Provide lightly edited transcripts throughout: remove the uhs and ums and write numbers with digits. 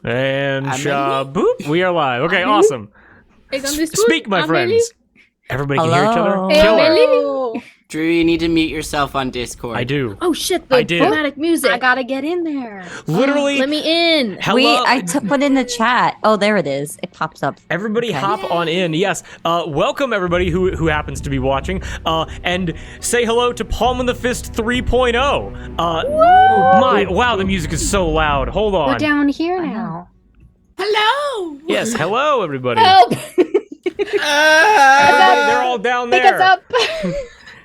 And boop, we are live. Okay, awesome. Speak, my friends. Everybody can hear each other. Killer. Drew, you need to mute yourself on Discord. I do. Oh shit, the dramatic music. I gotta get in there. Literally. Let me in. Hello. I put in the chat. Oh, there it is. It pops up. Everybody hop on in. Yes. Welcome, everybody who happens to be watching. And say hello to Palm in the Fist 3.0. Wow, the music is so loud. Hold on. We're down here now. Hello! Yes, hello, everybody. Help! Everybody, they're all down there. Pick us up.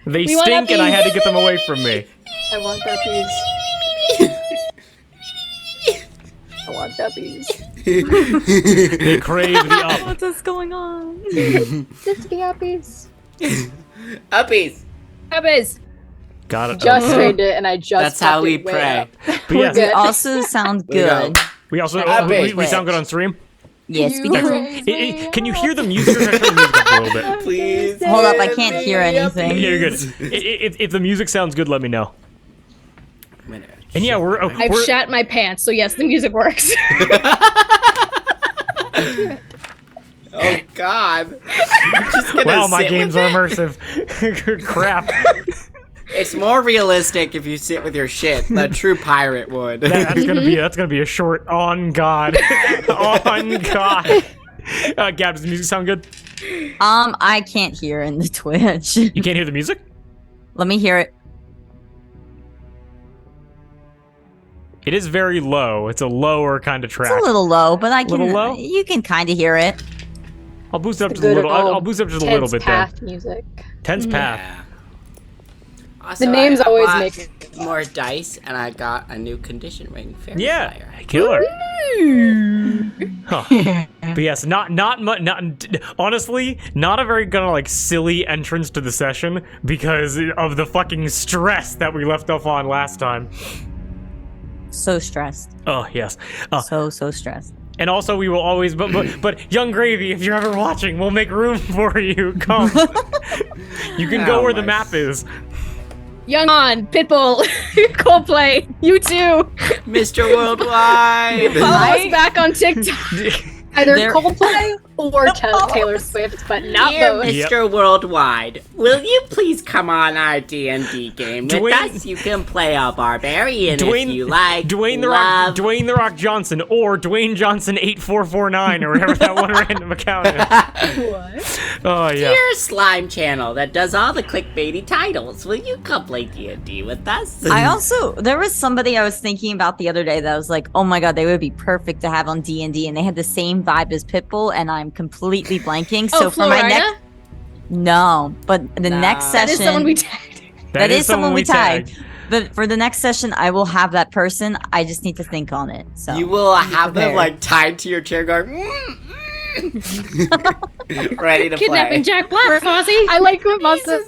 They stink, and I had to get them away from me. I want puppies. I want puppies. They crave the up. What is going on? Just be puppies. Uppies! Puppies. Got it. Just trained it, and I just. That's how we pray. But yes, We also sound good. we also Uppies. we sound good on stream. Yes, we do. Can you hear the music? Or can I turn the music up a little bit? Please. Hold up, I can't hear anything. Yeah, you're good. If the music sounds good, let me know. And yeah, I've shat my pants, so yes, the music works. Oh God. Wow, my games are immersive. Crap. It's more realistic if you sit with your shit. The true pirate would. That's gonna be a short. On God. On God. Gab, does the music sound good? I can't hear in the Twitch. You can't hear the music? Let me hear it. It is very low. It's a lower kind of track. It's a little low, but I can. Little low? You can kind of hear it. I'll boost it up just a little. I'll boost it up just a little bit there. Path music. Tense path. Yeah. Also, The names I always bought make more dice, and I got a new condition ring. Fairy Yeah, Fire. killer. Huh. But yes, honestly, not a very kind of like silly entrance to the session because of the fucking stress that we left off on last time. So stressed. Oh yes. So stressed. And also, we will always, but Young Gravy, if you're ever watching, we'll make room for you. Come. You can go where the map is. Young on, Pitbull, Coldplay, you too. Mr. Worldwide. Follow us back on TikTok. either Coldplay or Taylor Swift, but not Dear both. Mr. Worldwide, will you please come on our D&D game with us? You can play a barbarian if you like. Dwayne the Rock Johnson or Dwayne Johnson 8449 or whatever that one random account is. What? Oh yeah. Dear Slime Channel that does all the clickbaity titles, will you come play D&D with us? There was somebody I was thinking about the other day that was like, oh my god, they would be perfect to have on D&D, and they had the same vibe as Pitbull, and I'm completely blanking. So for my next, but the next session, that is someone we tagged. That is someone we tagged. But for the next session, I will have that person. I just need to think on it. So you will have them like tied to your chair, going ready to Kidnapping play. Jack Black, Fozzie. I like what Moss said.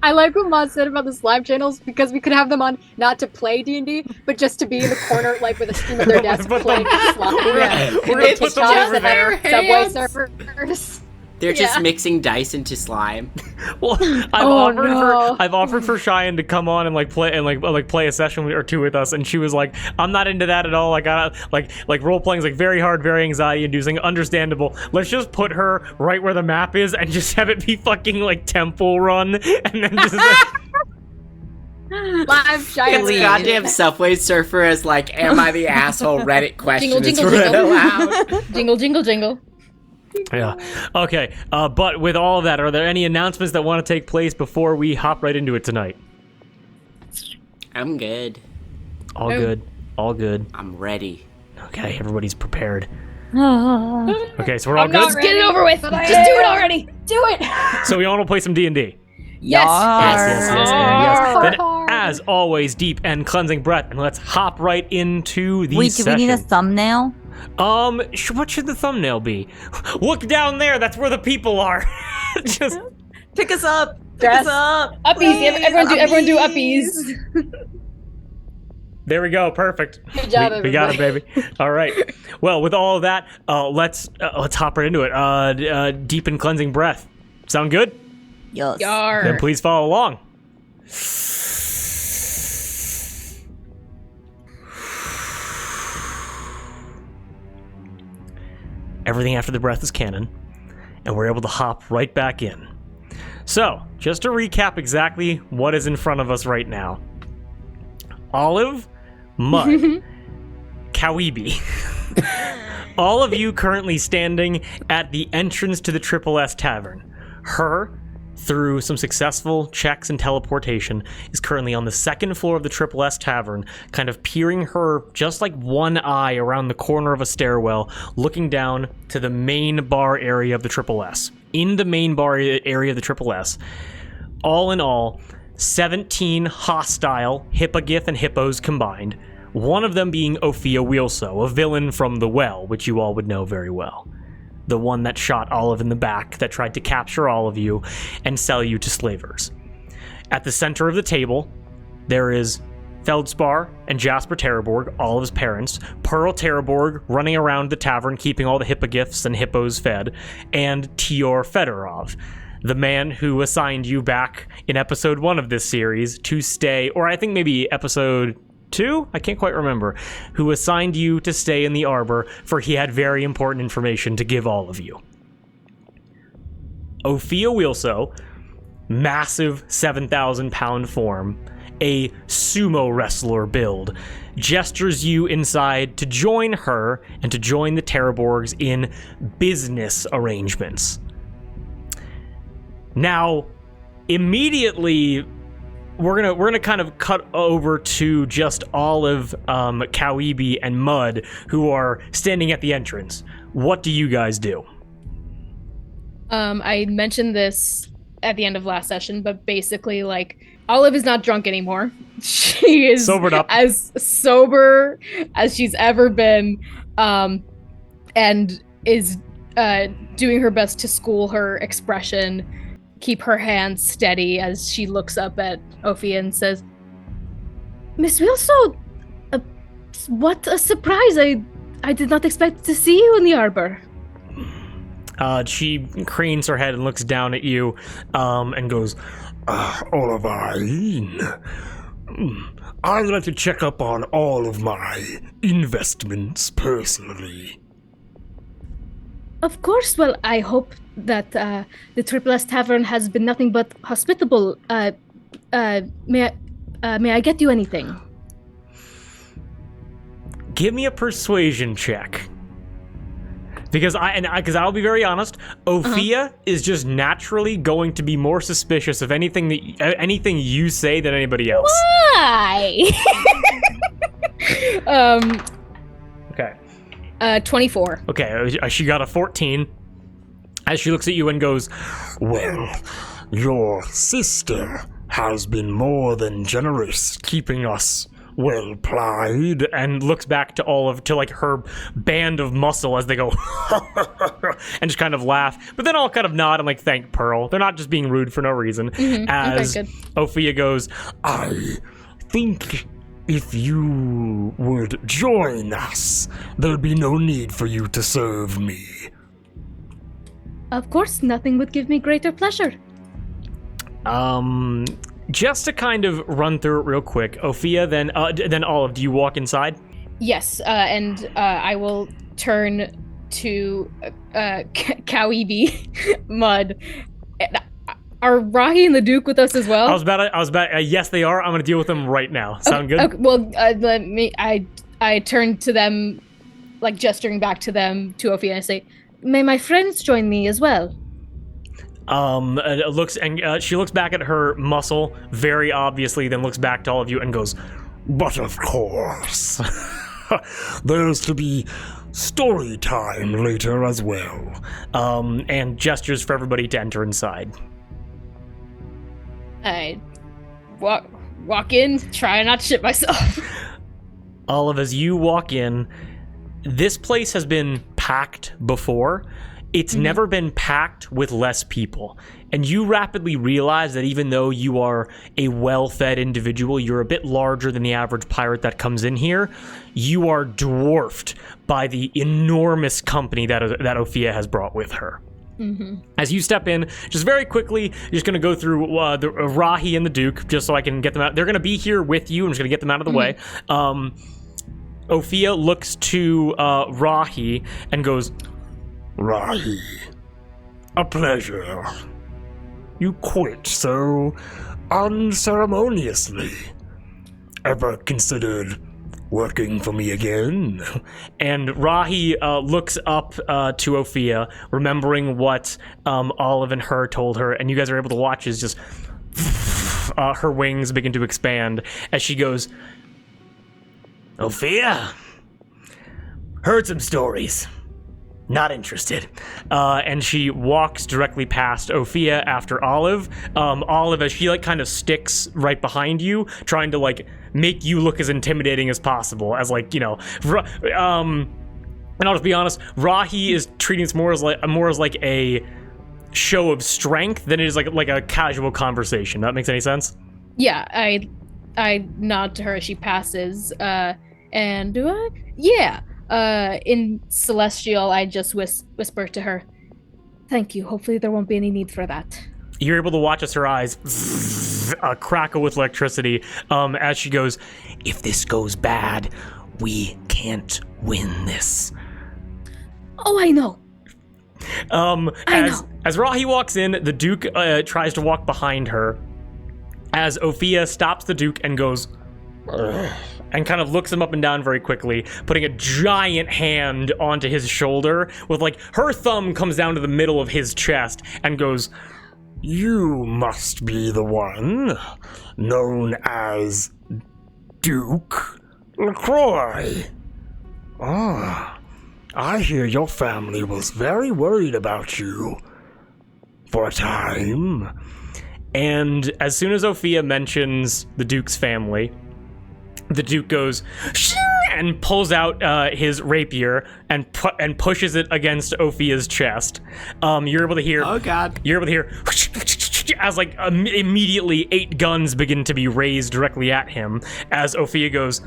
I like what Moss said about the slime channels because we could have them on not to play D&D, but just to be in the corner, like with a stream of their desk playing slime. We're gonna And put them TikToks over and there. their Subway surfers. They're just mixing dice into slime. Well, I've offered for Cheyenne to come on and like play a session or two with us, and she was like, "I'm not into that at all. Like, like role playing is like very hard, very anxiety inducing. Understandable. Let's just put her right where the map is and just have it be fucking like Temple Run, and then just." Live giant It's goddamn Subway Surfer is like, am I the asshole? Reddit question Jingle, is jingle, read jingle. aloud. Jingle, jingle, jingle. Yeah. Okay. But with all of that, are there any announcements that want to take place before we hop right into it tonight? I'm good. All good. All good. I'm ready. Okay. Everybody's prepared. Okay. So we're all good. Just get it over with. Just do it already. Do it. So we all want to play some D&D. Yes. Yes. Then, as always, deep and cleansing breath, and let's hop right into the Wait, session. do we need a thumbnail? What should the thumbnail be? Look down there. That's where the people are. Just Pick us up. Dress. Pick us up. Uppies. Everyone do uppies. there we go. Perfect. Good job, we got it, everybody. baby. All right. Well, with all of that, let's hop right into it. Deep and cleansing breath. Sound good? Yes. Yar. Then please follow along. everything after the breath is canon, and we're able to hop right back in. So, just to recap exactly what is in front of us right now. Olive, Mud, Kawibi. All of you currently standing at the entrance to the Triple S Tavern. Her, through some successful checks and teleportation, is currently on the second floor of the Triple S Tavern, kind of peering her just like one eye around the corner of a stairwell, looking down to the main bar area of the Triple S. In the main bar area of the Triple S, all in all, 17 hostile hippogriff and hippos combined, one of them being Ophia Weelso, a villain from The Well, which you all would know very well. The one that shot Olive in the back, that tried to capture all of you and sell you to slavers. At the center of the table, there is Feldspar and Jasper Terraborg, all of his parents, Pearl Terraborg running around the tavern keeping all the hippogriffs and hippos fed, and Tior Federov, the man who assigned you back in episode 1 of this series to stay, or I think maybe episode 2? I can't quite remember, who assigned you to stay in the arbor, for he had very important information to give all of you. Ophia Weelso, massive 7,000 pound form, a sumo wrestler build, gestures you inside to join her and to join the Terraborgs in business arrangements. Now, immediately, we're gonna kind of cut over to just Olive, Kawibi, and Mud, who are standing at the entrance. What do you guys do? I mentioned this at the end of last session, but basically, like, Olive is not drunk anymore. She is sobered up, as sober as she's ever been, and is doing her best to school her expression, keep her hands steady as she looks up at Ophia and says, "Miss Weelso, what a surprise! I did not expect to see you in the arbor." She cranes her head and looks down at you, and goes, Olivine, I'd like to check up on all of my investments personally. Of course. Well, I hope that the Triple S Tavern has been nothing but hospitable. May I get you anything? Give me a persuasion check. Because I'll be very honest, Ophia is just naturally going to be more suspicious of anything you say than anybody else. Why? Okay. 24. Okay, she got a 14. As she looks at you and goes, "Well, your sister has been more than generous, keeping us well plied," and looks back to like her band of muscle as they go and just kind of laugh, but then all kind of nod and like thank Pearl. They're not just being rude for no reason. As okay, Ophia goes, "I think if you would join us, there'd be no need for you to serve me." Of course, nothing would give me greater pleasure. Just to kind of run through it real quick, Ophia, then Olive, do you walk inside? Yes, and I will turn to Kawibi, Mud. Are Rahi and the Duke with us as well? I was about. Yes, they are. I'm gonna deal with them right now. Sound good? Okay, well, let me. I turn to them, like gesturing back to them, to Ophia, and I say, "May my friends join me as well?" She looks back at her muscle very obviously, then looks back to all of you and goes, "But of course, there's to be story time later as well." And gestures for everybody to enter inside. I walk in, try not to shit myself. Olive, as you walk in, this place has been packed before. It's never been packed with less people. And you rapidly realize that even though you are a well-fed individual, you're a bit larger than the average pirate that comes in here, you are dwarfed by the enormous company that Ophia has brought with her. As you step in, just very quickly, you're just going to go through the Rahi and the Duke, just so I can get them out. They're going to be here with you. I'm just going to get them out of the way. Ophia looks to Rahi and goes, Rahi, a pleasure. You quit so unceremoniously. Ever considered working for me again? And Rahi looks up to Ophia, remembering what Olive and her told her, and you guys are able to watch as just her wings begin to expand as she goes, Ophia, heard some stories. Not interested. And she walks directly past Ophia after Olive. Olive, as she kind of sticks right behind you, trying to make you look as intimidating as possible, as and I'll just be honest, Rahi is treating this more as a show of strength than it is like a casual conversation. That makes any sense? Yeah, I nod to her as she passes, and do I? Yeah. In Celestial, I just whisper to her, "Thank you. Hopefully there won't be any need for that." You're able to watch as her eyes crackle with electricity as she goes, if this goes bad, we can't win this. Oh, I know. As Rahi walks in, the Duke tries to walk behind her as Ophia stops the Duke and goes, ugh, and kind of looks him up and down very quickly, putting a giant hand onto his shoulder with her thumb comes down to the middle of his chest and goes, you must be the one known as Duke LaCroix. Ah, I hear your family was very worried about you for a time. And as soon as Ophia mentions the Duke's family, the Duke goes and pulls out his rapier and pushes it against Ophia's chest. You're able to hear. Oh God! You're able to hear as immediately 8 guns begin to be raised directly at him as Ophia goes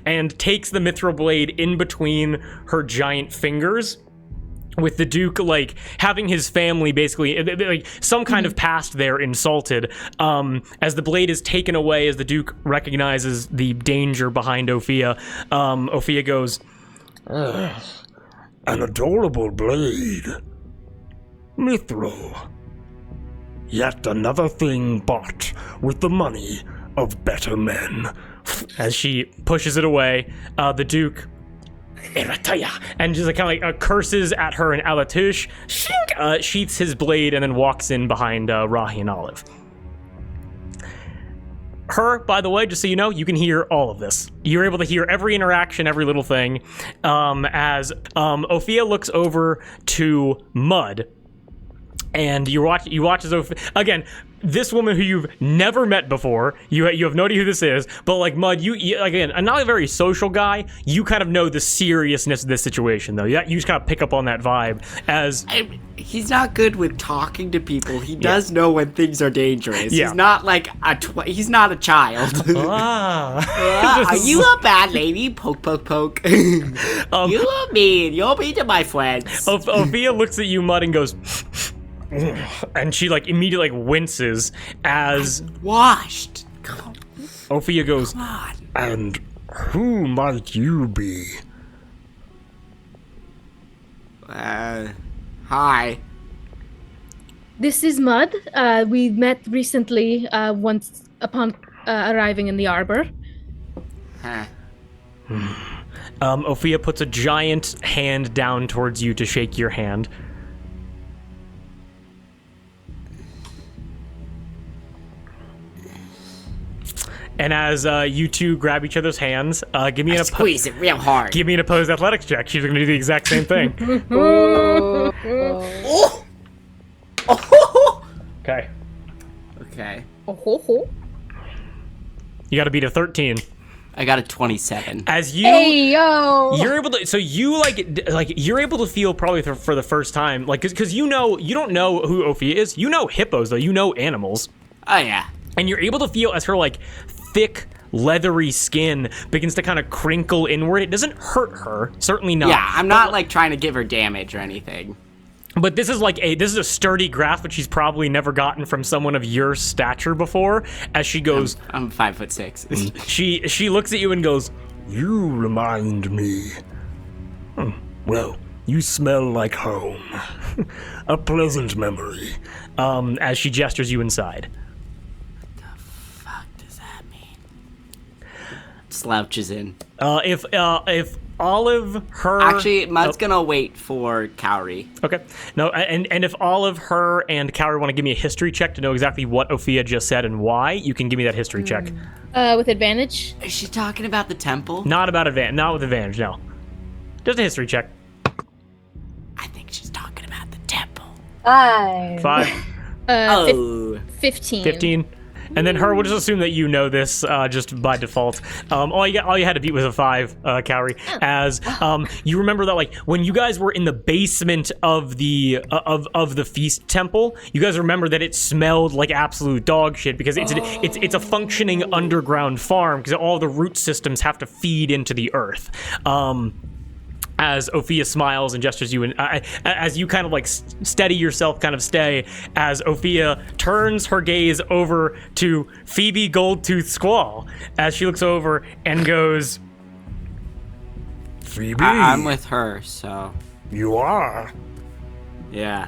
and takes the mithril blade in between her giant fingers. With the Duke, having his family basically, some kind of past there insulted, as the blade is taken away, as the Duke recognizes the danger behind Ophia, Ophia goes, an adorable blade. Mithril. Yet another thing bought with the money of better men. As she pushes it away, the Duke and just kind of curses at her in Alatush, sheaths his blade, and then walks in behind Rahi and Olive. Her, by the way, just so you know, you can hear all of this. You're able to hear every interaction, every little thing, as Ophia looks over to Mud, and you watch as Ophia, again, this woman who you've never met before, you have no idea who this is, but Mud, you again, I'm not a very social guy, you kind of know the seriousness of this situation, though. You just kind of pick up on that vibe as... He's not good with talking to people. He does know when things are dangerous. Yeah. He's not he's not a child. Are you a bad lady? Poke, poke, poke. You are mean. You're mean to my friends. Ophia looks at you, Mud, and goes... and she immediately winces as washed. Ophia goes, Come on. And who might you be? Hi. This is Mud. We met recently once upon arriving in the arbor. Huh. Ophia puts a giant hand down towards you to shake your hand. And as you two grab each other's hands, give me squeeze it real hard. Give me an opposed athletics check. She's going to do the exact same thing. Okay. Okay. You got to beat a 13. I got a 27. As you, hey yo, you're able to. So you you're able to feel probably for the first time, because you don't know who Ophia is. You know hippos though. You know animals. Oh yeah. And you're able to feel as her thick, leathery skin begins to kind of crinkle inward. It doesn't hurt her, certainly not. Yeah, I'm not trying to give her damage or anything. But this is a sturdy grasp that she's probably never gotten from someone of your stature before. As she goes, I'm 5'6". she looks at you and goes, You remind me Well, you smell like home. A pleasant memory. As she gestures you inside. What the fuck does that mean? Slouches in. If Olive, her... Actually, Mud's gonna wait for Cowrie. Okay. No, and if Olive, her, and Cowrie want to give me a history check to know exactly what Ophia just said and why, you can give me that history check. With advantage? Is she talking about the temple? Not with advantage, no. Just a history check. I think she's talking about the temple. 5. 15. 15. And then her, we'll just assume that you know this just by default. All you had to beat was a 5, Cowrie. As you remember that, like, when you guys were in the basement of the feast temple, you guys remember that it smelled like absolute dog shit because it's a functioning underground farm because all the root systems have to feed into the earth. As Ophia smiles and gestures you, and as you kind of like steady yourself, kind of stay, as Ophia turns her gaze over to Phoebe Goldtooth Squall, as she looks over and goes, Phoebe? I'm with her, so... You are? Yeah.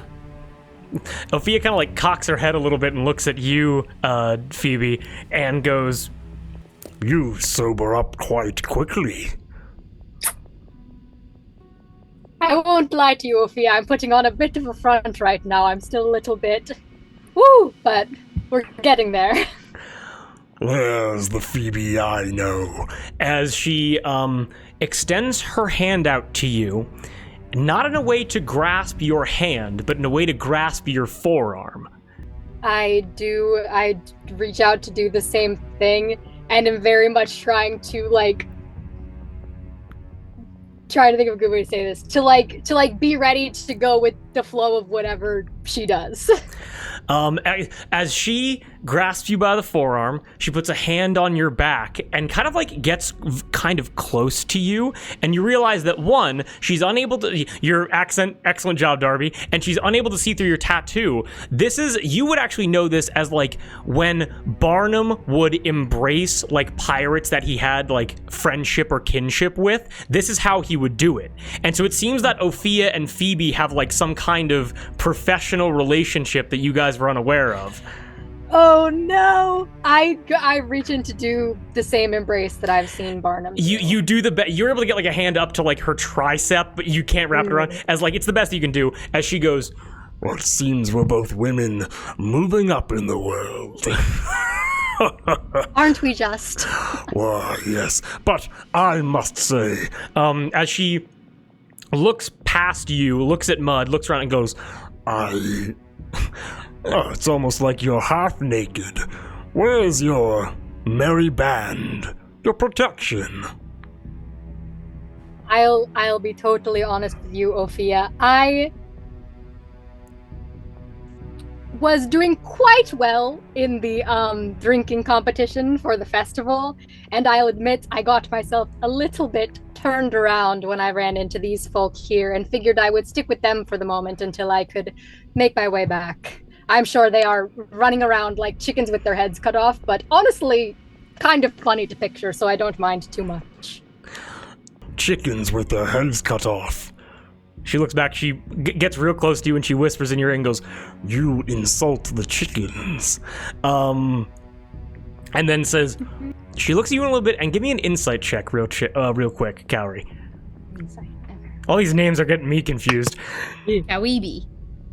Ophia kind of like cocks her head a little bit and looks at you, Phoebe, and goes, You sober up quite quickly. I won't lie to you, Ophia. I'm putting on a bit of a front right now. I'm still a little bit... Woo! But we're getting there. There's the Phoebe I know. as she extends her hand out to you, not in a way to grasp your hand, but in a way to grasp your forearm. I reach out to do the same thing, and am very much trying to think of a good way to say this. To be ready to go with the flow of whatever she does. As she grasps you by the forearm, she puts a hand on your back and kind of like gets kind of close to you, and you realize that one, she's unable to, your accent, excellent job, Darby, and she's unable to see through your tattoo. You would actually know this as like when Barnum would embrace like pirates that he had like friendship or kinship with, this is how he would do it. And so it seems that Ophia and Phoebe have like some kind of professional relationship that you guys were unaware of. Oh no! I reach in to do the same embrace that I've seen Barnum do. You do you're able to get like a hand up to like her tricep, but you can't wrap it around, as like it's the best you can do, as she goes, Well, it seems we're both women moving up in the world. Aren't we just? Why, yes. But I must say, as she looks past you, looks at Mud, looks around and goes, it's almost like you're half naked. Where's your merry band? Your protection? I'll be totally honest with you, Ophia. I was doing quite well in the drinking competition for the festival, and I'll admit I got myself a little bit turned around when I ran into these folk here and figured I would stick with them for the moment until I could make my way back. I'm sure they are running around like chickens with their heads cut off, but honestly, kind of funny to picture, so I don't mind too much. Chickens with their heads cut off. She looks back, she gets real close to you, and she whispers in your ear and goes, You insult the chickens. And then says, she looks at you in a little bit, and give me an insight check real quick, Cowrie. Insight. All these names are getting me confused. Kaweeby.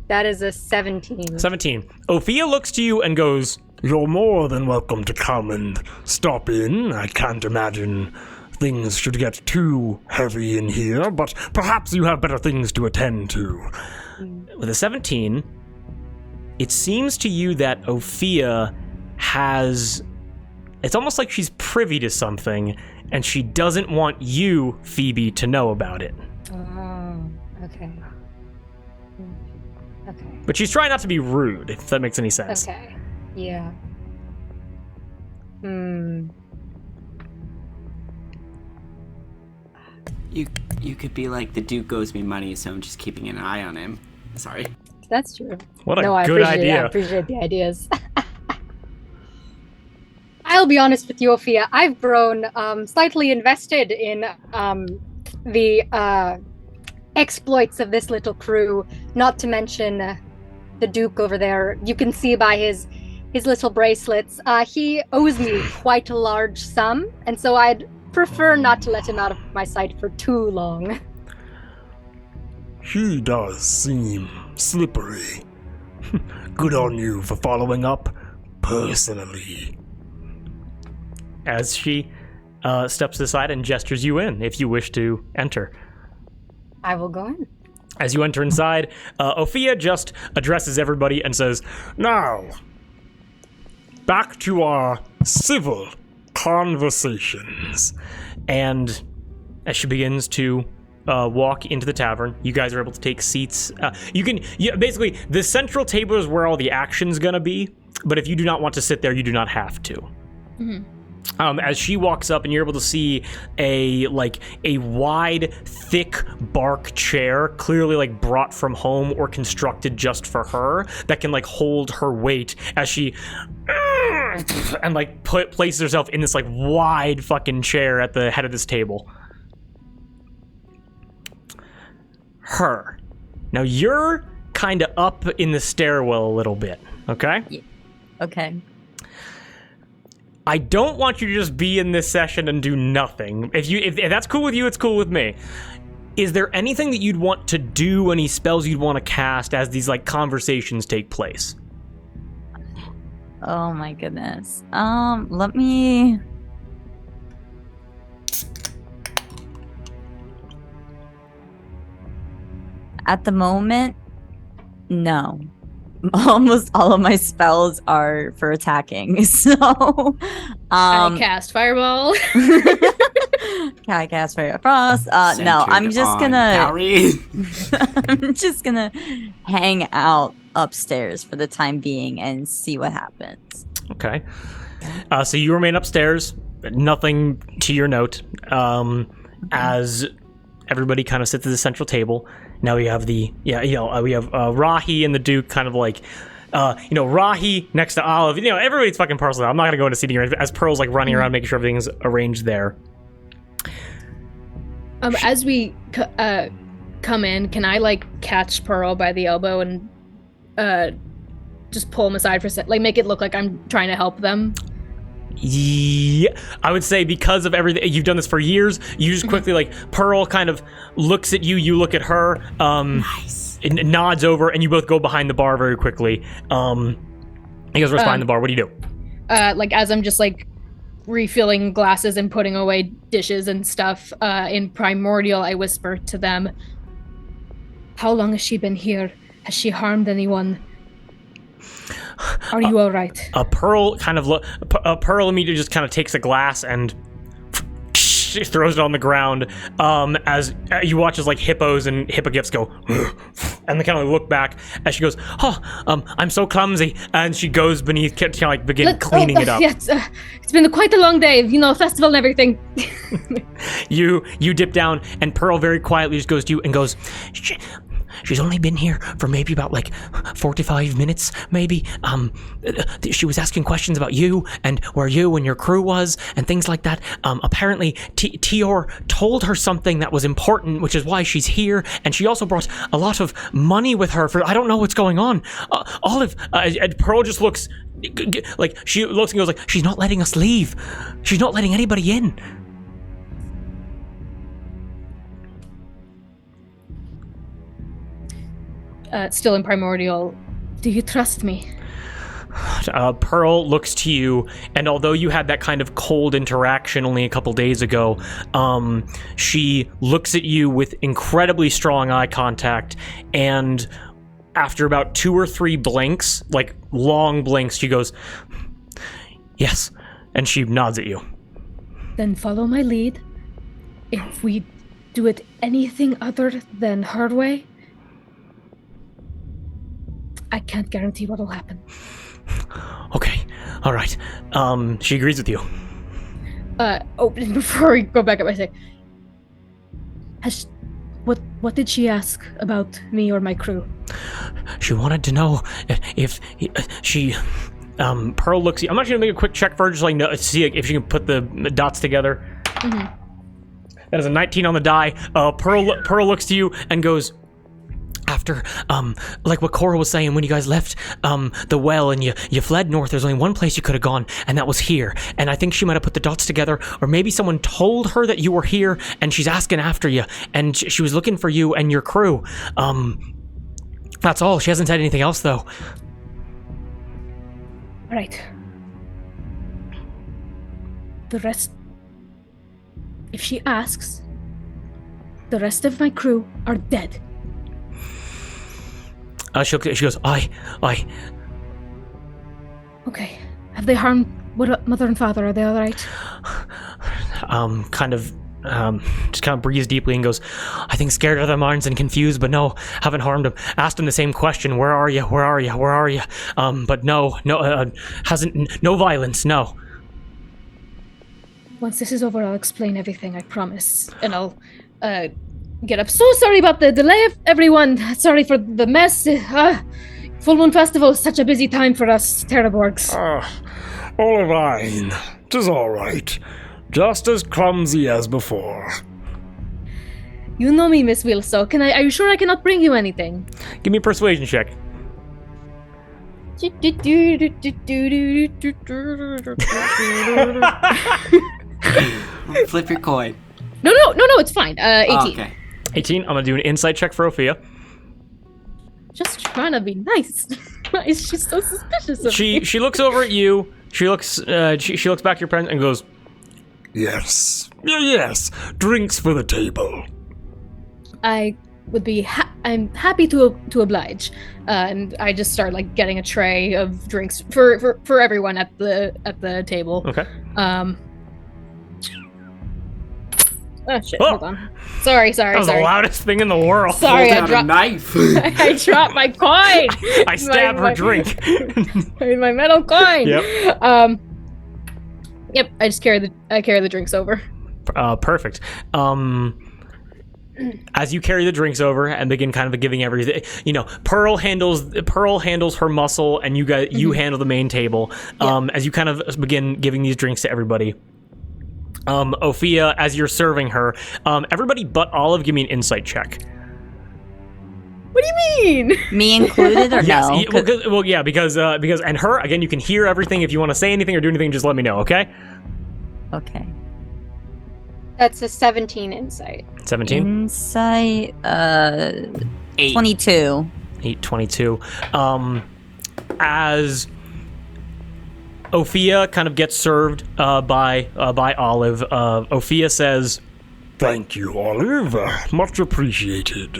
That is a 17. 17. Ophia looks to you and goes, You're more than welcome to come and stop in. I can't imagine things should get too heavy in here, but perhaps you have better things to attend to. With a 17, it seems to you that Ophia has... It's almost like she's privy to something, and she doesn't want you, Phoebe, to know about it. Oh, okay. Okay. But she's trying not to be rude, if that makes any sense. Okay. Yeah. You could be like, the Duke owes me money, so I'm just keeping an eye on him. Sorry. That's true. What a I good appreciate idea. I appreciate the ideas. I'll be honest with you, Ophia. I've grown slightly invested in the exploits of this little crew, not to mention the Duke over there. You can see by his little bracelets, he owes me quite a large sum, and so I'd prefer not to let him out of my sight for too long. He does seem slippery. Good on you for following up personally. As she steps aside and gestures you in, if you wish to enter. I will go in. As you enter inside, Ophia just addresses everybody and says, Now, back to our civil conversations. And as she begins to walk into the tavern, you guys are able to take seats. Basically, the central table is where all the action's gonna be, but if you do not want to sit there, you do not have to. Mm-hmm. As she walks up, and you're able to see a wide, thick bark chair, clearly like brought from home or constructed just for her, that can like hold her weight as she and like places herself in this like wide fucking chair at the head of this table. Her. Now you're kind of up in the stairwell a little bit, okay? Yeah. Okay. I don't want you to just be in this session and do nothing. If that's cool with you, it's cool with me. Is there anything that you'd want to do, any spells you'd want to cast as these like conversations take place? Oh my goodness. Let me... At the moment, no. Almost all of my spells are for attacking, so I cast Fireball. I cast Fire Frost. No, I'm just gonna I'm just gonna hang out upstairs for the time being and see what happens. Okay. So you remain upstairs, nothing to your note. As everybody kind of sits at the central table. Now we have we have Rahi and the Duke kind of like, Rahi next to Olive. Everybody's fucking parcel. I'm not gonna go into seating arrangement as Pearl's like running around making sure everything's arranged there. As we come in, can I like catch Pearl by the elbow and just pull him aside for a sec, like make it look like I'm trying to help them? Yeah, I would say because of everything, you've done this for years, you just quickly, like, Pearl kind of looks at you, you look at her, nice. Nods over, and you both go behind the bar very quickly. You guys rush behind the bar, what do you do? Like, as I'm just, like, refilling glasses and putting away dishes and stuff, in Primordial, I whisper to them, "How long has she been here? Has she harmed anyone? Are you all right?" Pearl Pearl immediately just kind of takes a glass and she throws it on the ground. As you watch as like hippos and hippogriffs go, and they kind of look back as she goes, "I'm so clumsy," and she goes beneath, kind of like begin cleaning it up. Yeah, it's been quite a long day, festival and everything. You dip down, and Pearl very quietly just goes to you and goes, She's only been here for maybe about like 45 minutes, maybe. She was asking questions about you and where you and your crew was and things like that. Apparently, Tior told her something that was important, which is why she's here. And she also brought a lot of money with her for, I don't know what's going on. Olive, and Pearl just looks, like, she looks and goes like, she's not letting us leave. She's not letting anybody in. Still in Primordial, do you trust me? Pearl looks to you, and although you had that kind of cold interaction only a couple days ago, she looks at you with incredibly strong eye contact, and after about 2 or 3 blinks, like long blinks, she goes, "Yes," and she nods at you. Then follow my lead. If we do it anything other than her way, I can't guarantee what'll happen. Okay, all right. She agrees with you. Before we go back up, I say, what did she ask about me or my crew? She wanted to know if she. Pearl looks. I'm actually gonna make a quick check for her, just like see if she can put the dots together. Mm-hmm. That is a 19 on the die. Pearl looks to you and goes, after, like what Cora was saying when you guys left, the well and you fled north, there's only one place you could have gone, and that was here. And I think she might have put the dots together, or maybe someone told her that you were here, and she's asking after you, and she was looking for you and your crew. That's all. She hasn't said anything else, though. Right. The rest... If she asks, the rest of my crew are dead. She goes, I. Okay. Have they harmed mother and father? Are they all right? Just kind of breathes deeply and goes, I think scared out of their minds and confused, but no, haven't harmed them. Asked him the same question, where are you? But no violence, no. Once this is over, I'll explain everything, I promise. And I'll get up. So sorry about the delay, everyone. Sorry for the mess. Full Moon Festival is such a busy time for us Terraborgs. All right. 'Tis all right. Just as clumsy as before. You know me, Miss Weelso. Are you sure I cannot bring you anything? Give me a persuasion check. Flip your coin. No, it's fine. 18. Oh, okay. 18, I'm gonna do an insight check for Ophia. Just trying to be nice. She's so suspicious of me. She looks over at you, she looks back at your friend and goes, Yes, drinks for the table. I would be I'm happy to oblige. And I just start like getting a tray of drinks for everyone at the table. okay. Oh shit, hold on. Sorry. That was the loudest thing in the world. Sorry, I dropped a knife. I dropped my coin. I stabbed her drink. my metal coin. Yep. Yep, I carry the drinks over. Perfect. As you carry the drinks over and begin kind of giving everything, Pearl handles her muscle, and you handle the main table. As you kind of begin giving these drinks to everybody. Ophia, as you're serving her, everybody but Olive, give me an insight check. What do you mean? Me included, or Yes, no? because and her again. You can hear everything. If you want to say anything or do anything, just let me know. Okay. Okay. That's a 17 insight. 17. Insight, 8. 22. 822. As Ophia kind of gets served by Olive, Ophia says, Thank you, Olive. Much appreciated.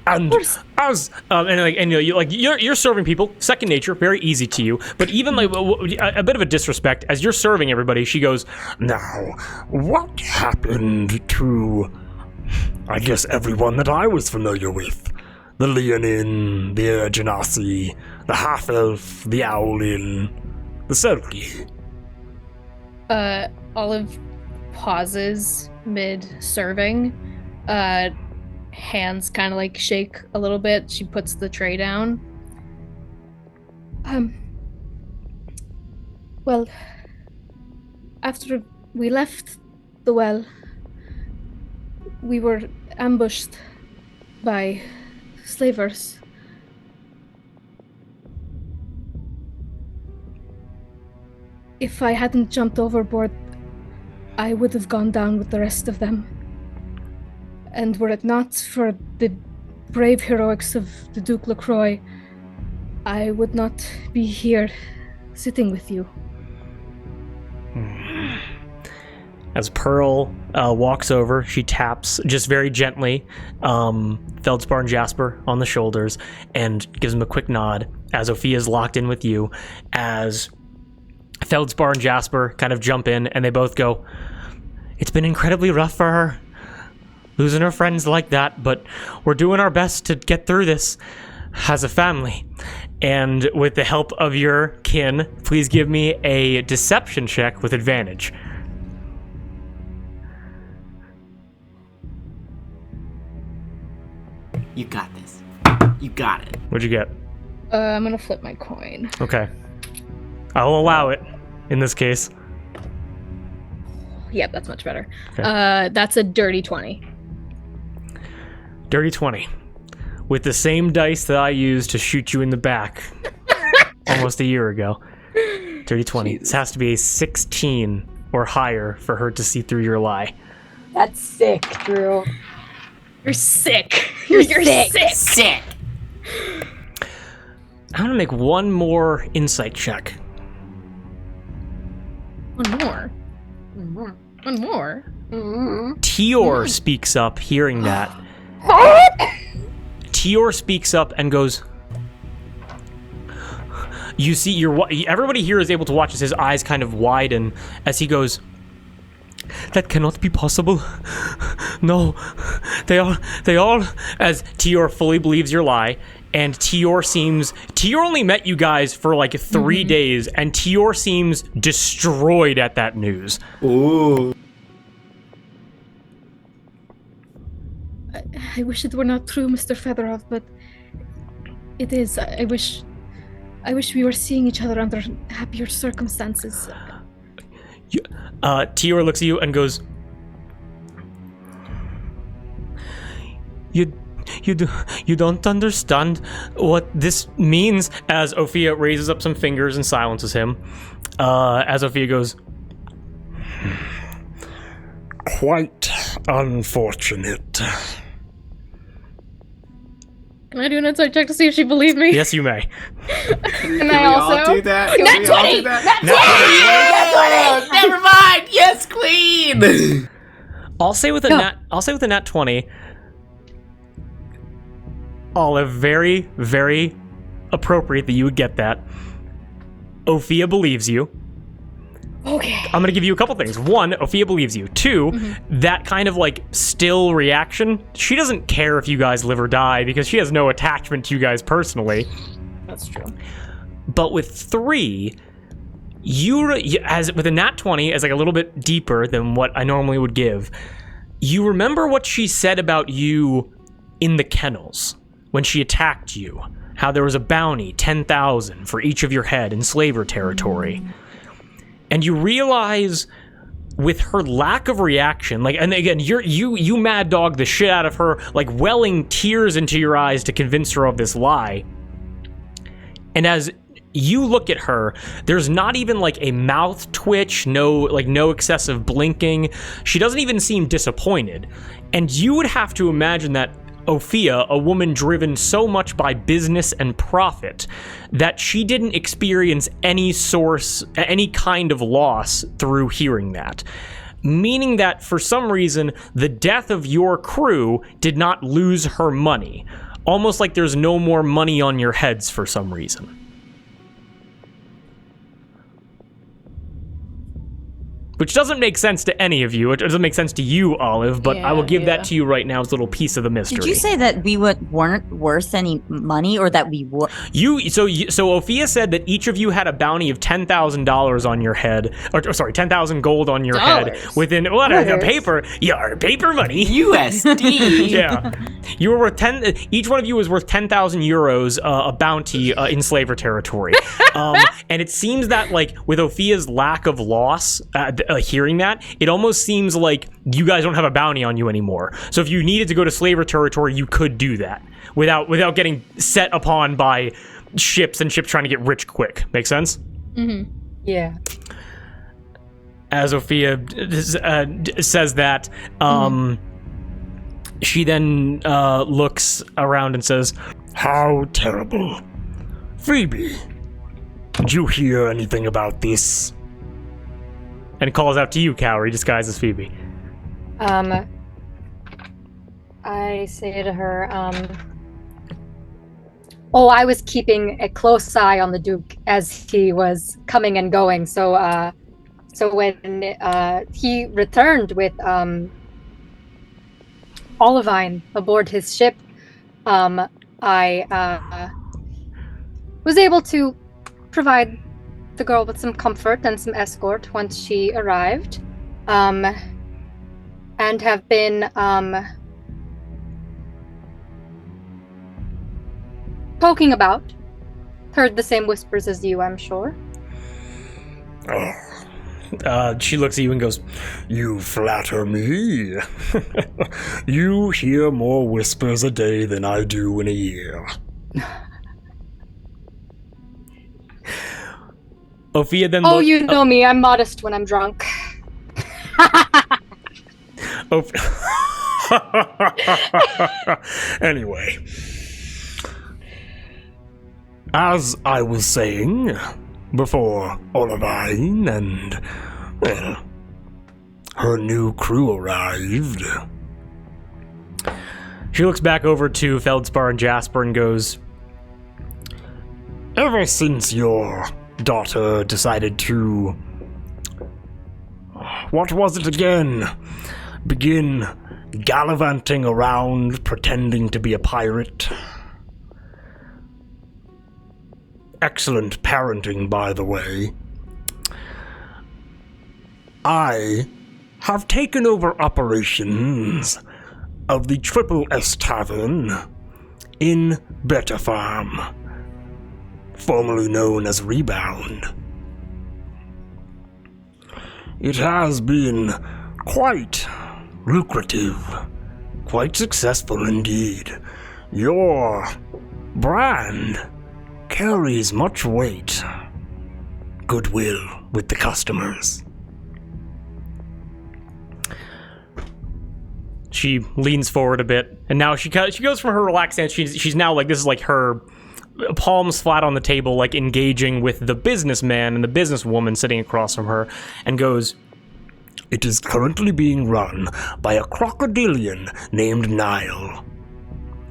And as you're serving people, second nature, very easy to you. But even like a bit of a disrespect as you're serving everybody. She goes, now, what happened to, I guess, everyone that I was familiar with? The Leonin, the Genasi, the half-elf, the Owlin, the Selkie. Olive pauses mid-serving. Hands kind of like shake a little bit. She puts the tray down. Well, after we left the well, we were ambushed by slavers. If I hadn't jumped overboard, I would have gone down with the rest of them. And were it not for the brave heroics of the Duke LaCroix, I would not be here sitting with you. As Pearl walks over, she taps just very gently Feldspar and Jasper on the shoulders and gives them a quick nod as Ophia's locked in with you. As Feldspar and Jasper kind of jump in and they both go, it's been incredibly rough for her, losing her friends like that, but we're doing our best to get through this as a family. And with the help of your kin, please give me a deception check with advantage. You got this. You got it. What'd you get? I'm gonna flip my coin. Okay. I'll allow it in this case. Yep, that's much better. Okay. That's a dirty 20. Dirty 20. With the same dice that I used to shoot you in the back almost a year ago. Dirty 20. Jesus. This has to be a 16 or higher for her to see through your lie. That's sick, Drew. You're sick. You're sick. Sick. I'm gonna make one more insight check. One more. One more. Tior speaks up, hearing that. Tior speaks up and goes, you see, everybody here is able to watch as his eyes kind of widen as he goes, that cannot be possible. No, they all, as Tior fully believes your lie, and Tior only met you guys for like 3 days, and Tior seems destroyed at that news. Ooh. I wish it were not true, Mr. Fedorov, but it is. I wish we were seeing each other under happier circumstances. Tior looks at you and goes, You don't understand what this means, as Ophia raises up some fingers and silences him. As Ophia goes, quite unfortunate. Can I do an insight check to see if she believes me? yes, you may. Can I also all do that? Nat Can we all 20! do that? Nat 20! Never mind. Yes, queen. I'll say with a nat 20. Olive, very, very appropriate that you would get that. Ophia believes you. Okay. I'm gonna give you a couple things. One, Ophia believes you. Two, that kind of like still reaction. She doesn't care if you guys live or die because she has no attachment to you guys personally. That's true. But with 3, as with a nat 20, as like a little bit deeper than what I normally would give. You remember what she said about you in the kennels when she attacked you? How there was a bounty, 10,000 for each of your head in slaver territory. And you realize with her lack of reaction, like, and again, you mad dog the shit out of her, like welling tears into your eyes to convince her of this lie. And as you look at her, there's not even like a mouth twitch, no excessive blinking. She doesn't even seem disappointed. And you would have to imagine that Ophia, a woman driven so much by business and profit, that she didn't experience any kind of loss through hearing that. Meaning that for some reason, the death of your crew did not lose her money. Almost like there's no more money on your heads for some reason. Which doesn't make sense to any of you. It doesn't make sense to you, Olive, but I will give that to you right now as a little piece of the mystery. Did you say that we weren't worth any money, or that we were? So Ophia said that each of you had a bounty of $10,000 on your head, or sorry, 10,000 gold on your head within paper money. USD. Yeah, you were worth each one of you was worth 10,000 euros a bounty in slaver territory. And it seems that like with Ophia's lack of loss. Hearing that, it almost seems like you guys don't have a bounty on you anymore. So if you needed to go to slaver territory, you could do that without getting set upon by ships trying to get rich quick. Make sense? Mm-hmm. Yeah. As Ophia says that, she then looks around and says, "How terrible. Phoebe, did you hear anything about this?" And calls out to you, Cowrie, disguised as Phoebe. I say to her, I was keeping a close eye on the Duke as he was coming and going. So when he returned with Olivine aboard his ship, I was able to provide the girl with some comfort and some escort once she arrived, and have been poking about. Heard the same whispers as you, I'm sure. Oh, She looks at you and goes, You flatter me. You hear more whispers a day than I do in a year. Ophia then Oh, you know me. I'm modest when I'm drunk. Anyway, as I was saying before Olivine and, well, her new crew arrived. She looks back over to Feldspar and Jasper and goes, Ever since your daughter decided to, what was it again? Begin gallivanting around pretending to be a pirate. Excellent parenting, by the way. I have taken over operations of the Triple S Tavern in Better Farm, formerly known as Rebound. It has been quite lucrative, quite successful indeed. Your brand carries much weight, goodwill with the customers. She leans forward a bit, and now she goes from her relaxed stance. She's now like, this is like her palms flat on the table, like engaging with the businessman and the businesswoman sitting across from her, and goes, It is currently being run by a crocodilian named Nile.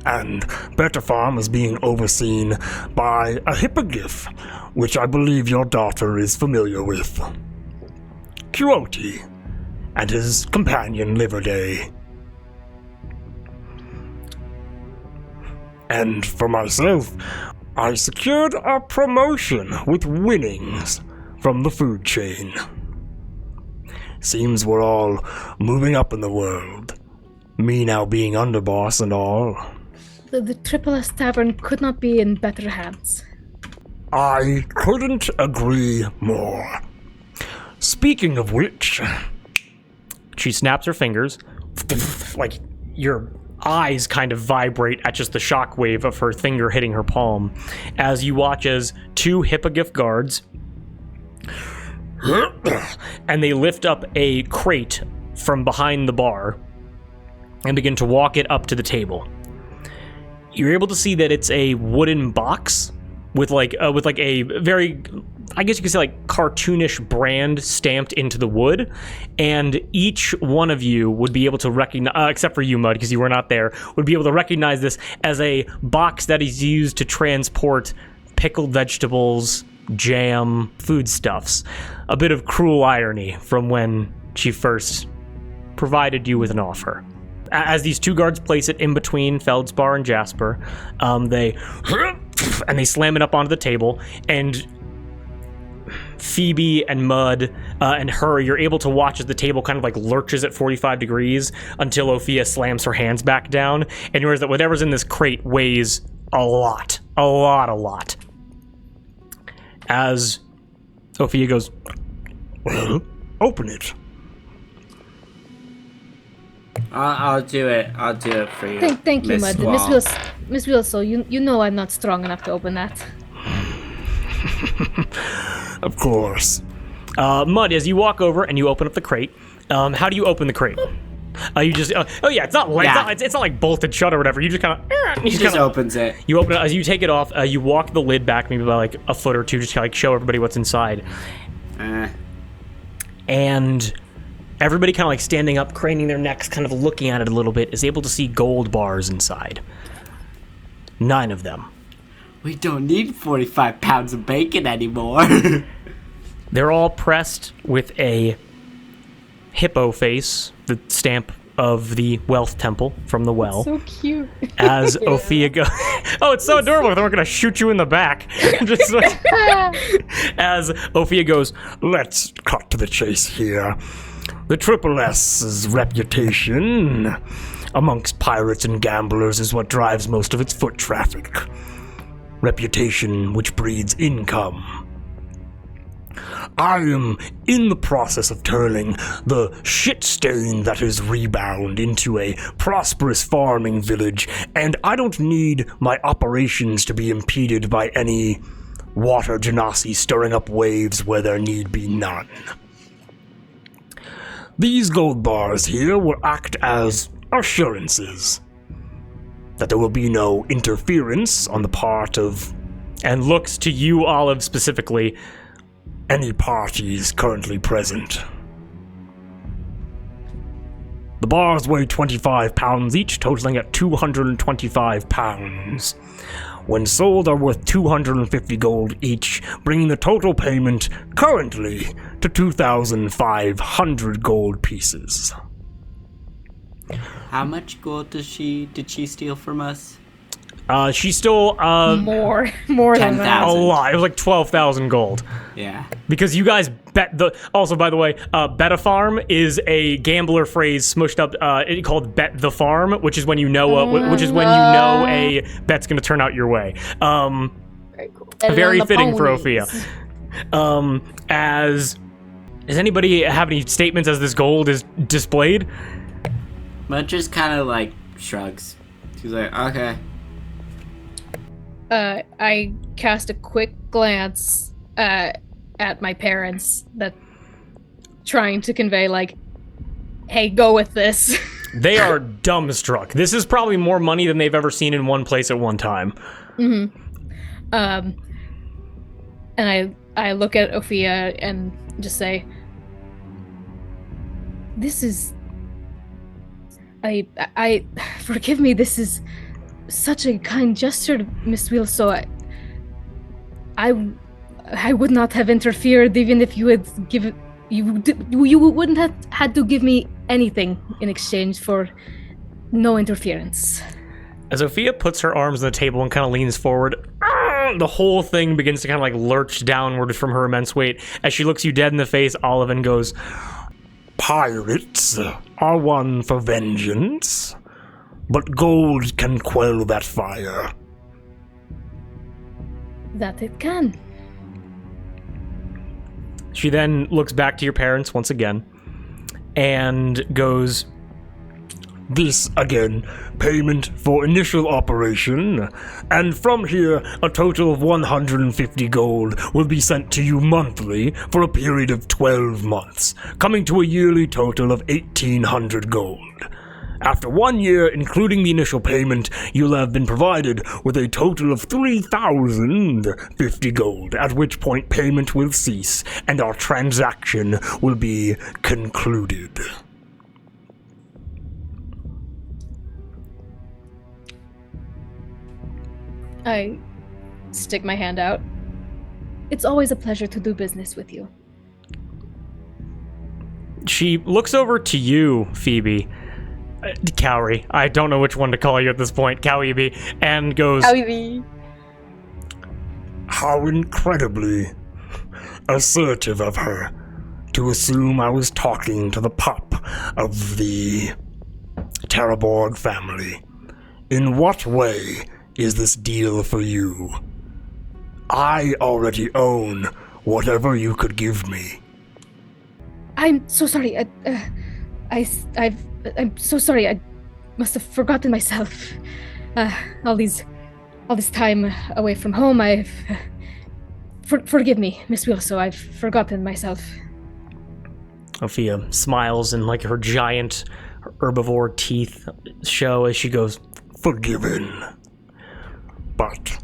And Better Farm is being overseen by a hippogriff, which I believe your daughter is familiar with. Quixote and his companion Liverday. And for myself, I secured a promotion with winnings from the food chain. Seems we're all moving up in the world. Me now being underboss and all. The Triple S Tavern could not be in better hands. I couldn't agree more. Speaking of which... She snaps her fingers, like your eyes kind of vibrate at just the shockwave of her finger hitting her palm, as you watch as two hippogriff guards, and they lift up a crate from behind the bar and begin to walk it up to the table. You're able to see that it's a wooden box with like a very, I guess you could say, like cartoonish brand stamped into the wood, and each one of you would be able to recognize, except for you, Mud, because you were not there, would be able to recognize this as a box that is used to transport pickled vegetables, jam, foodstuffs. A bit of cruel irony from when she first provided you with an offer. As these two guards place it in between Feldspar and Jasper, they slam it up onto the table, and Phoebe and Mud and her, you're able to watch as the table kind of like lurches at 45 degrees until Ophia slams her hands back down, and you realize that whatever's in this crate weighs a lot. As Ophia goes, Well, open it. I'll do it. I'll do it for you. Thank you, Miss Mud. Wall. Miss Weelso, you know I'm not strong enough to open that. Of course. Mud, as you walk over and you open up the crate, how do you open the crate? You just, it's not like bolted shut or whatever. You just kind of, He just opens it. You open it, as you take it off, you walk the lid back maybe by like a foot or two, just to like show everybody what's inside. And everybody kind of like standing up, craning their necks, kind of looking at it a little bit, is able to see gold bars inside. 9 of them. We don't need 45 pounds of bacon anymore. They're all pressed with a hippo face, the stamp of the wealth temple from the well. So cute. As Ophia goes, oh, it's so adorable. Then we're gonna shoot you in the back. Just like, as Ophia goes, Let's cut to the chase here. The Triple S's reputation amongst pirates and gamblers is what drives most of its foot traffic. Reputation which breeds income. I am in the process of turning the shit stain that is Rebound into a prosperous farming village, and I don't need my operations to be impeded by any water genasi stirring up waves where there need be none. These gold bars here will act as assurances that there will be no interference on the part of, and looks to you, Olive, specifically, any parties currently present. The bars weigh 25 pounds each, totaling at 225 pounds. When sold, are worth 250 gold each, bringing the total payment currently to 2,500 gold pieces. How much gold did she steal from us? She stole more than that. 10,000. A lot. It was like 12,000 gold. Yeah. Because you guys bet the. Also, by the way, bet a farm is a gambler phrase smushed up. Called bet the farm, which is when you know a bet's going to turn out your way. Very cool. Very fitting for Ophia. Does anybody have any statements as this gold is displayed? But just kind of like shrugs. She's like, okay. I cast a quick glance at my parents, that trying to convey like, hey, go with this. They are dumbstruck. This is probably more money than they've ever seen in one place at one time. Mm-hmm. And I look at Ophia and just say, this is... I forgive me, this is such a kind gesture, Miss Weelso. I would not have interfered even if you had given... You wouldn't have had to give me anything in exchange for no interference. As Ophia puts her arms on the table and kind of leans forward, the whole thing begins to kind of like lurch downward from her immense weight. As she looks you dead in the face, Olive, and goes, "Pirates are one for vengeance, but gold can quell that fire." That it can. She then looks back to your parents once again and goes, "This, again, payment for initial operation, and from here, a total of 150 gold will be sent to you monthly for a period of 12 months, coming to a yearly total of 1,800 gold. After 1 year, including the initial payment, you'll have been provided with a total of 3,050 gold, at which point payment will cease, and our transaction will be concluded." I stick my hand out. It's always a pleasure to do business with you. She looks over to you, Phoebe. Cowrie. I don't know which one to call you at this point. Cowie, and goes, Cowie. "How incredibly assertive of her to assume I was talking to the pup of the Terraborg family. In what way is this deal for you? I already own whatever you could give me." I'm so sorry. I'm so sorry. I must have forgotten myself. All this time away from home, I've... forgive me, Miss Weelso, I've forgotten myself. Ophia smiles and like her giant herbivore teeth show as she goes, "Forgiven. But,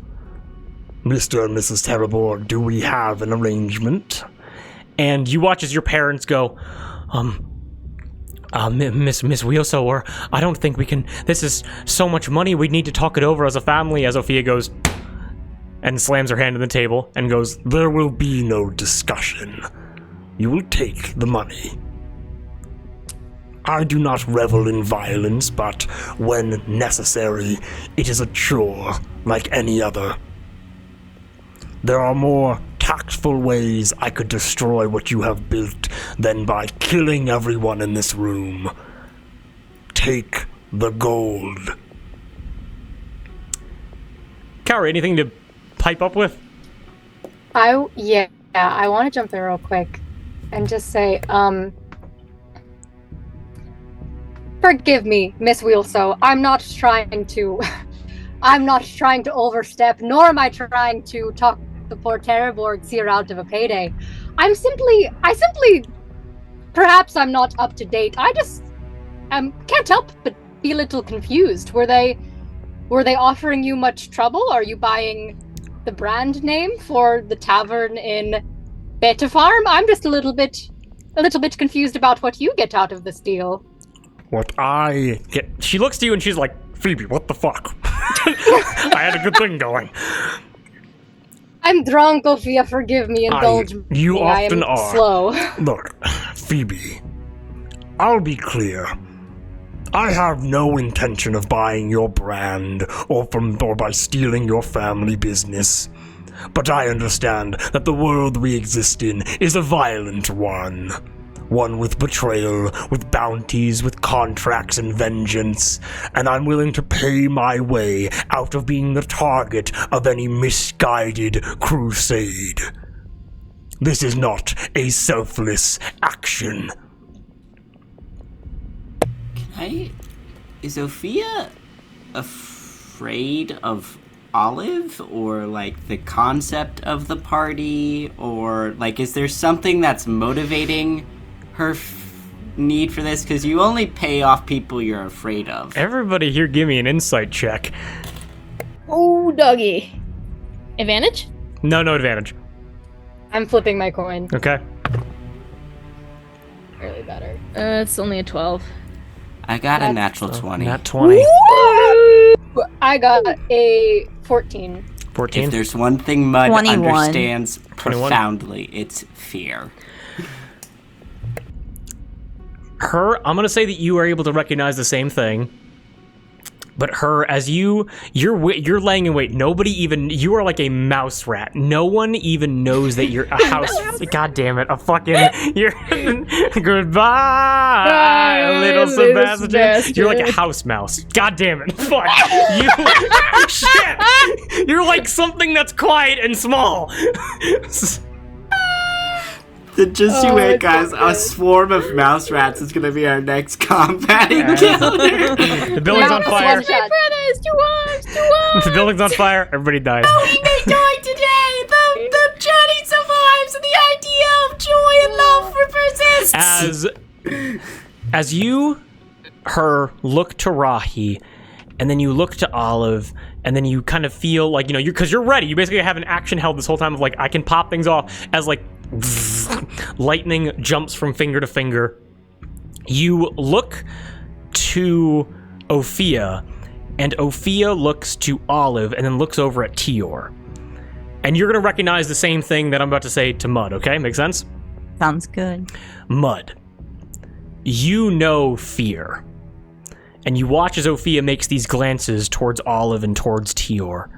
Mr. and Mrs. Terraborg, do we have an arrangement?" And you watch as your parents go, Miss Weelso, or I don't think we can, this is so much money, we need to talk it over as a family, as Ophia goes, and slams her hand on the table, and goes, "There will be no discussion. You will take the money. I do not revel in violence, but when necessary, it is a chore like any other. There are more tactful ways I could destroy what you have built than by killing everyone in this room. Take the gold." Cowrie, anything to pipe up with? Yeah. Yeah, I want to jump in real quick and just say, forgive me, Miss Weelso. I'm not trying to overstep, nor am I trying to talk the poor Terrorborgs here out of a payday. I simply, perhaps I'm not up to date. I just, can't help but be a little confused. Were they offering you much trouble? Are you buying the brand name for the tavern in Beta Farm? I'm just a little bit confused about what you get out of this deal. What I get... She looks to you and she's like, Phoebe, what the fuck? I had a good thing going. I'm drunk, Ophia, forgive me, indulge me. You often I am are. Slow. Look, Phoebe, I'll be clear. I have no intention of buying your brand or by stealing your family business. But I understand that the world we exist in is a violent one. One with betrayal, with bounties, with contracts and vengeance, and I'm willing to pay my way out of being the target of any misguided crusade. This is not a selfless action. Is Ophia afraid of Olive, or like the concept of the party, or like is there something that's motivating her need for this? Because you only pay off people you're afraid of. Everybody here give me an insight check. Oh, doggy. Advantage? No advantage. I'm flipping my coin. Okay. Barely better. It's only a 12. I got a natural 20. Nat 20. I got a 14. 14. If there's one thing Mud 21. understands profoundly, it's fear. I'm gonna say that you are able to recognize the same thing. But her, as you're laying in wait, you are like a mouse rat. No one even knows that you're a house. God damn it, you're, goodbye, little Sebastian. You're like a house mouse. God damn it, fuck. Shit. You're like something that's quiet and small. Just you wait, guys. A swarm of mouse rats is gonna be our next combat encounter. The building's on fire. The building's on fire. Everybody dies. Oh, we may die today. The journey survives, and the idea of joy and love persists. As you, look to Rahi, and then you look to Olive, and then you kind of feel like, because you're ready. You basically have an action held this whole time of like, I can pop things off as like, lightning jumps from finger to finger. You look to Ophia, and Ophia looks to Olive, and then looks over at Tior. And you're gonna recognize the same thing that I'm about to say to Mud, okay? Make sense? Sounds good. Mud, you know fear. And you watch as Ophia makes these glances towards Olive and towards Tior.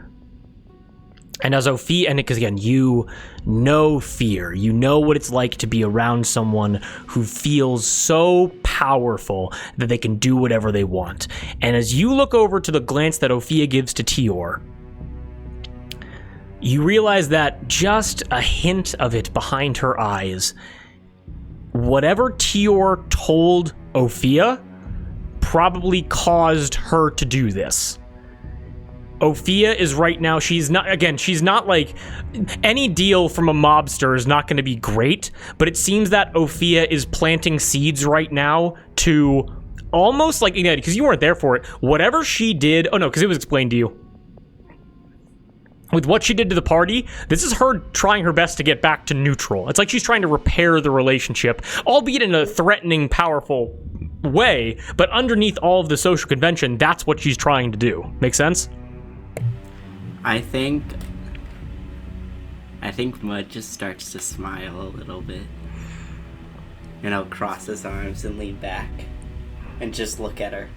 And as Ophia, and because again, you know fear. You know what it's like to be around someone who feels so powerful that they can do whatever they want. And as you look over to the glance that Ophia gives to Tior, you realize that just a hint of it behind her eyes, whatever Tior told Ophia probably caused her to do this. Ophia is right now, she's not like, any deal from a mobster is not going to be great, but it seems that Ophia is planting seeds right now to almost like, because you weren't there for it, whatever she did, because it was explained to you. With what she did to the party, this is her trying her best to get back to neutral. It's like she's trying to repair the relationship, albeit in a threatening, powerful way, but underneath all of the social convention, that's what she's trying to do. Make sense? I think Mud just starts to smile a little bit. And he'll cross his arms and lean back and just look at her.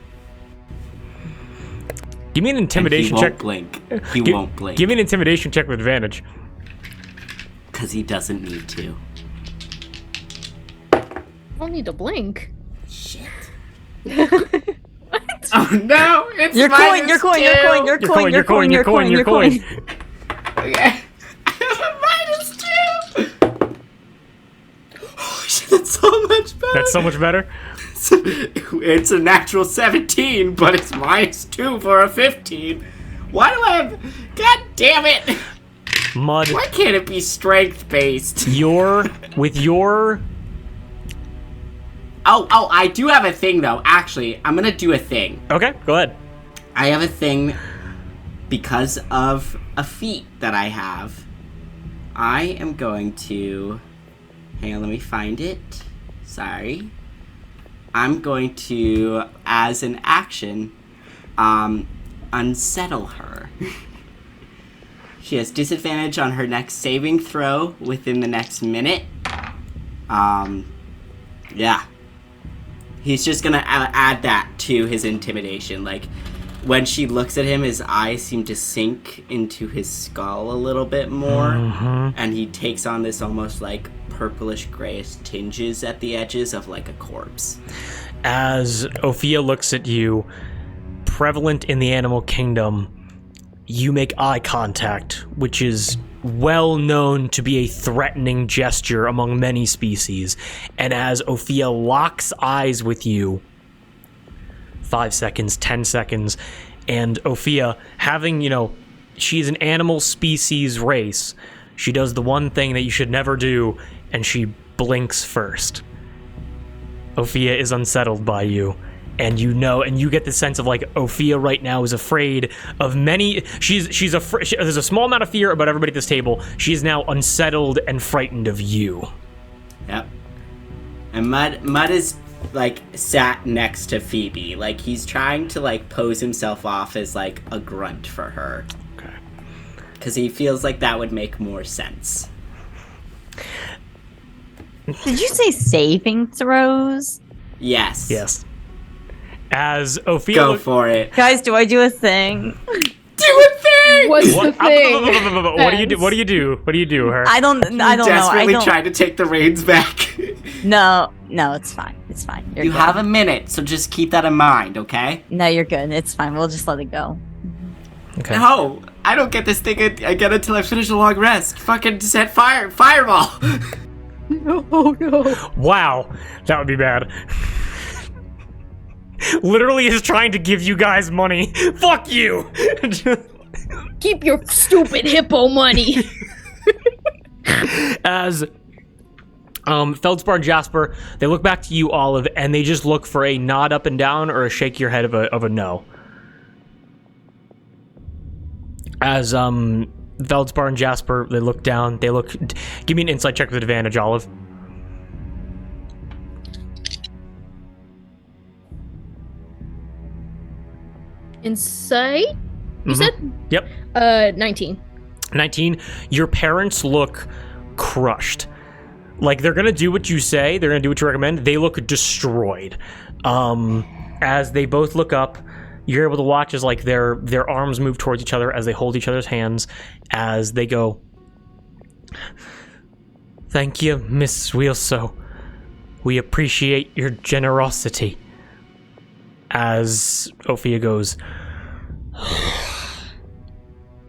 Give me an intimidation check. He won't blink. Give me an intimidation check with advantage. Because he doesn't need to. I don't need to blink. Shit. What? Oh no! It's Your coin. Okay. -2. so much better. It's a natural 17, but it's -2 for a 15. Why do I have... God damn it! Mud. Why can't it be strength-based? With your... Oh, I do have a thing, though. Actually, I'm gonna do a thing. Okay, go ahead. I have a thing because of a feat that I have. I am going to... Hang on, let me find it. Sorry. I'm going to, as an action, unsettle her. She has disadvantage on her next saving throw within the next minute. Yeah. He's just gonna add that to his intimidation. Like, when she looks at him, his eyes seem to sink into his skull a little bit more. And he takes on this almost like purplish grayish tinges at the edges of like a corpse. As Ophia looks at you, prevalent in the animal kingdom, you make eye contact, which is well known to be a threatening gesture among many species. And as Ophia locks eyes with you, 5 seconds, 10 seconds, and Ophia, having, she's an animal species race, she does the one thing that you should never do, and she blinks first. Ophia is unsettled by you, and you get the sense of like Ophia right now is afraid of many. She's afraid. There's a small amount of fear about everybody at this table. She is now unsettled and frightened of you. Yep. And Mud is like sat next to Phoebe, like he's trying to like pose himself off as like a grunt for her. Okay. Because he feels like that would make more sense. Did you say saving throws? Yes. Yes. As Ophia... Go for it. Guys, do I do a thing? Do a thing! What's the thing? What do you do? What do you do? What do you do, her? I don't know. Desperately trying to take the reins back. No, it's fine. It's fine. You have a minute, so just keep that in mind, okay? No, you're good. It's fine. We'll just let it go. Okay. No, I don't get this thing again until I finish a long rest. Fucking set fireball. No. Wow, that would be bad. Literally is trying to give you guys money. Fuck you! Keep your stupid hippo money. As Feldspar and Jasper, they look back to you, Olive, and they just look for a nod up and down or a shake your head of a no. As Feldspar and Jasper, they look down, give me an insight check with advantage, Olive. Insight? You said? Yep. 19. 19. Your parents look crushed. Like, they're gonna do what you say, they're gonna do what you recommend. They look destroyed. As they both look up, you're able to watch as like their arms move towards each other as they hold each other's hands as they go, "Thank you, Miss Weelso. We appreciate your generosity." As Ophia goes,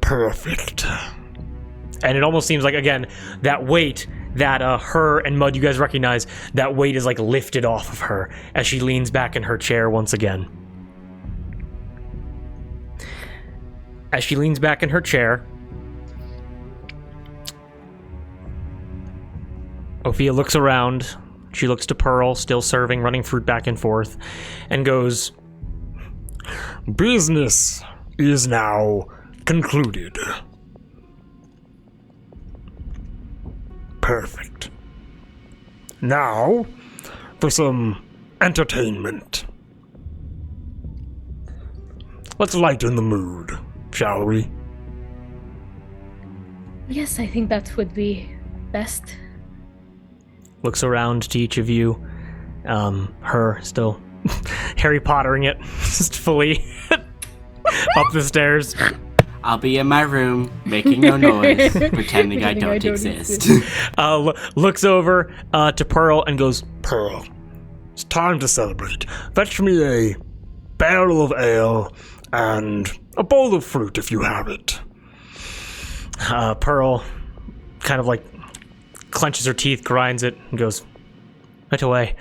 Perfect. and it almost seems like, again, that weight that her and Mud, you guys recognize, that weight is like lifted off of her as she leans back in her chair once again. As she leans back in her chair, Ophia looks around. She looks to Pearl, still serving, running fruit back and forth, and goes, Business is now concluded. Perfect. Now, for some entertainment. Let's lighten the mood, shall we? Yes, I think that would be best. Looks around to each of you. Her still Harry Pottering it, just fully up the stairs. I'll be in my room, making no noise, pretending I don't exist. Looks over to Pearl and goes, Pearl, it's time to celebrate. Fetch me a barrel of ale and a bowl of fruit if you have it. Pearl kind of like clenches her teeth, grinds it, and goes, right away.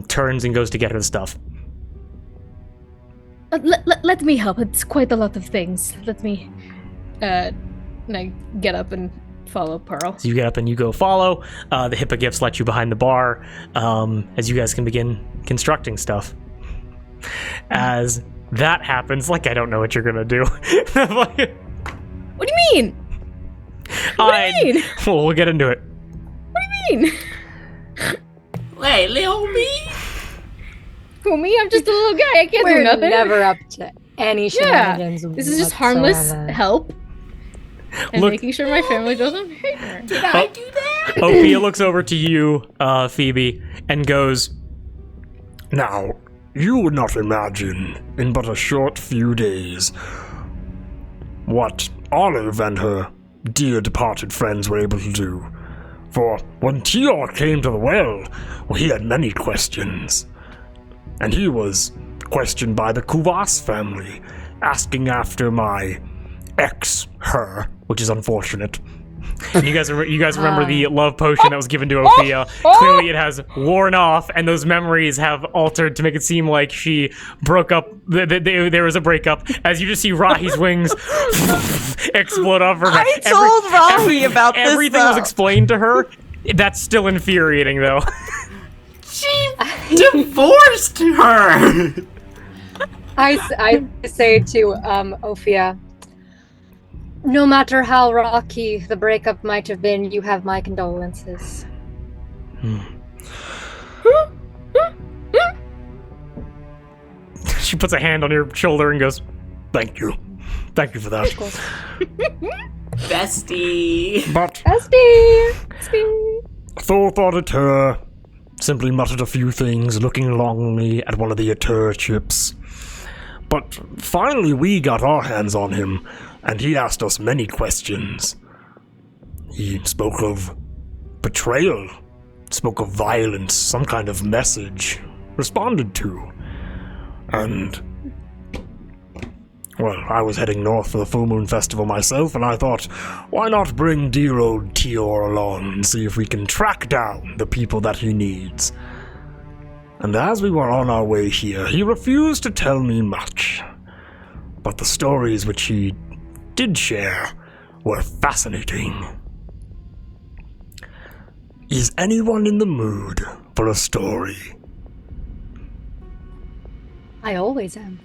Turns and goes to get her stuff. Let me help. It's quite a lot of things. Let me, and I get up and follow Pearl. So you get up and you go follow. The hippogriffs let you behind the bar as you guys can begin constructing stuff. As that happens, like, I don't know what you're gonna do. What do you mean? What do you mean? Well, we'll get into it. What do you mean? Wait, little me? Who, me? I'm just a little guy. I can't do We're nothing. never up to any shenanigans. This is just harmless whatsoever. help. And Look- making sure my family doesn't hate her. Did I do that? Ophia looks over to you, Phoebe, and goes, Now, you would not imagine, in but a short few days, what Olive and her dear departed friends were able to do. For when Tior came to the well, he had many questions. And he was questioned by the Kuvas family, asking after my her, which is unfortunate. and you guys remember the love potion that was given to Ophia. Clearly it has worn off, and those memories have altered to make it seem like she broke up, there was a breakup. As you just see Rahi's wings explode off her back. I told Rahi about this, Everything was though. explained to her. That's still infuriating, though. She divorced her! I say to Ophia, no matter how rocky the breakup might have been, you have my condolences. She puts a hand on your shoulder and goes, Thank you. Thank you for that. Bestie. But Bestie! Thor thought at her, simply muttered a few things, looking longingly at one of the Atur chips. But finally we got our hands on him, and he asked us many questions. He spoke of betrayal, spoke of violence, some kind of message, responded to. And, well, I was heading north for the Full Moon Festival myself, and I thought, why not bring dear old Tior along and see if we can track down the people that he needs. And as we were on our way here, he refused to tell me much. But the stories which he did share were fascinating. Is anyone in the mood for a story? I always am.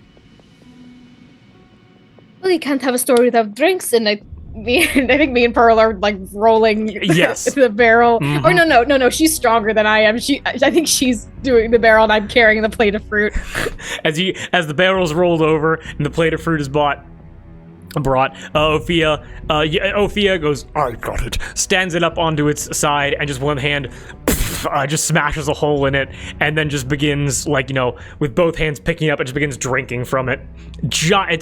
Well, you can't have a story without drinks, and I think me and Pearl are like rolling Yes. the barrel. Mhm. Or no, she's stronger than I am. I think she's doing the barrel, and I'm carrying the plate of fruit. as the barrel's rolled over and the plate of fruit is brought, Ophia goes, I got it. stands it up onto its side, and just one hand just smashes a hole in it, and then just begins, like, with both hands picking up, and just begins drinking from it.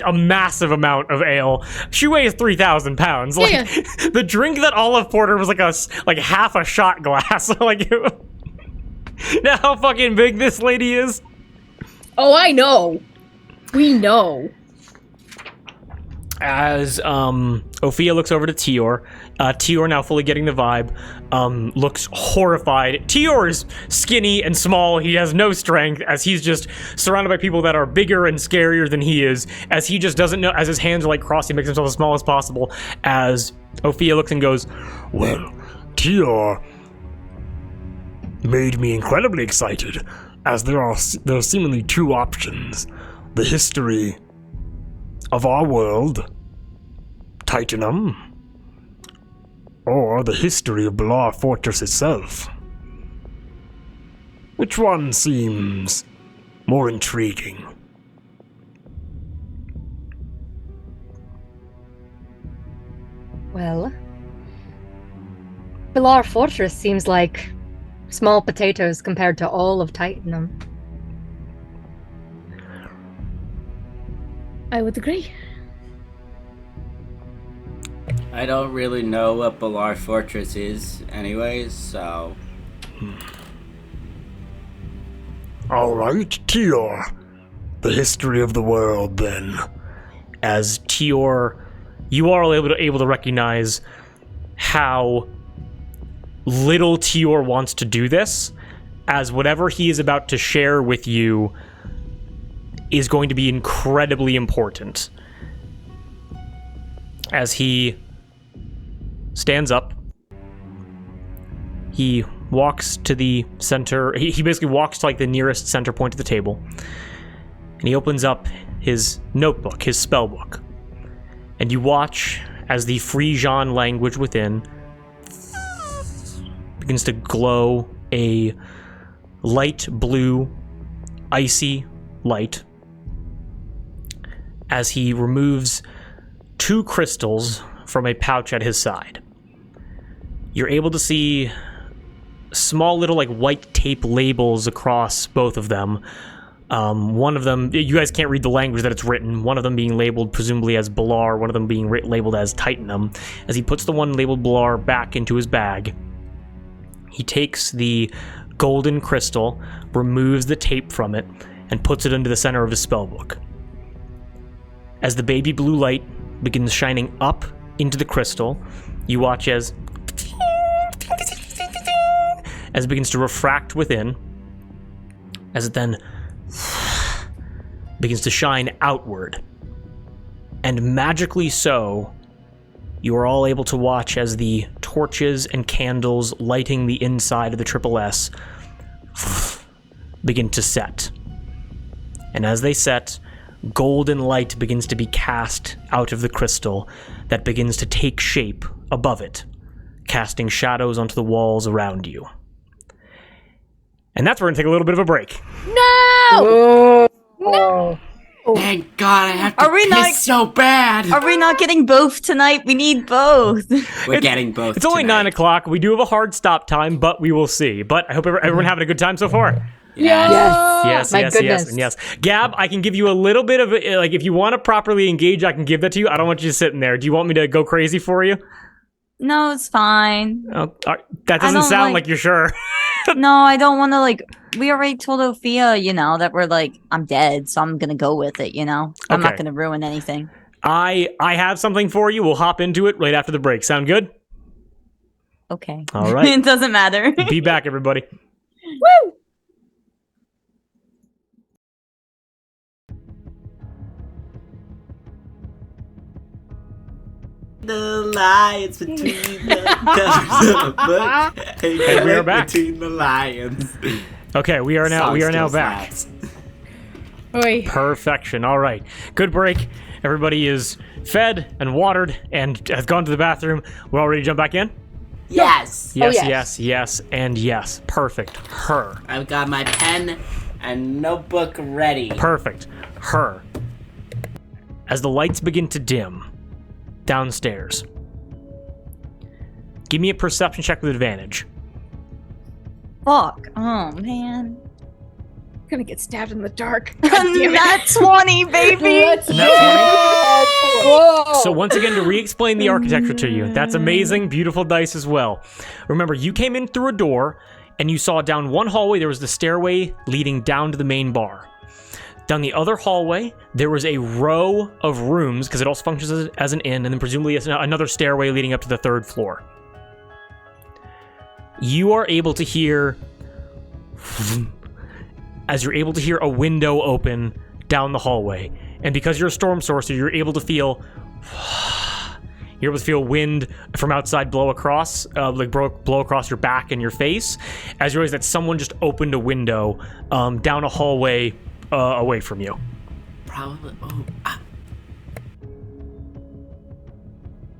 A massive amount of ale. She weighs 3,000 pounds. Like, Yeah. the drink that Olive poured was like half a shot glass. Like, now how fucking big this lady is. Oh, I know. We know. As Ophia looks over to Tior, Tior, now fully getting the vibe, looks horrified. Tior is skinny and small. He has no strength, as he's just surrounded by people that are bigger and scarier than he is, as he just doesn't know, as his hands are like crossed, he makes himself as small as possible. As Ophia looks and goes, Well, Tior made me incredibly excited, as there are seemingly two options. The history of our world, Titanum, or the history of Balar Fortress itself. Which one seems more intriguing? Well, Balar Fortress seems like small potatoes compared to all of Titanum. I would agree. I don't really know what Balar Fortress is anyways, so... Alright, Tior. The history of the world, then. as Tior, you are able to recognize how little Tior wants to do this, as whatever he is about to share with you is going to be incredibly important. As he stands up, he walks to the center. He basically walks to like the nearest center point of the table, and he opens up his notebook, his spell book, and you watch as the Frisian language within begins to glow a light blue, icy light as he removes 2 crystals from a pouch at his side. You're able to see small little like white tape labels across both of them. One of them, you guys can't read the language that it's written, one of them being labeled presumably as Balar, one of them being labeled as Titanum. As he puts the one labeled Balar back into his bag, he takes the golden crystal, removes the tape from it, and puts it into the center of his spellbook. As the baby blue light begins shining up into the crystal, you watch as it begins to refract within, as it then begins to shine outward. And magically so, you are all able to watch as the torches and candles lighting the inside of the Triple S begin to set. And as they set, golden light begins to be cast out of the crystal that begins to take shape above it, casting shadows onto the walls around you. And that's where we're going to take a little bit of a break. No! No. Thank God, I have to Are we piss not- so bad. Are we not getting both tonight? We need both. We're getting both. It's only tonight. 9 o'clock. We do have a hard stop time, but we will see. But I hope everyone having a good time so far. Yeah. Yes, My yes, goodness. yes, and yes. Gab, I can give you a little bit of, like, if you want to properly engage, I can give that to you. I don't want you just sitting there. Do you want me to go crazy for you? No, it's fine. Oh, that doesn't don't sound like- like you're sure. No, I don't want to, like, we already told Ophia, that we're like, I'm dead, so I'm going to go with it, I'm not Okay. going to ruin anything. I have something for you. We'll hop into it right after the break. Sound good? Okay. All right. It doesn't matter. Be back, everybody. Woo! The lions between the covers of a book. Hey, we are back. Between the lions. Okay, we are now Song still back. slaps. Oi. Perfection. All right. Good break. Everybody is fed and watered and has gone to the bathroom. We're all ready to jump back in? Yes. Yes, yes. yes, yes, and yes. Perfect. Her. I've got my pen and notebook ready. Perfect. Her. As the lights begin to dim downstairs, give me a perception check with advantage. Fuck. Oh, man. I'm gonna get stabbed in the dark. God damn it. That's 20, baby. Let's And that's Whoa. So once again, to re-explain the architecture to you, that's amazing, beautiful dice as well. Remember, you came in through a door, and you saw down one hallway, there was the stairway leading down to the main bar. Down the other hallway, there was a row of rooms, because it also functions as an inn, and then presumably another stairway leading up to the 3rd floor. You are able to hear, as you're able to hear a window open down the hallway. And because you're a storm sorcerer, you're able to feel wind from outside blow across, blow across your back and your face, as you realize that someone just opened a window down a hallway away from you. Probably.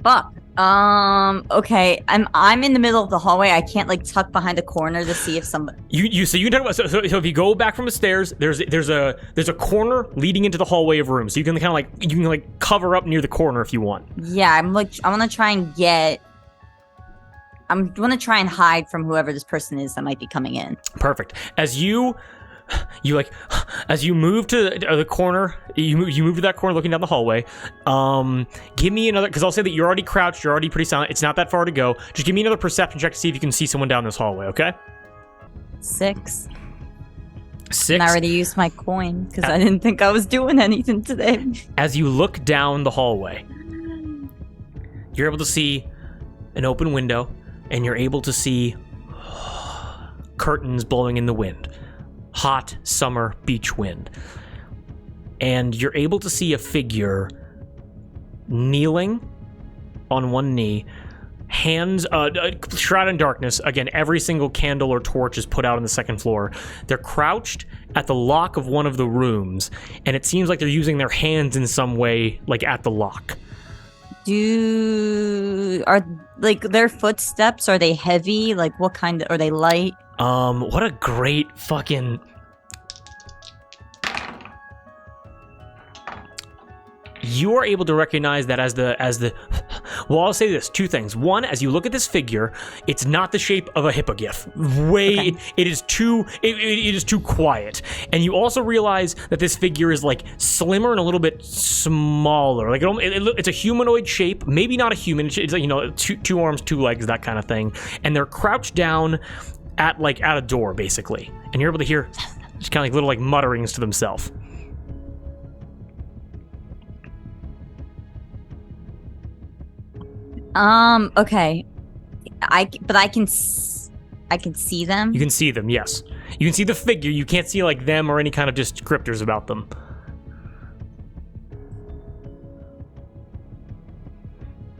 Fuck. Okay. I'm in the middle of the hallway. I can't tuck behind a corner to see if somebody. So you can talk about so if you go back from the stairs, there's a corner leading into the hallway of rooms. So you can kind of cover up near the corner if you want. Yeah, I want to try and hide from whoever this person is that might be coming in. Perfect. As you move to the corner, you move to that corner looking down the hallway. Give me another, because I'll say that you're already crouched, you're already pretty silent. It's not that far to go. Just give me another perception check to see if you can see someone down this hallway, okay? 6. 6. And I already used my coin because I didn't think I was doing anything today. As you look down the hallway, you're able to see an open window, and you're able to see curtains blowing in the wind. Hot summer beach wind. And you're able to see a figure kneeling on one knee, hands shrouded in darkness. Again, every single candle or torch is put out on the second floor. They're crouched at the lock of one of the rooms, and it seems like they're using their hands in some way, like at the lock. Are like their footsteps, are they heavy? Like what kind of, are they light? What a great fucking... You are able to recognize that as the well, I'll say this, two things. One, as you look at this figure, it's not the shape of a hippogriff. Okay. It is too quiet. And you also realize that this figure is like slimmer and a little bit smaller. Like it's a humanoid shape, maybe not a human. It's like, you know, two arms, two legs, that kind of thing. And they're crouched down at a door basically. And you're able to hear just kind of like little like mutterings to themselves. Okay. I can see them. You can see them, yes. You can see the figure. You can't see like them or any kind of descriptors about them.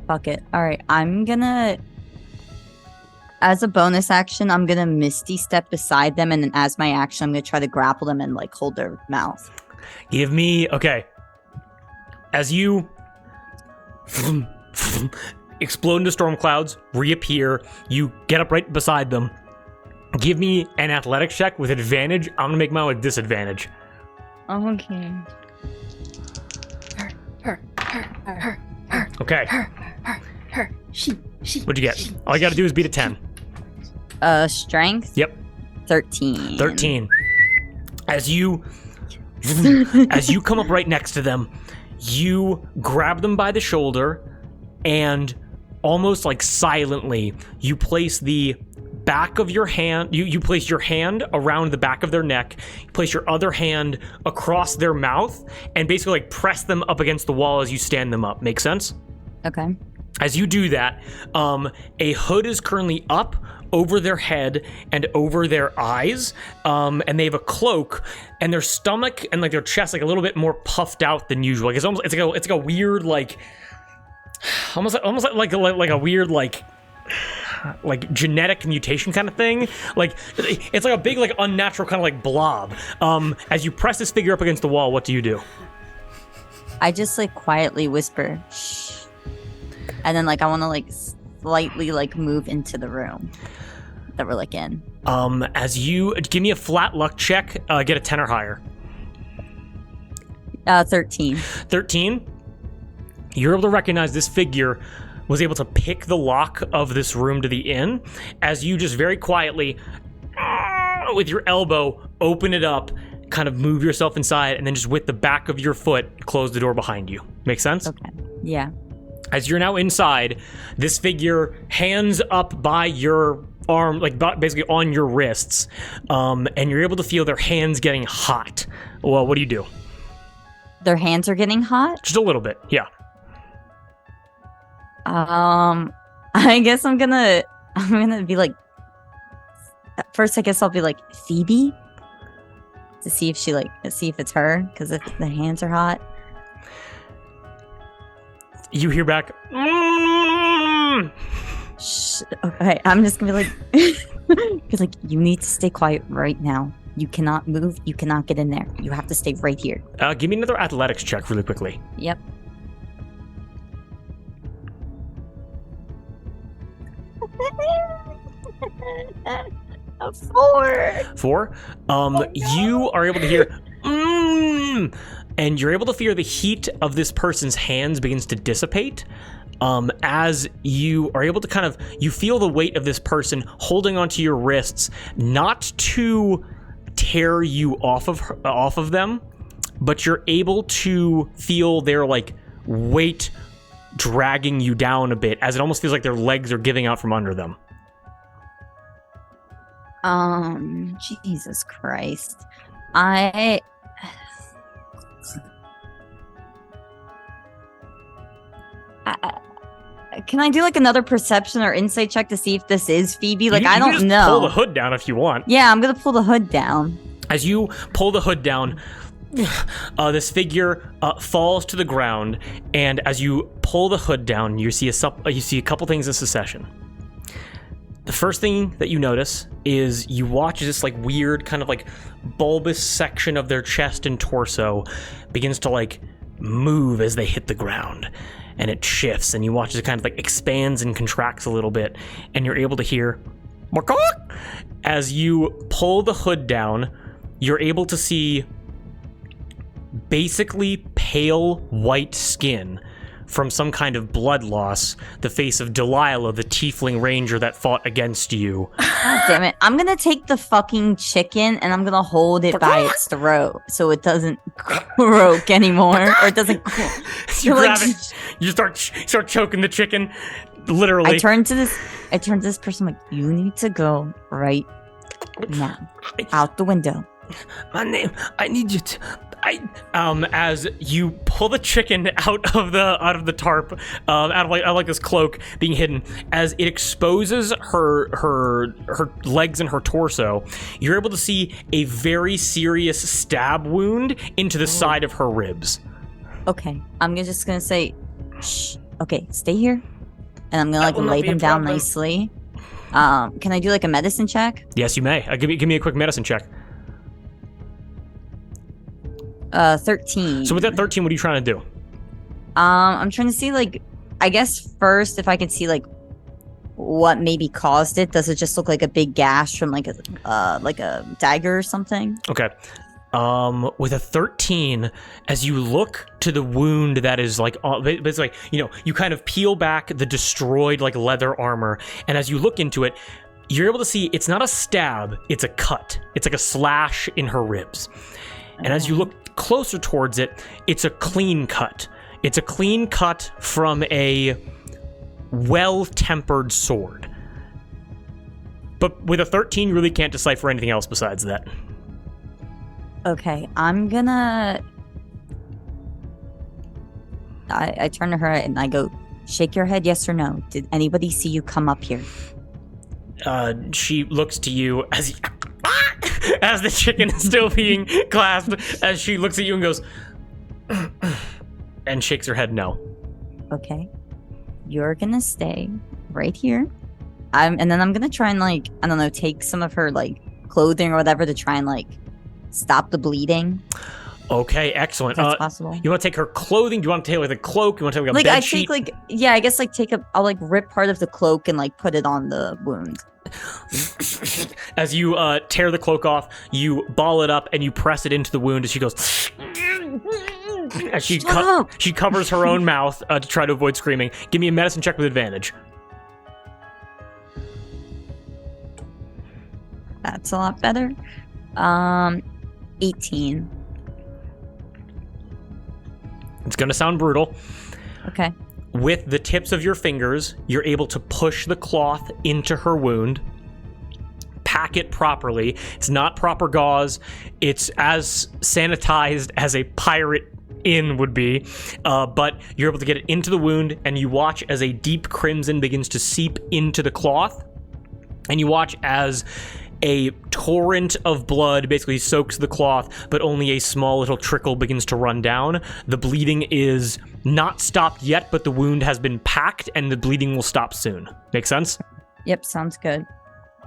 Fuck it. All right, I'm gonna, as a bonus action, I'm gonna Misty Step beside them, and then as my action, I'm gonna try to grapple them and like hold their mouth. Give me, okay. As you explode into storm clouds, reappear, you get up right beside them. Give me an athletics check with advantage. I'm gonna make mine with disadvantage. Okay. Okay. She. What'd you get? All you gotta do is beat a 10. Strength? Yep. 13. 13. As you come up right next to them, you grab them by the shoulder and almost like silently, you place the back of your hand, you place your hand around the back of their neck, you place your other hand across their mouth, and basically like press them up against the wall as you stand them up. Make sense? Okay. As you do that, a hood is currently up over their head and over their eyes, and they have a cloak, and their stomach and like their chest like a little bit more puffed out than usual. Like it's like a weird like almost like a weird like genetic mutation kind of thing. Like it's like a big like unnatural kind of like blob. As you press this figure up against the wall, what do you do? I just like quietly whisper, shh, and then like I want to like slightly like move into the room that we're like in. As you give me a flat luck check, get a 10 or higher. 13. 13. You're able to recognize this figure was able to pick the lock of this room to the inn as you just very quietly, with your elbow, open it up, kind of move yourself inside, and then just with the back of your foot, close the door behind you. Make sense? Okay. Yeah. As you're now inside, this figure, hands up by your arm, like basically on your wrists, and you're able to feel their hands getting hot. Well, what do you do? Their hands are getting hot? Just a little bit, yeah. I guess I'm gonna be like, first I guess I'll be like Phoebe to see if it's her, because if the hands are hot. You hear back, Shh, okay, I'm just gonna be like, because like, you need to stay quiet right now. You cannot move, you cannot get in there. You have to stay right here. Give me another athletics check really quickly. Yep. A 4. 4. You are able to hear, and you're able to feel the heat of this person's hands begins to dissipate. As you are able to kind of, you feel the weight of this person holding onto your wrists, not to tear you off of them, but you're able to feel their like weight dragging you down a bit, as it almost feels like their legs are giving out from under them. Jesus Christ. I Can I do like another perception or insight check to see if this is Phoebe? Like, I You don't can just know. pull the hood down if you want. Yeah, I'm gonna pull the hood down. As you pull the hood down, this figure falls to the ground, and as you pull the hood down, you see a couple things in succession. The first thing that you notice is you watch as this like weird kind of like bulbous section of their chest and torso begins to like move as they hit the ground, and it shifts, and you watch as it kind of like expands and contracts a little bit, and you're able to hear as you pull the hood down. You're able to see basically pale white skin from some kind of blood loss, the face of Delilah, the tiefling ranger that fought against you. God damn it. I'm gonna take the fucking chicken and I'm gonna hold it by its throat so it doesn't croak anymore. Or it doesn't You grab it, you start choking the chicken, literally. I turn to this person like, you need to go right now. Out the window. My name, I need you to... as you pull the chicken out of the tarp, out of like this cloak being hidden, as it exposes her legs and her torso, you're able to see a very serious stab wound into the side of her ribs. Okay, I'm just gonna say, shh. Okay, stay here, and I'm gonna like lay them down nicely. Can I do like a medicine check? Yes, you may. Give me a quick medicine check. 13. So with that 13, what are you trying to do? I'm trying to see, like, I guess first if I could see like what maybe caused it. Does it just look like a big gash from like a dagger or something? Okay. With a 13, as you look to the wound that is like, it's like, you kind of peel back the destroyed like leather armor, and as you look into it, you're able to see it's not a stab, it's a cut. It's like a slash in her ribs. And as you look closer towards it, it's a clean cut. It's a clean cut from a well-tempered sword. But with a 13, you really can't decipher anything else besides that. Okay, I'm gonna... I turn to her and I go, shake your head, yes or no. Did anybody see you come up here? She looks to you as the chicken is still being clasped, as she looks at you and goes, and shakes her head no. Okay. You're gonna stay right here. And then I'm gonna try and like, I don't know, take some of her like clothing or whatever to try and like stop the bleeding. Okay, excellent. If that's possible. You want to take her clothing? Do you want to take like a cloak? You want to take like a like bed I sheet? take like, yeah, I guess like I'll like rip part of the cloak and like put it on the wound. As you tear the cloak off, you ball it up and you press it into the wound as she goes. As she covers her own mouth to try to avoid screaming. Give me a medicine check with advantage. That's a lot better. 18. It's gonna sound brutal. Okay. With the tips of your fingers, you're able to push the cloth into her wound, pack it properly. It's not proper gauze. It's as sanitized as a pirate inn would be, but you're able to get it into the wound, and you watch as a deep crimson begins to seep into the cloth, and you watch as a torrent of blood basically soaks the cloth, but only a small little trickle begins to run down. The bleeding is not stopped yet, but the wound has been packed, and the bleeding will stop soon. Make sense? Yep, sounds good.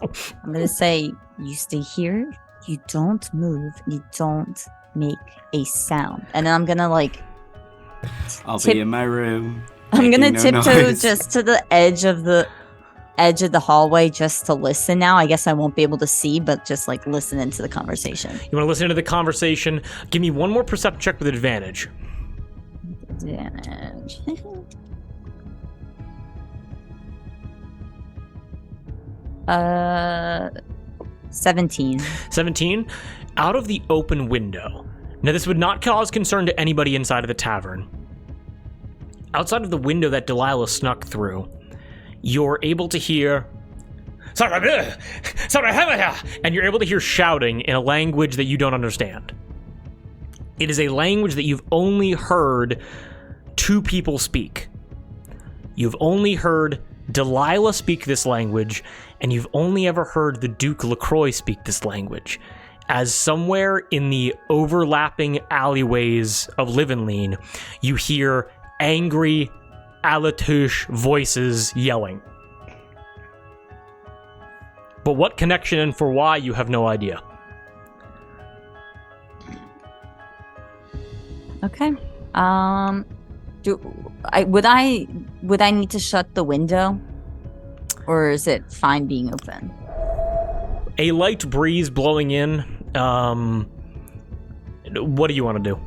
I'm gonna say, you stay here, you don't move, you don't make a sound. And then I'm gonna like... I'll be in my room. I'm gonna tiptoe noise. just to the edge of the hallway just to listen now. I guess I won't be able to see, but just like listen into the conversation. You want to listen to the conversation? Give me one more perception check with advantage. Advantage. 17. 17. Out of the open window. Now, this would not cause concern to anybody inside of the tavern. Outside of the window that Delilah snuck through, you're able to hear... And you're able to hear shouting in a language that you don't understand. It is a language that you've only heard two people speak. You've only heard Delilah speak this language, and you've only ever heard the Duke LaCroix speak this language, as somewhere in the overlapping alleyways of Livenleen, you hear angry Alatush voices yelling. But what connection and for why, you have no idea. Okay. Would I need to shut the window? Or is it fine being open? A light breeze blowing in. What do you want to do?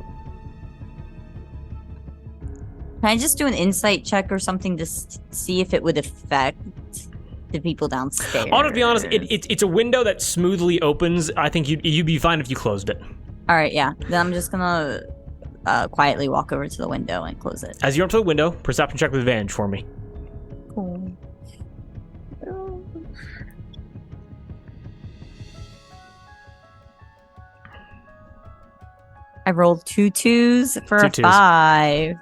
Can I just do an insight check or something to see if it would affect the people downstairs? I'll to be honest, it's a window that smoothly opens. I think you'd be fine if you closed it. All right, yeah. Then I'm just gonna quietly walk over to the window and close it. As you're up to the window, perception check with advantage for me. Cool. I rolled 2 2s for a 5.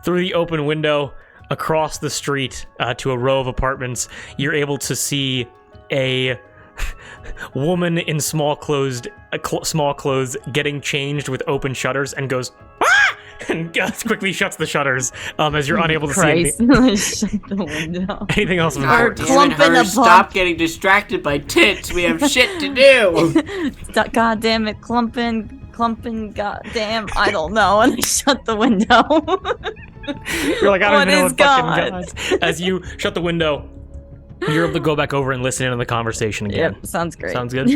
Through the open window, across the street to a row of apartments, you're able to see a woman in small clothes getting changed with open shutters and goes, "Ah!" and quickly shuts the shutters as you're unable to see anything. Shut the window. Anything else? Stop getting distracted by tits. We have shit to do. God damn it, clumping, goddamn, I don't know. And I shut the window. You're like, I don't even know what God? fucking God. As you shut the window, you're able to go back over and listen in on the conversation again. Yep, sounds great. Sounds good?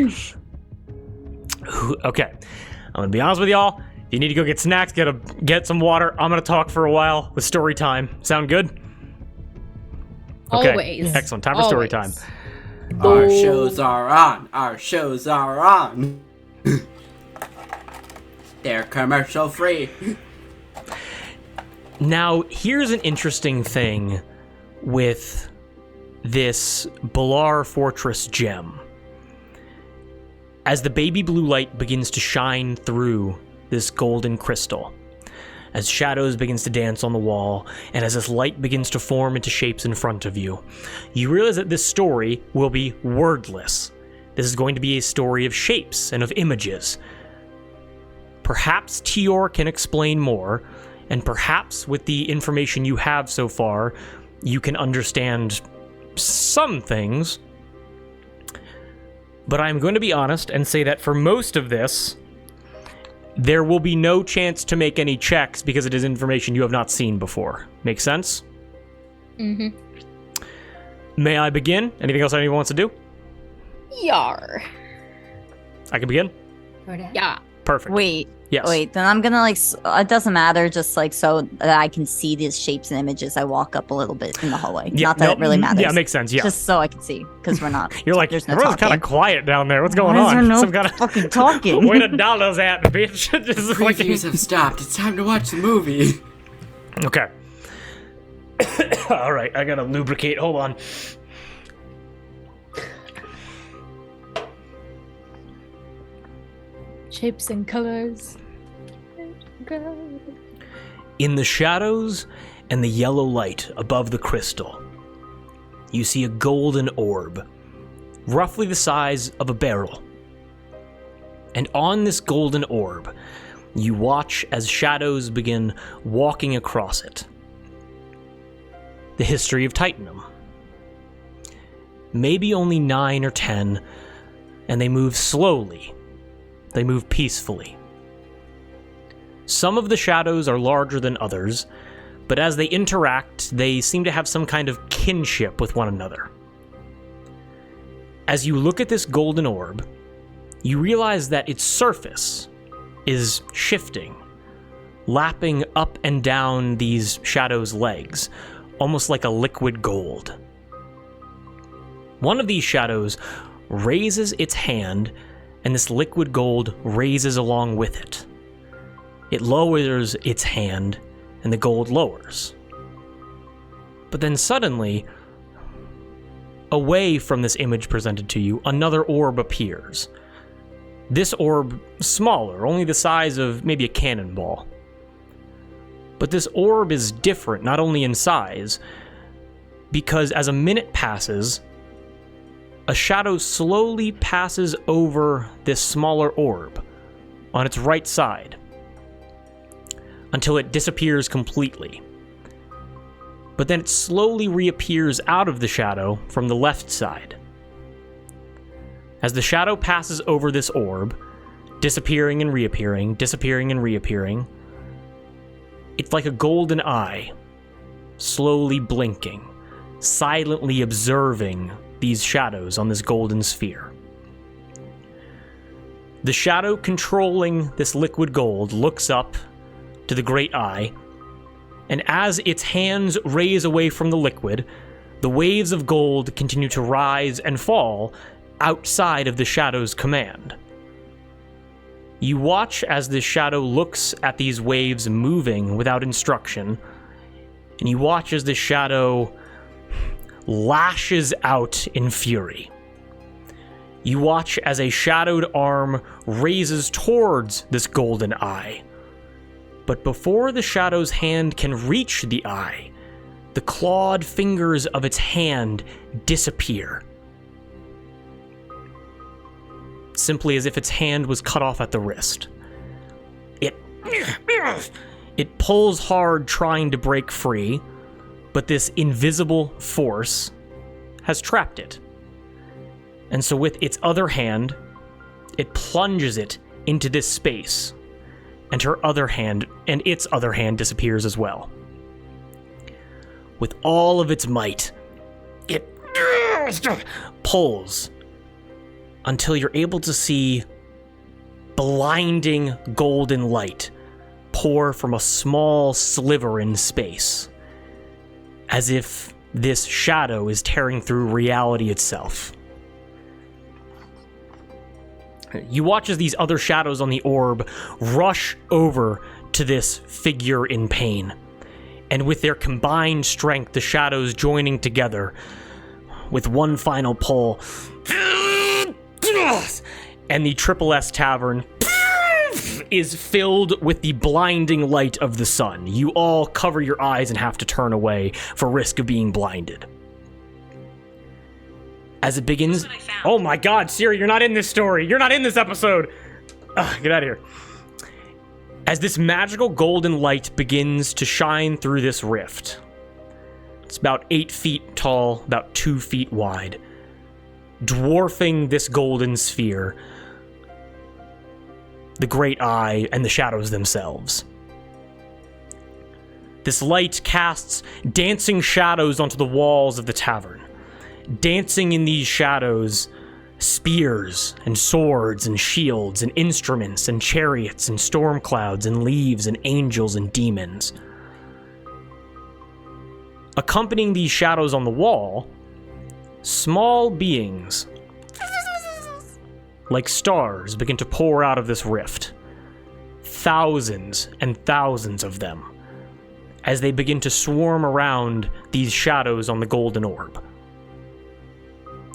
Okay. I'm going to be honest with y'all. If you need to go get snacks, get some water, I'm going to talk for a while with story time. Sound good? Okay. Always. Excellent. Time for story time. Our shows are on. Our shows are on. They're commercial free. Now, here's an interesting thing with this Balar Fortress gem. As the baby blue light begins to shine through this golden crystal, as shadows begins to dance on the wall, and as this light begins to form into shapes in front of you, you realize that this story will be wordless. This is going to be a story of shapes and of images. Perhaps Tior can explain more, and perhaps with the information you have so far, you can understand some things. But I'm going to be honest and say that for most of this, there will be no chance to make any checks because it is information you have not seen before. Make sense? Mm-hmm. May I begin? Anything else anyone wants to do? Yar. I can begin? Yeah. Perfect. Wait, Yes. then I'm gonna it doesn't matter, just so that I can see these shapes and images, I walk up a little bit in the hallway. Yeah, Not that it really matters. Yeah, makes sense, yeah. Just so I can see, because we're not. You're like, there's no everyone's kind talking. of quiet down there. What's going Why is on? there no Some kind of fucking talking? Where the dollars at, bitch? Just like- Previews have stopped. It's time to watch the movie. Okay. All right, I gotta lubricate. Hold on. Shapes and colors. In the shadows and the yellow light above the crystal, you see a golden orb, roughly the size of a barrel. And on this golden orb, you watch as shadows begin walking across it. The history of Titanum. Maybe only 9 or 10, and they move slowly. They move peacefully. Some of the shadows are larger than others, but as they interact, they seem to have some kind of kinship with one another. As you look at this golden orb, you realize that its surface is shifting, lapping up and down these shadows' legs, almost like a liquid gold. One of these shadows raises its hand, and this liquid gold raises along with it. It lowers its hand, and the gold lowers. But then suddenly, away from this image presented to you, another orb appears. This orb smaller, only the size of maybe a cannonball. But this orb is different, not only in size, because as a minute passes, a shadow slowly passes over this smaller orb on its right side until it disappears completely. But then it slowly reappears out of the shadow from the left side. As the shadow passes over this orb, disappearing and reappearing, disappearing and reappearing, it's like a golden eye, slowly blinking, silently observing these shadows on this golden sphere. The shadow controlling this liquid gold looks up to the great eye, and as its hands raise away from the liquid, the waves of gold continue to rise and fall outside of the shadow's command. You watch as the shadow looks at these waves moving without instruction, and you watch as the shadow lashes out in fury. You watch as a shadowed arm raises towards this golden eye. But before the shadow's hand can reach the eye, the clawed fingers of its hand disappear. Simply as if its hand was cut off at the wrist. It pulls hard trying to break free, but this invisible force has trapped it. And so with its other hand, it plunges it into this space, and its other hand disappears as well. With all of its might, it pulls until you're able to see blinding golden light pour from a small sliver in space, as if this shadow is tearing through reality itself. You watch as these other shadows on the orb rush over to this figure in pain, and with their combined strength, the shadows joining together with one final pull, and the Triple S Tavern is filled with the blinding light of the sun. You all cover your eyes and have to turn away for risk of being blinded. As it begins... Oh my god, Siri, you're not in this story. You're not in this episode. Ugh, get out of here. As this magical golden light begins to shine through this rift. It's about 8 feet tall, about 2 feet wide, dwarfing this golden sphere, the great eye, and the shadows themselves. This light casts dancing shadows onto the walls of the tavern. Dancing in these shadows, spears and swords and shields and instruments and chariots and storm clouds and leaves and angels and demons. Accompanying these shadows on the wall, small beings, like stars, begin to pour out of this rift. Thousands and thousands of them, as they begin to swarm around these shadows on the golden orb.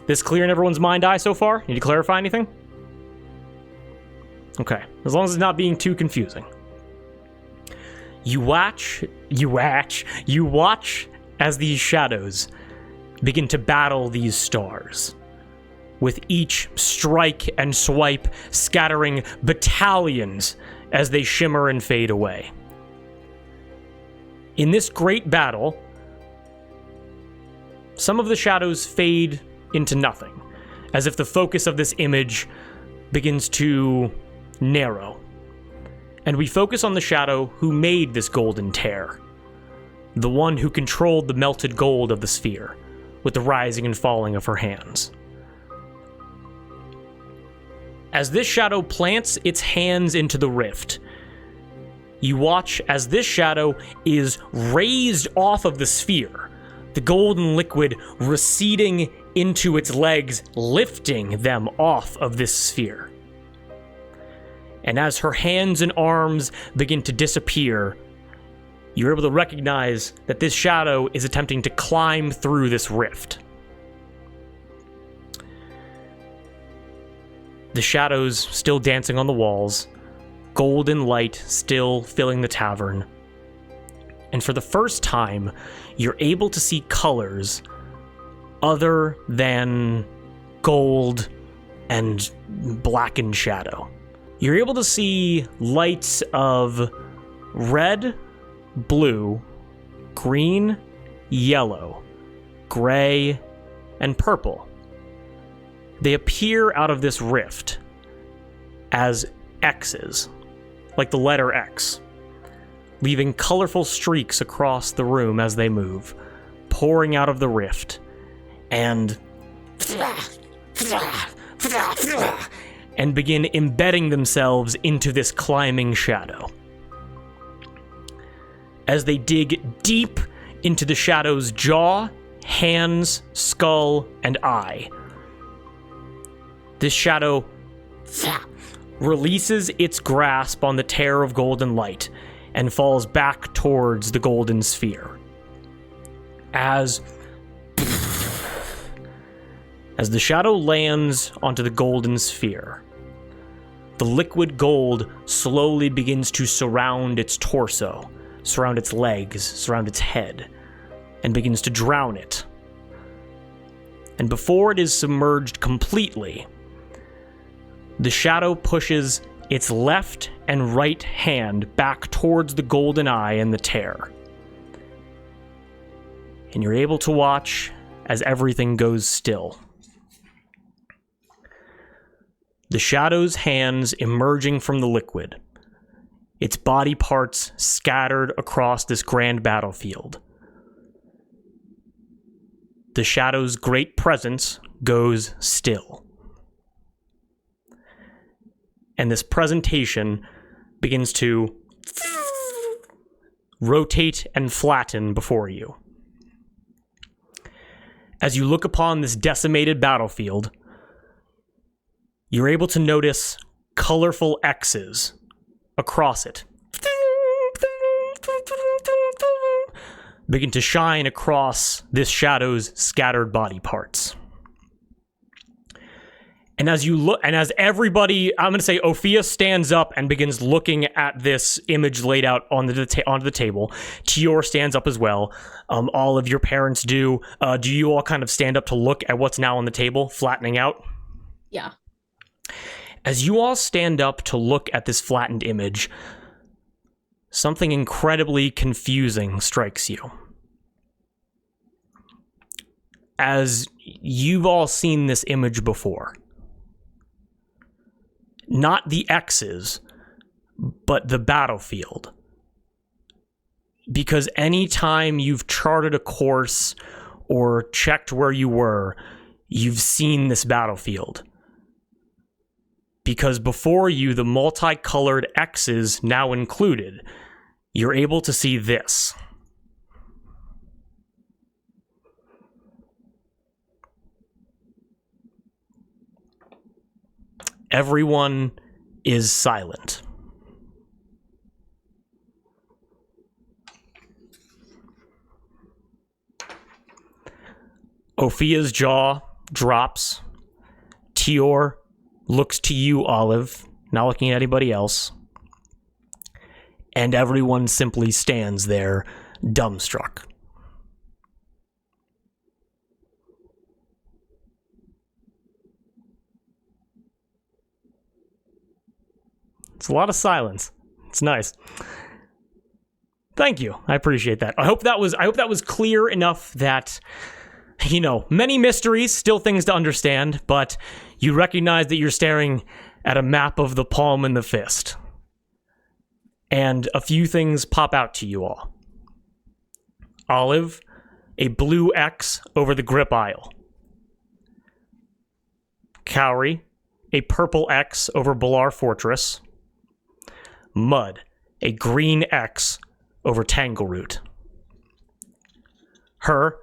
This clear in everyone's mind eye so far? Need to clarify anything? Okay, as long as it's not being too confusing. You watch as these shadows begin to battle these stars, with each strike and swipe scattering battalions as they shimmer and fade away. In this great battle, some of the shadows fade into nothing, as if the focus of this image begins to narrow. And we focus on the shadow who made this golden tear, the one who controlled the melted gold of the sphere, with the rising and falling of her hands. As this shadow plants its hands into the rift, you watch as this shadow is raised off of the sphere, the golden liquid receding into its legs, lifting them off of this sphere. And as her hands and arms begin to disappear, you're able to recognize that this shadow is attempting to climb through this rift. The shadows still dancing on the walls, golden light still filling the tavern, And for the first time, you're able to see colors other than gold and blackened shadow. You're able to see lights of red, blue, green, yellow, gray, and purple. They appear out of this rift as X's, like the letter X, leaving colorful streaks across the room as they move, pouring out of the rift, and begin embedding themselves into this climbing shadow. As they dig deep into the shadow's jaw, hands, skull, and eye, this shadow releases its grasp on the tear of golden light and falls back towards the golden sphere. As the shadow lands onto the golden sphere, the liquid gold slowly begins to surround its torso, surround its legs, surround its head, and begins to drown it. And before it is submerged completely, the shadow pushes its left and right hand back towards the golden eye and the tear. And you're able to watch as everything goes still. The shadow's hands emerging from the liquid, its body parts scattered across this grand battlefield. The shadow's great presence goes still. And this presentation begins to rotate and flatten before you. As you look upon this decimated battlefield, you're able to notice colorful X's across it begin to shine across this shadow's scattered body parts. And as you look, and as everybody, I'm going to say Ophia stands up and begins looking at this image laid out on onto the table. Tior stands up as well. All of your parents do. Do you all kind of stand up to look at what's now on the table, flattening out? Yeah. As you all stand up to look at this flattened image, something incredibly confusing strikes you. As you've all seen this image before. Not the X's, but the battlefield. Because anytime you've charted a course or checked where you were, you've seen this battlefield. Because before you, the multicolored X's now included, you're able to see this. Everyone is silent. Ophia's jaw drops. Tior looks to you, Olive, not looking at anybody else. And everyone simply stands there, dumbstruck. It's a lot of silence. It's nice. Thank you. I appreciate that. I hope that was clear enough that, you know, many mysteries, still things to understand, but you recognize that you're staring at a map of the palm and the fist. And a few things pop out to you all. Olive, a blue X over the grip aisle. Cowrie, a purple X over Balar Fortress. Mud, a green X over Tangleroot. Her,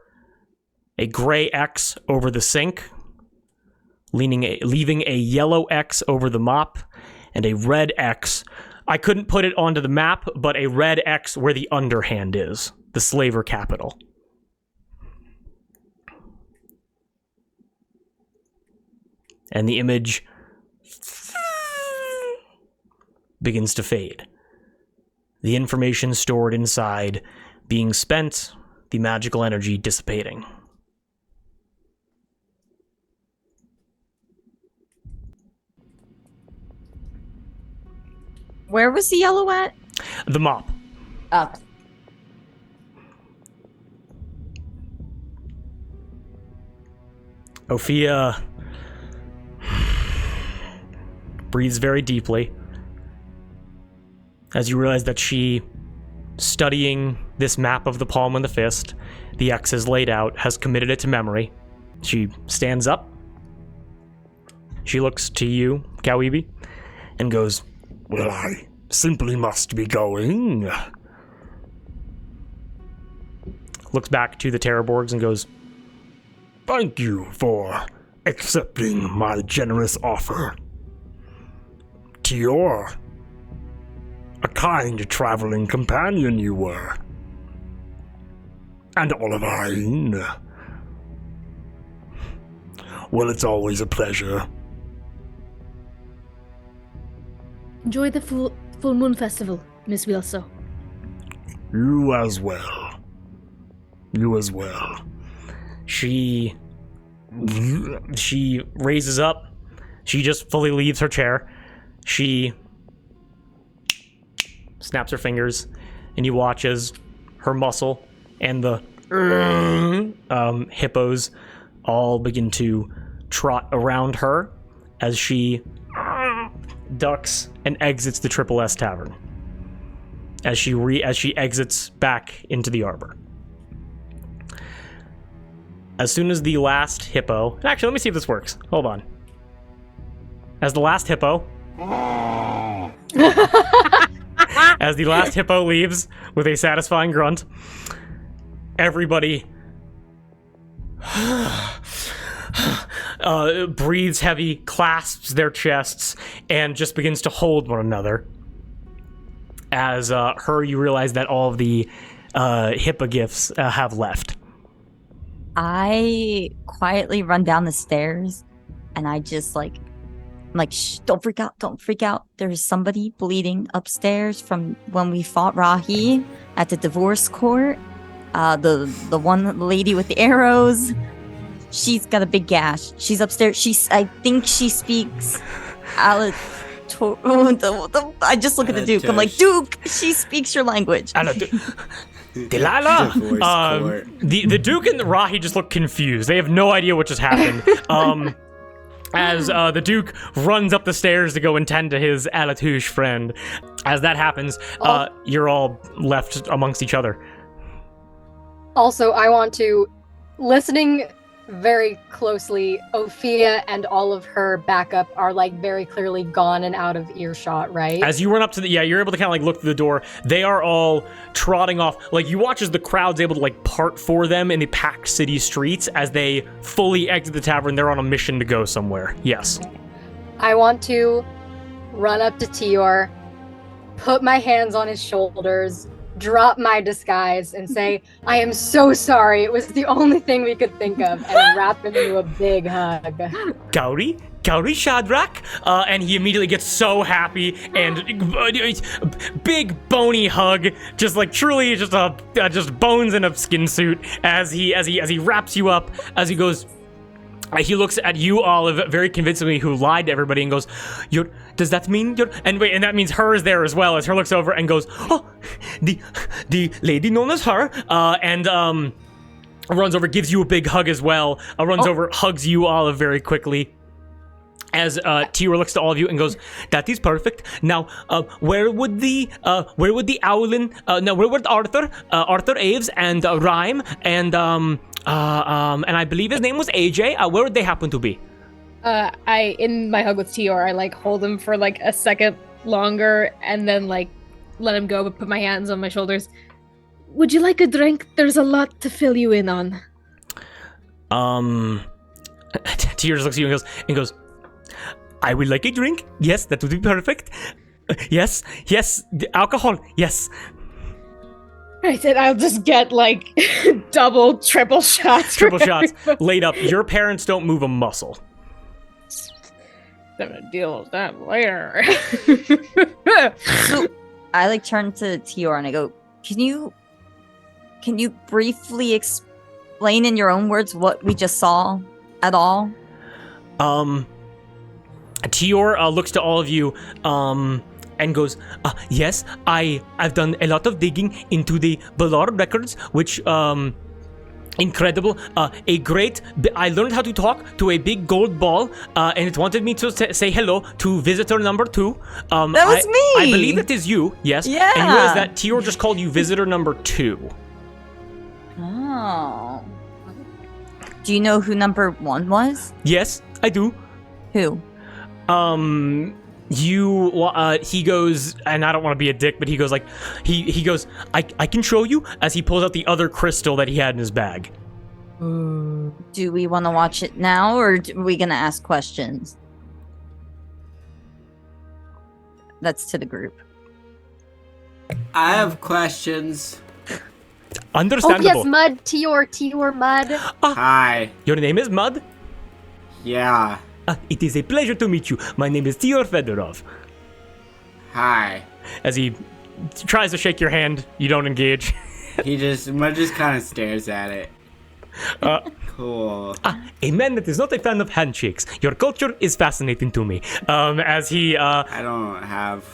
a gray X over the sink, leaving a yellow X over the mop, and a red X. I couldn't put it onto the map, but a red X where the underhand is, the slaver capital. And the image begins to fade. The information stored inside being spent, the magical energy dissipating. Where was the yellow at? The mop. Up. Ophia breathes very deeply as you realize that she, studying this map of the palm and the fist, the X's laid out, has committed it to memory. She stands up. She looks to you, Kawibi, and goes, Well, I simply must be going. looks back to the Terrorborgs and goes, Thank you for accepting my generous offer. Tior, a kind traveling companion you were. And Olivine. Well, it's always a pleasure. Enjoy the full moon festival, Miss Weelso. You as well. You as well. She raises up. She just fully leaves her chair. She snaps her fingers, and you watch as her muscle and the hippos all begin to trot around her as she ducks and exits the Triple S Tavern. As she exits back into the arbor. As soon as the last hippo... Actually, let me see if this works. Hold on. As the last hippo... as the last hippo leaves with a satisfying grunt, everybody breathes heavy, clasps their chests, and just begins to hold one another. As you realize that all of the hippo gifts have left. I quietly run down the stairs, and I just I'm like, shh, don't freak out. There's somebody bleeding upstairs from when we fought Rahi at the divorce court. The one lady with the arrows. She's got a big gash. She's upstairs. I think she speaks I just look at the Duke. I'm like, Duke, she speaks your language. Delilah! The Duke and the Rahi just look confused. They have no idea what just happened. As the Duke runs up the stairs to go and tend to his Alatouche friend. As that happens, you're all left amongst each other. Also, I want to, listening very closely, Ophia and all of her backup are very clearly gone and out of earshot, right? As you run up to you're able to kind of look through the door. They are all trotting off. You watch as the crowd's able to part for them in the packed city streets as they fully exit the tavern. They're on a mission to go somewhere. Yes. I want to run up to Tior, put my hands on his shoulders, drop my disguise, and say, I am so sorry, it was the only thing we could think of, and wrap him into a big hug. Gauri Shadrach, and he immediately gets so happy, and big bony hug, just truly just bones in a skin suit, as he wraps you up, as he goes. He looks at you, Olive, very convincingly, who lied to everybody, and goes, does that mean you're... And that means her is there as well, as her looks over and goes, oh, the lady known as her, and runs over, gives you a big hug as well, runs over, hugs you, Olive, very quickly. As Tior looks to all of you and goes, that is perfect. Now, where would Owlin, where would Arthur Aves and Rhyme and I believe his name was AJ, where would they happen to be? In my hug with Tior, I hold him for a second longer and then let him go, but put my hands on my shoulders. Would you like a drink? There's a lot to fill you in on. Tior just looks at you and goes, I would like a drink. Yes, that would be perfect. Yes, alcohol. Yes. Right, then I'll just get double, triple shots. Triple shots laid up. Your parents don't move a muscle. I'm gonna deal with that later. So I turn to Tior and I go, can you can you briefly explain in your own words what we just saw at all? Tior looks to all of you and goes, yes, I've done a lot of digging into the Ballard records, which, incredible, I learned how to talk to a big gold ball, and it wanted me to say hello to visitor number 2. That was me! I believe it is you, yes. Yeah. And you realize that Tior just called you visitor number 2. Oh. Do you know who number 1 was? Yes, I do. Who? He goes, and I don't want to be a dick, but he goes like, he goes, I can show you, as he pulls out the other crystal that he had in his bag. Do we want to watch it now, or are we going to ask questions? That's to the group. I have questions. Understandable. Oh, yes, Mud, Tior, Mud. Hi. Your name is Mud? Yeah. It is a pleasure to meet you. My name is Tior Federov. Hi. As he tries to shake your hand, you don't engage. Mud just kind of stares at it. Cool. A man that is not a fan of handshakes. Your culture is fascinating to me. As he, I don't have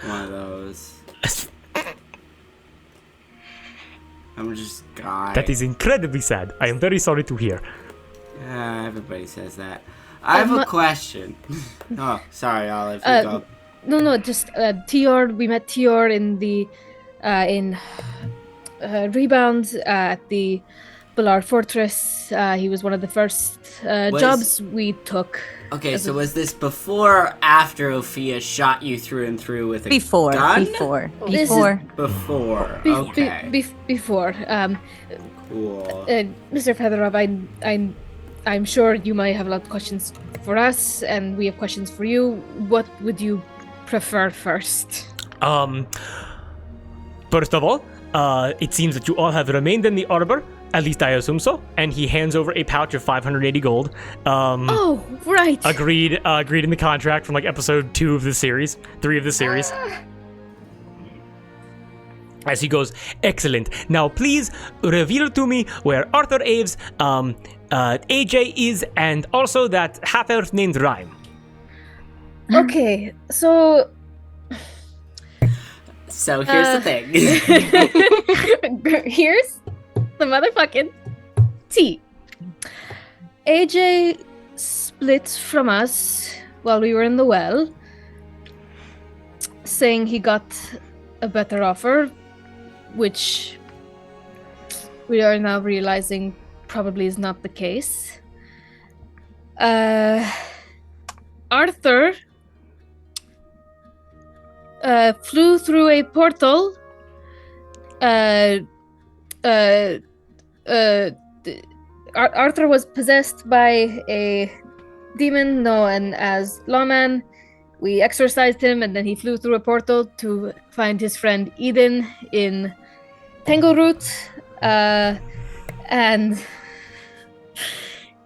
one of those. I'm just guy. That is incredibly sad. I am very sorry to hear. Everybody says that. I have a question. Oh, sorry, Olive. You go. No, just Tior. We met Tior in the rebound at the Ballard Fortress. He was one of the first jobs we took. Okay, so was this before or after Ophia shot you through and through with a Before. gun? Before. Before. Okay. Before. Cool. Mr. Federov, I'm sure you might have a lot of questions for us, and we have questions for you. What would you prefer first? First of all, it seems that you all have remained in the arbor. At least I assume so. And he hands over a pouch of 580 gold. Oh, right. Agreed in the contract from like episode 2 of the series, 3 of the series. As he goes, excellent. Now please reveal to me where Arthur Aves, AJ is, and also that half-elf named Rhyme. Okay, so here's the thing. Here's the motherfucking tea. AJ split from us while we were in the well, saying he got a better offer, which we are now realizing probably is not the case. Arthur flew through a portal. Arthur was possessed by a demon known as Lawman. We exorcised him, and then he flew through a portal to find his friend Eden in Tangleroot.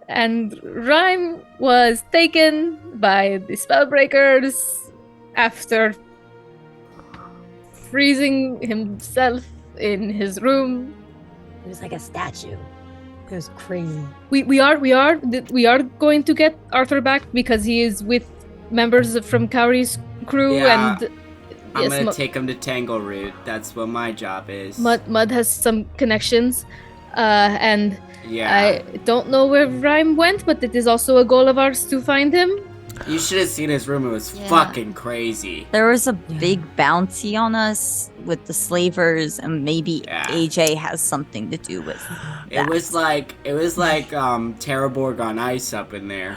And Rhyme was taken by the Spellbreakers after freezing himself in his room. It was like a statue. It was crazy. We are going to get Arthur back because he is with members from Cowrie's crew, Yeah, and I'm gonna take him to Tangleroot. That's what my job is. Mud has some connections, and Yeah. I don't know where Rhyme went, but it is also a goal of ours to find him. You should have seen his room. It was fucking crazy. There was a big bounty on us with the slavers, and maybe AJ has something to do with that. It was like Terraborg on ice up in there.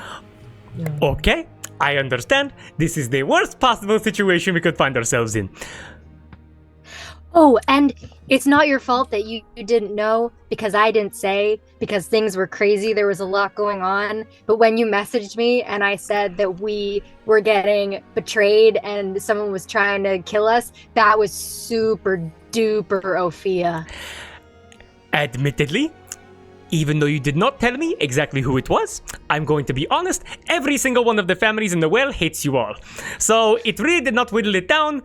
Okay, I understand. This is the worst possible situation we could find ourselves in. Oh, and it's not your fault that you didn't know, because I didn't say, because things were crazy. There was a lot going on. But when you messaged me and I said that we were getting betrayed and someone was trying to kill us, that was super duper Ophia. Admittedly, even though you did not tell me exactly who it was, I'm going to be honest, every single one of the families in the well hates you all. So it really did not whittle it down.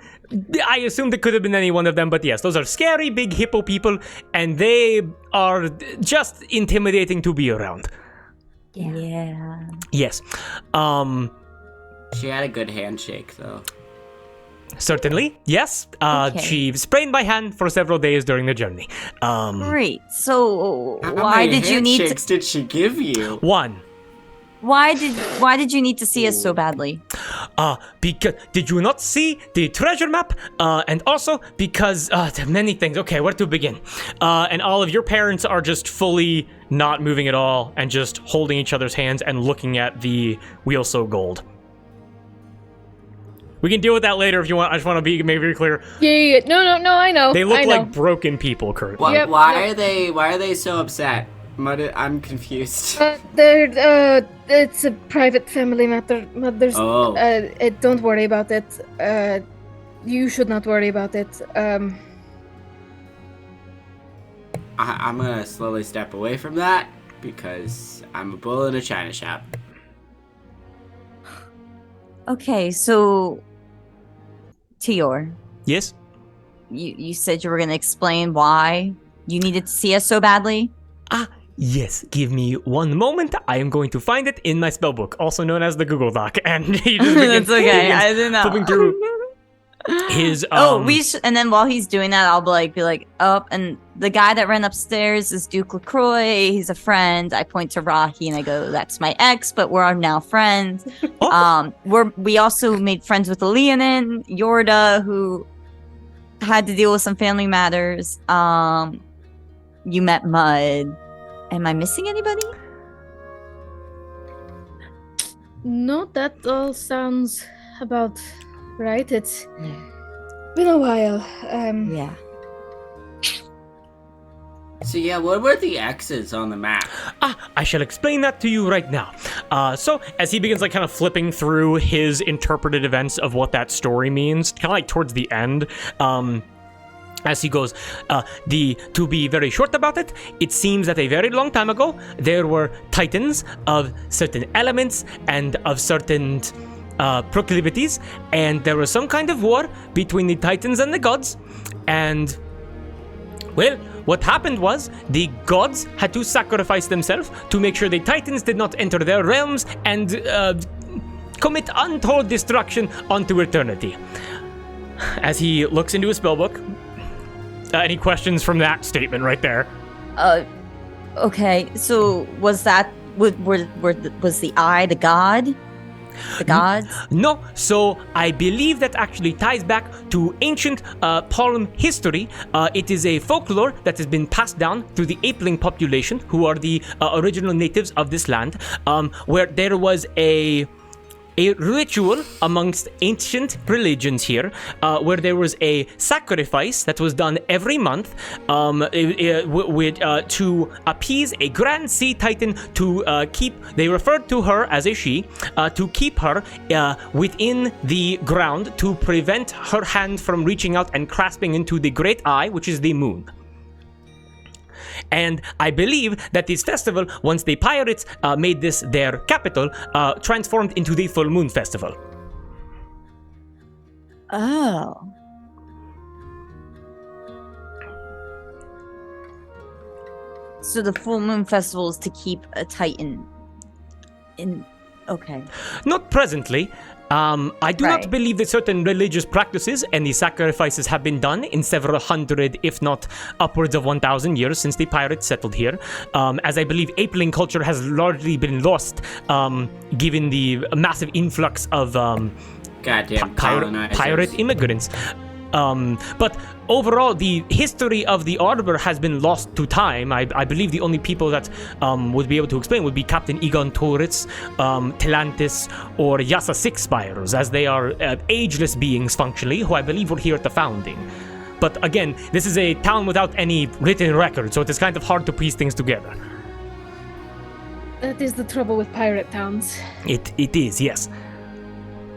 I assumed it could have been any one of them, but yes, those are scary big hippo people, and they are just intimidating to be around. Yeah. Yes. She had a good handshake, though. Certainly, yes. Okay. She sprained my hand for several days during the journey. Great. So How why many did you need handshakes to? did she give you? One. Why did you need to see us so badly? Because did you not see the treasure map? And also because there are many things. Okay, where to begin? And all of your parents are just fully not moving at all and just holding each other's hands and looking at the Weelso gold. We can deal with that later if you want. I just want to be very clear. Yeah. No, I know. They look I know. like broken people, Kurt. Yep, Why are they so upset? I'm confused. It's a private family matter. There's, Oh. Don't worry about it. You should not worry about it. I'm gonna slowly step away from that because I'm a bull in a china shop. Okay, so Tior, Yes? you said you were gonna explain why you needed to see us so badly. Yes, give me one moment. I am going to find it in my spellbook, also known as the Google Doc. And he just begins, That's okay. I didn't know. flipping through his. And then while he's doing that, I'll be like, oh, and the guy that ran upstairs is Duke LaCroix. He's a friend. I point to Rahi and I go, that's my ex, but we're now friends. Oh. We also made friends with Leonin, Yorda, who had to deal with some family matters. You met Mud. Am I missing anybody? No, that all sounds about right. It's been a while. Yeah. So yeah, what were the X's on the map? I shall explain that to you right now. So as he begins kind of flipping through his interpreted events of what that story means, kind of towards the end, as he goes, to be very short about it, it seems that a very long time ago, there were titans of certain elements and of certain proclivities, and there was some kind of war between the titans and the gods, and, well, what happened was the gods had to sacrifice themselves to make sure the titans did not enter their realms and commit untold destruction onto eternity. As he looks into his spellbook, any questions from that statement right there? Okay, so was that was the eye the god? The gods? No, so I believe that actually ties back to ancient Palm history. It is a folklore that has been passed down through the apeling population, who are the original natives of this land, where there was a ritual amongst ancient religions here, where there was a sacrifice that was done every month to appease a grand sea titan to they referred to her as a she, to keep her within the ground to prevent her hand from reaching out and grasping into the great eye, which is the moon. And I believe that this festival, once the pirates made this their capital, transformed into the Full Moon Festival. Oh. So the Full Moon Festival is to keep a Titan in... Okay. Not presently. I do not believe that certain religious practices and the sacrifices have been done in several hundred, if not upwards of 1,000 years since the pirates settled here, as I believe apeling culture has largely been lost, given the massive influx of Goddamn pirate immigrants. But overall, the history of the Arbor has been lost to time. I believe the only people that would be able to explain would be Captain Egon Toritz, Telantis, or Yasa Six Spires, as they are ageless beings functionally, who I believe were here at the founding. But again, this is a town without any written record, so it is kind of hard to piece things together. That is the trouble with pirate towns. It is, yes.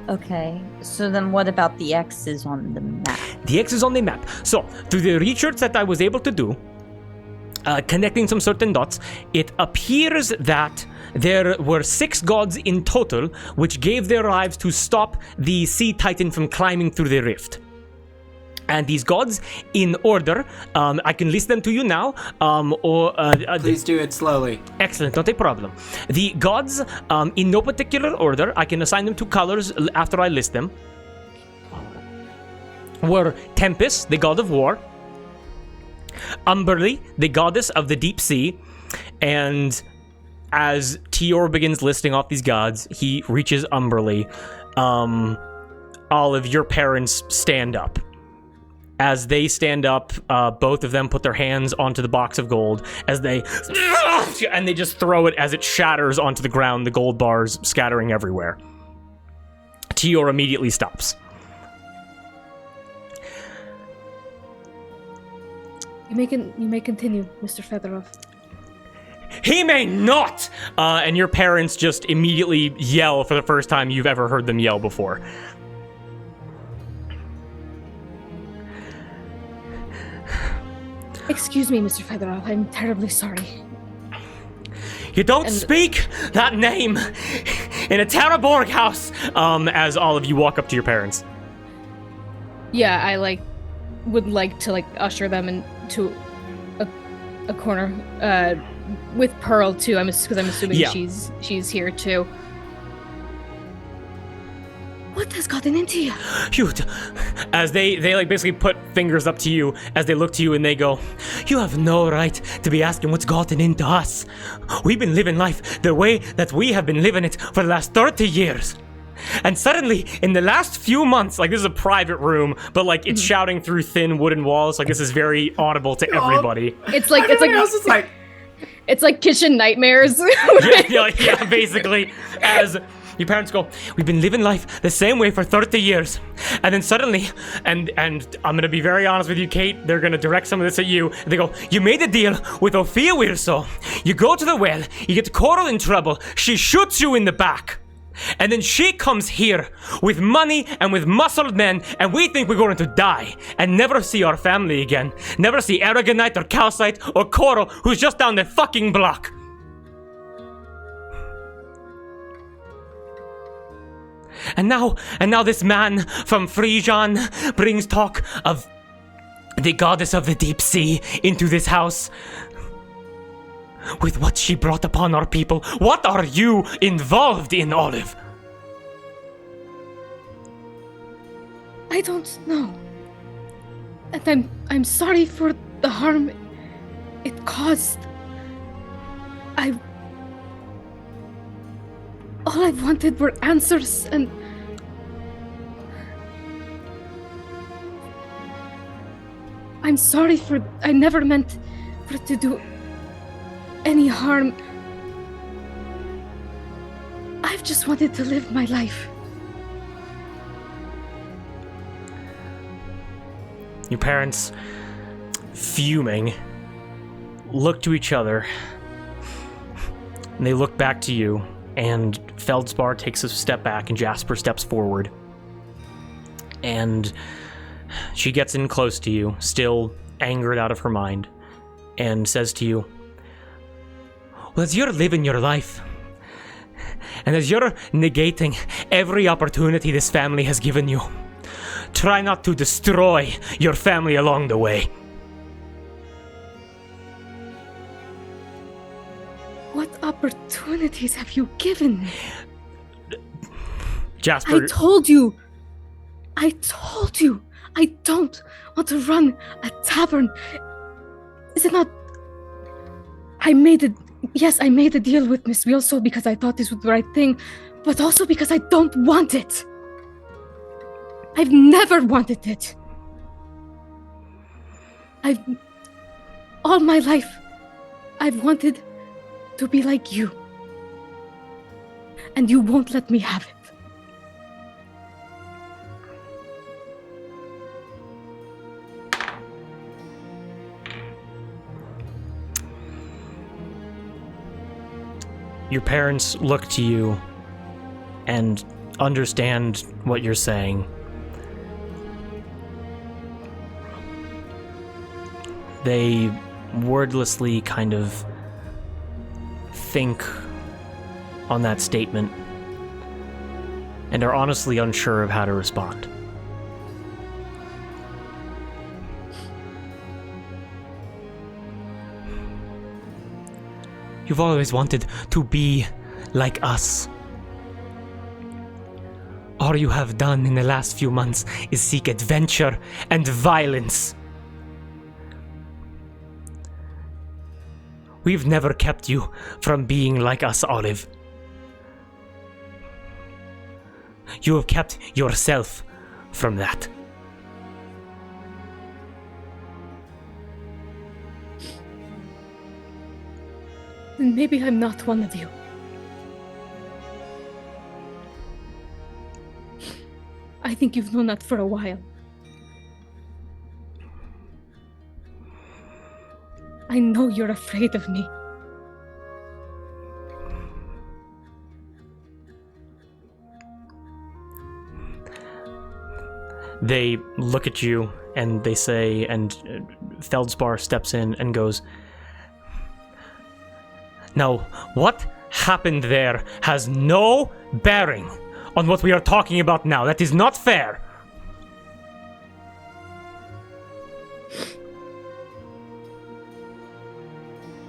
Okay, so then what about the X's on the map? The X is on the map. So, through the research that I was able to do, connecting some certain dots, it appears that there were 6 gods in total, which gave their lives to stop the Sea Titan from climbing through the rift. And these gods, in order, I can list them to you now, Please do it slowly. Excellent, not a problem. The gods, in no particular order, I can assign them to colors after I list them, were Tempest, the god of war, Umberly, the goddess of the deep sea, and as Tior begins listing off these gods, he reaches Umberly. Olive, your parents stand up. As they stand up, both of them put their hands onto the box of gold and they just throw it as it shatters onto the ground, the gold bars scattering everywhere. Tior immediately stops. You may continue, Mr. Fedorov. He may not! And your parents just immediately yell for the first time you've ever heard them yell before. Excuse me, Mr. Fedorov. I'm terribly sorry. You don't speak that name in a Terraborg house! As all of you walk up to your parents. Yeah, I would like to usher them into a corner with Pearl too. Because I'm assuming she's here too. What has gotten into you? As they basically put fingers up to you as they look to you and they go, you have no right to be asking what's gotten into us. We've been living life the way that we have been living it for the last 30 years. And suddenly, in the last few months, this is a private room, but it's shouting through thin wooden walls. This is very audible to everybody. It's like kitchen nightmares. yeah, basically. As your parents go, we've been living life the same way for 30 years. And then suddenly, and I'm going to be very honest with you, Kate, they're going to direct some of this at you. They go, you made a deal with Ophia Weelso. You go to the well, you get Coral in trouble, she shoots you in the back. And then she comes here with money and with muscled men, and we think we're going to die and never see our family again. Never see Aragonite or Calcite or Coral, who's just down the fucking block. And now this man from Frisian brings talk of the goddess of the deep sea into this house. With what she brought upon our people, what are you involved in, Olive? I don't know. And I'm sorry for the harm it caused. All I wanted were answers, and I'm sorry I never meant for it to do any harm. I've just wanted to live my life. Your parents, fuming, look to each other, and they look back to you, and Feldspar takes a step back, and Jasper steps forward. And she gets in close to you, still angered out of her mind, and says to you, well, as you're living your life, and as you're negating every opportunity this family has given you, try not to destroy your family along the way. What opportunities have you given me? Jasper... I told you, I don't want to run a tavern. Is it not... Yes, I made a deal with Miss Weelso because I thought this was the right thing, but also because I don't want it. I've never wanted it. All my life, I've wanted to be like you. And you won't let me have it. Your parents look to you and understand what you're saying. They wordlessly kind of think on that statement and are honestly unsure of how to respond. You've always wanted to be like us. All you have done in the last few months is seek adventure and violence. We've never kept you from being like us, Olive. You have kept yourself from that. Then maybe I'm not one of you. I think you've known that for a while. I know you're afraid of me. They look at you and they say, and Feldspar steps in and goes, "Now, what happened there has no bearing on what we are talking about now. That is not fair."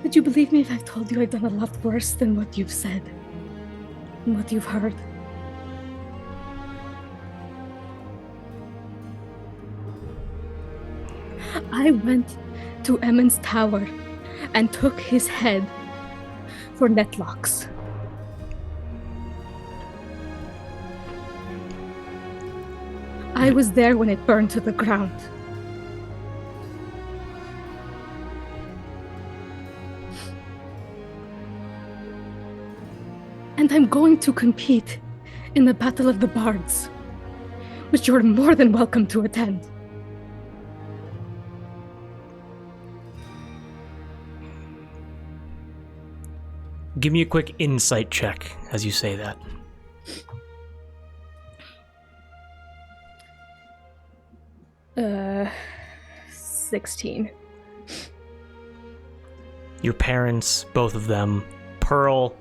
Would you believe me if I told you I've done a lot worse than what you've said and what you've heard? I went to Emmon's tower and took his head for netlocks. I was there when it burned to the ground. And I'm going to compete in the Battle of the Bards, which you're more than welcome to attend. Give me a quick insight check as you say that. Uh, 16. Your parents, both of them, Pearl,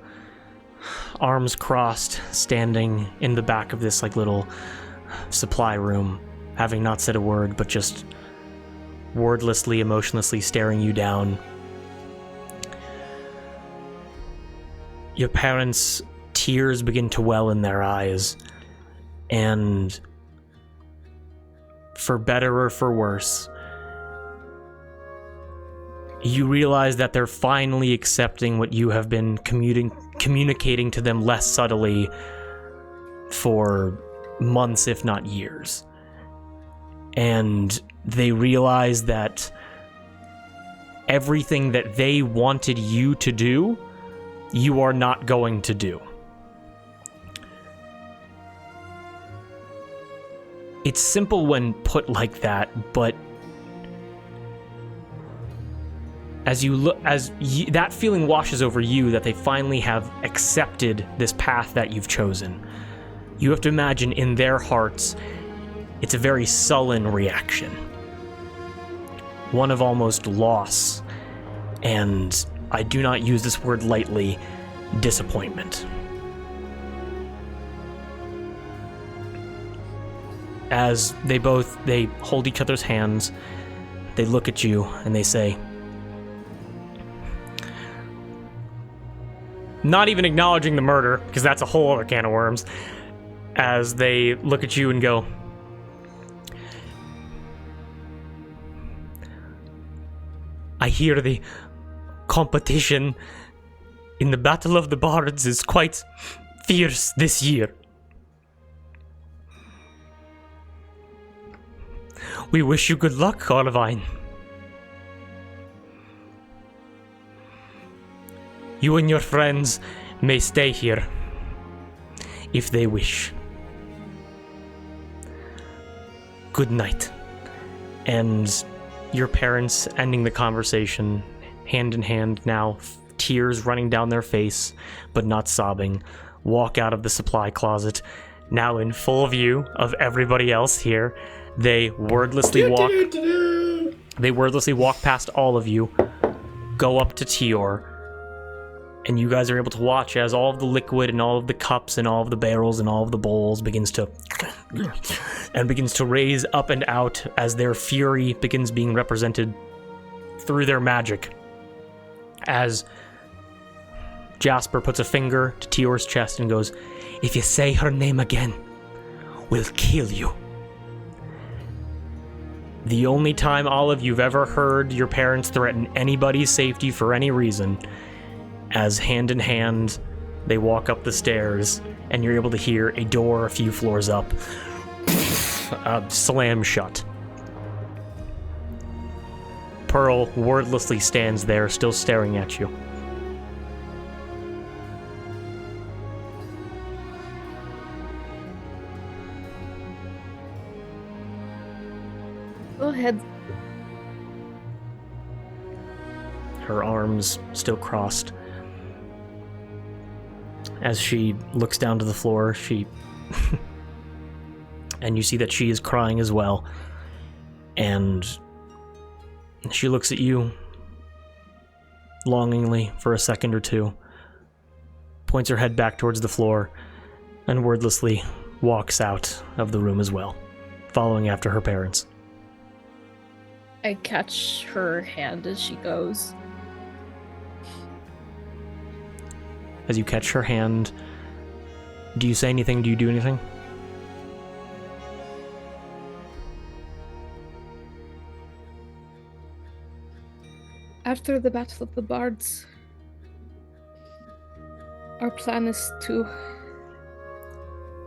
arms crossed, standing in the back of this like little supply room, having not said a word, but just wordlessly, emotionlessly staring you down. Your parents' tears begin to well in their eyes, and for better or for worse, you realize that they're finally accepting what you have been communicating to them less subtly for months, if not years. And they realize that everything that they wanted you to do, you are not going to do. It's simple when put like that, but that feeling washes over you that they finally have accepted this path that you've chosen. You have to imagine in their hearts, it's a very sullen reaction. One of almost loss, and I do not use this word lightly, disappointment. As they hold each other's hands, they look at you and they say, not even acknowledging the murder, because that's a whole other can of worms, as they look at you and go, I hear the competition in the Battle of the Bards is quite fierce this year. We wish you good luck, Olivine. You and your friends may stay here, if they wish. Good night. And your parents, ending the conversation, hand in hand now, tears running down their face, but not sobbing, walk out of the supply closet, now in full view of everybody else here. They wordlessly walk past all of you, go up to Tior, and you guys are able to watch as all of the liquid and all of the cups and all of the barrels and all of the bowls begins to raise up and out as their fury begins being represented through their magic. As Jasper puts a finger to Tior's chest and goes, "If you say her name again, we'll kill you." The only time, Olive, you've ever heard your parents threaten anybody's safety for any reason, as hand in hand, they walk up the stairs, and you're able to hear a door a few floors up slam shut. Pearl wordlessly stands there, still staring at you. Go ahead. Her arms still crossed. As she looks down to the floor, and you see that she is crying as well. And she looks at you longingly for a second or two, points her head back towards the floor, and wordlessly walks out of the room as well, following after her parents. I catch her hand as she goes. As you catch her hand, do you say anything? Do you do anything? After the Battle of the Bards, our plan is to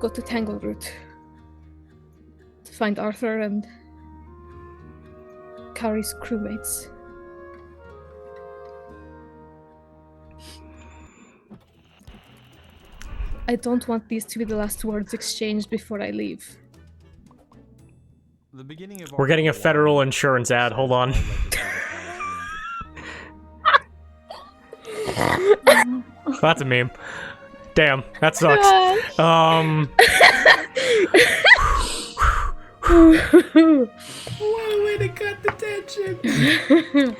go to Tangleroot to find Arthur and Kari's crewmates. I don't want these to be the last words exchanged before I leave. We're getting a federal insurance ad. Hold on. That's a meme. Damn, that sucks. One way to cut the tension.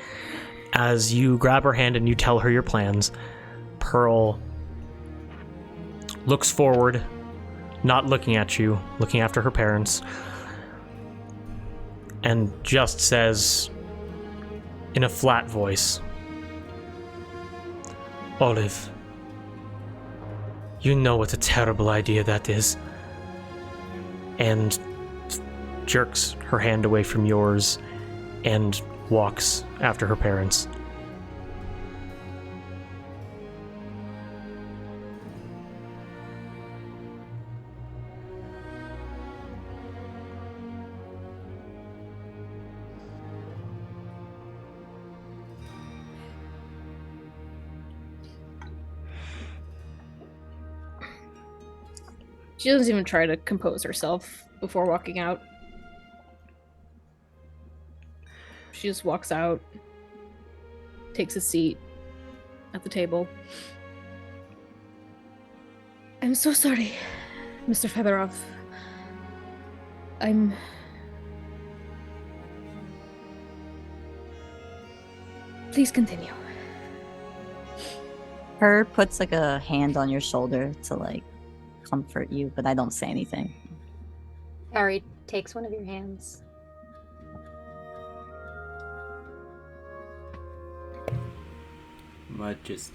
As you grab her hand and you tell her your plans, Pearl looks forward, not looking at you, looking after her parents, and just says in a flat voice, "Olive, you know what a terrible idea that is." And jerks her hand away from yours and walks after her parents. She doesn't even try to compose herself before walking out. She just walks out, takes a seat at the table. I'm so sorry, Mr. Federov. Please continue. Her puts like a hand on your shoulder to like comfort you, but I don't say anything. Harry takes one of your hands. Mud just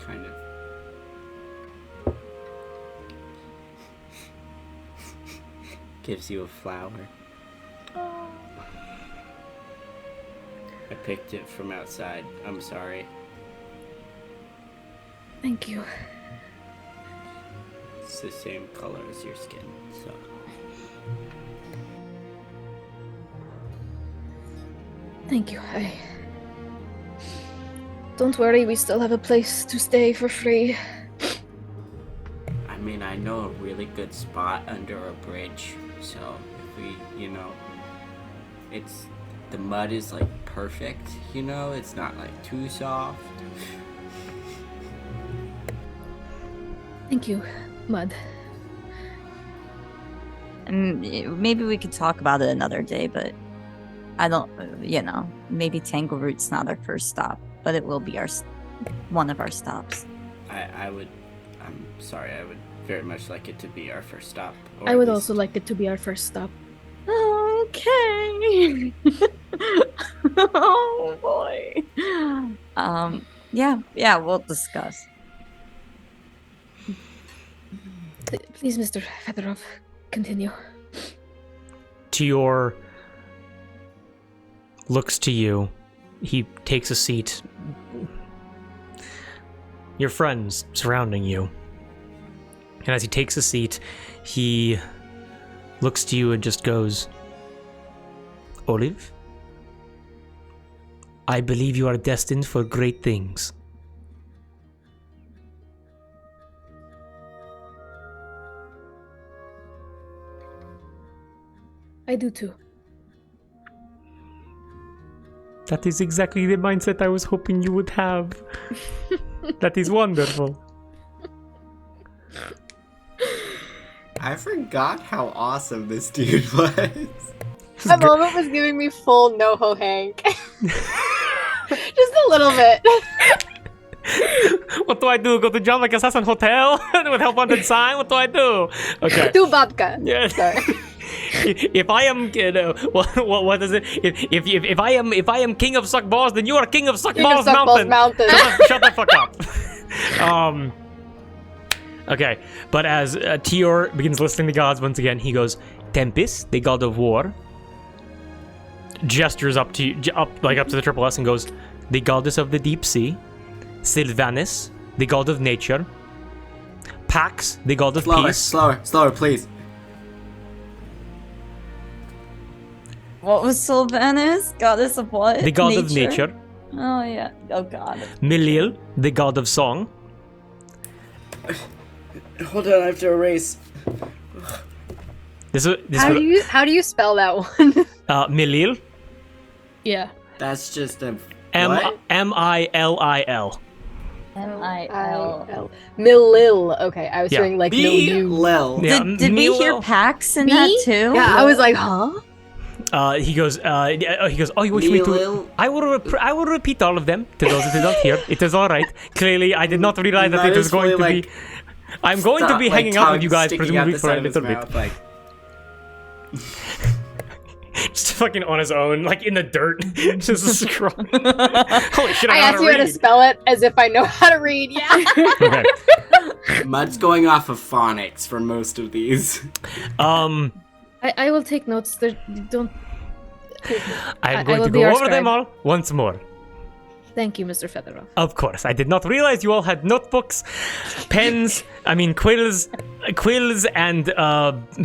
kind of gives you a flower. I picked it from outside. I'm sorry. Thank you. It's the same color as your skin, so. Thank you. Don't worry, we still have a place to stay for free. I mean, I know a really good spot under a bridge, so if we, the mud is like perfect, it's not like too soft. Thank you, Mud. And maybe we could talk about it another day, but I don't, maybe Tangleroot's not our first stop, but it will be one of our stops. I'm sorry, I would very much like it to be our first stop. Or I would at least- also like it to be our first stop. Okay. Oh boy. Yeah, we'll discuss. Please, Mr. Fedorov, continue. Tior looks to you. He takes a seat. Your friends surrounding you. And as he takes a seat, he looks to you and just goes, Olive, I believe you are destined for great things. I do too. That is exactly the mindset I was hoping you would have. That is wonderful. I forgot how awesome this dude was. That moment was giving me full NoHo Hank. Just a little bit. What do I do? Go to John like Assassin Hotel with help on the sign? What do I do? Okay. Do babka. Yeah. Sorry. If I am, what is it? If I am king of suck balls, then you are king of suck King of balls Suck Balls mountain. Mountain. Shut the fuck up. Okay, but as Tior begins listening to gods once again, he goes, Tempest, the god of war, gestures up to the triple S and goes, the goddess of the deep sea, Sylvanas, the god of nature, Pax, the god of peace. Slower, please. What was Sylvanas? Goddess of what? The god of nature. Oh, yeah. Oh, God. Milil, the god of song. Hold on, I have to erase. How do you spell that one? Milil. Yeah. That's just a what? M-I-L-I-L. M-I-L. Milil. Okay, I was Yeah. doing like B-Lil. milieu. Yeah, Did we hear Milil. Pax in that too? Yeah, I was like, huh? He goes, oh, you wish me to... Milil. I will repeat all of them to those that did not hear. It is all right. Clearly, I did not realize that it was going to be... I'm going to be hanging out with you guys presumably for a little bit. Just fucking on his own, like in the dirt. Just scroll. Holy shit, I asked you how to spell it as if I know how to read. Yeah. Okay. Mud's going off of phonics for most of these. I will take notes. Don't. I'm I going will to be go our over them scribe. all once more. Thank you, Mr. Fedorov. Of course, I did not realize you all had notebooks, quills, and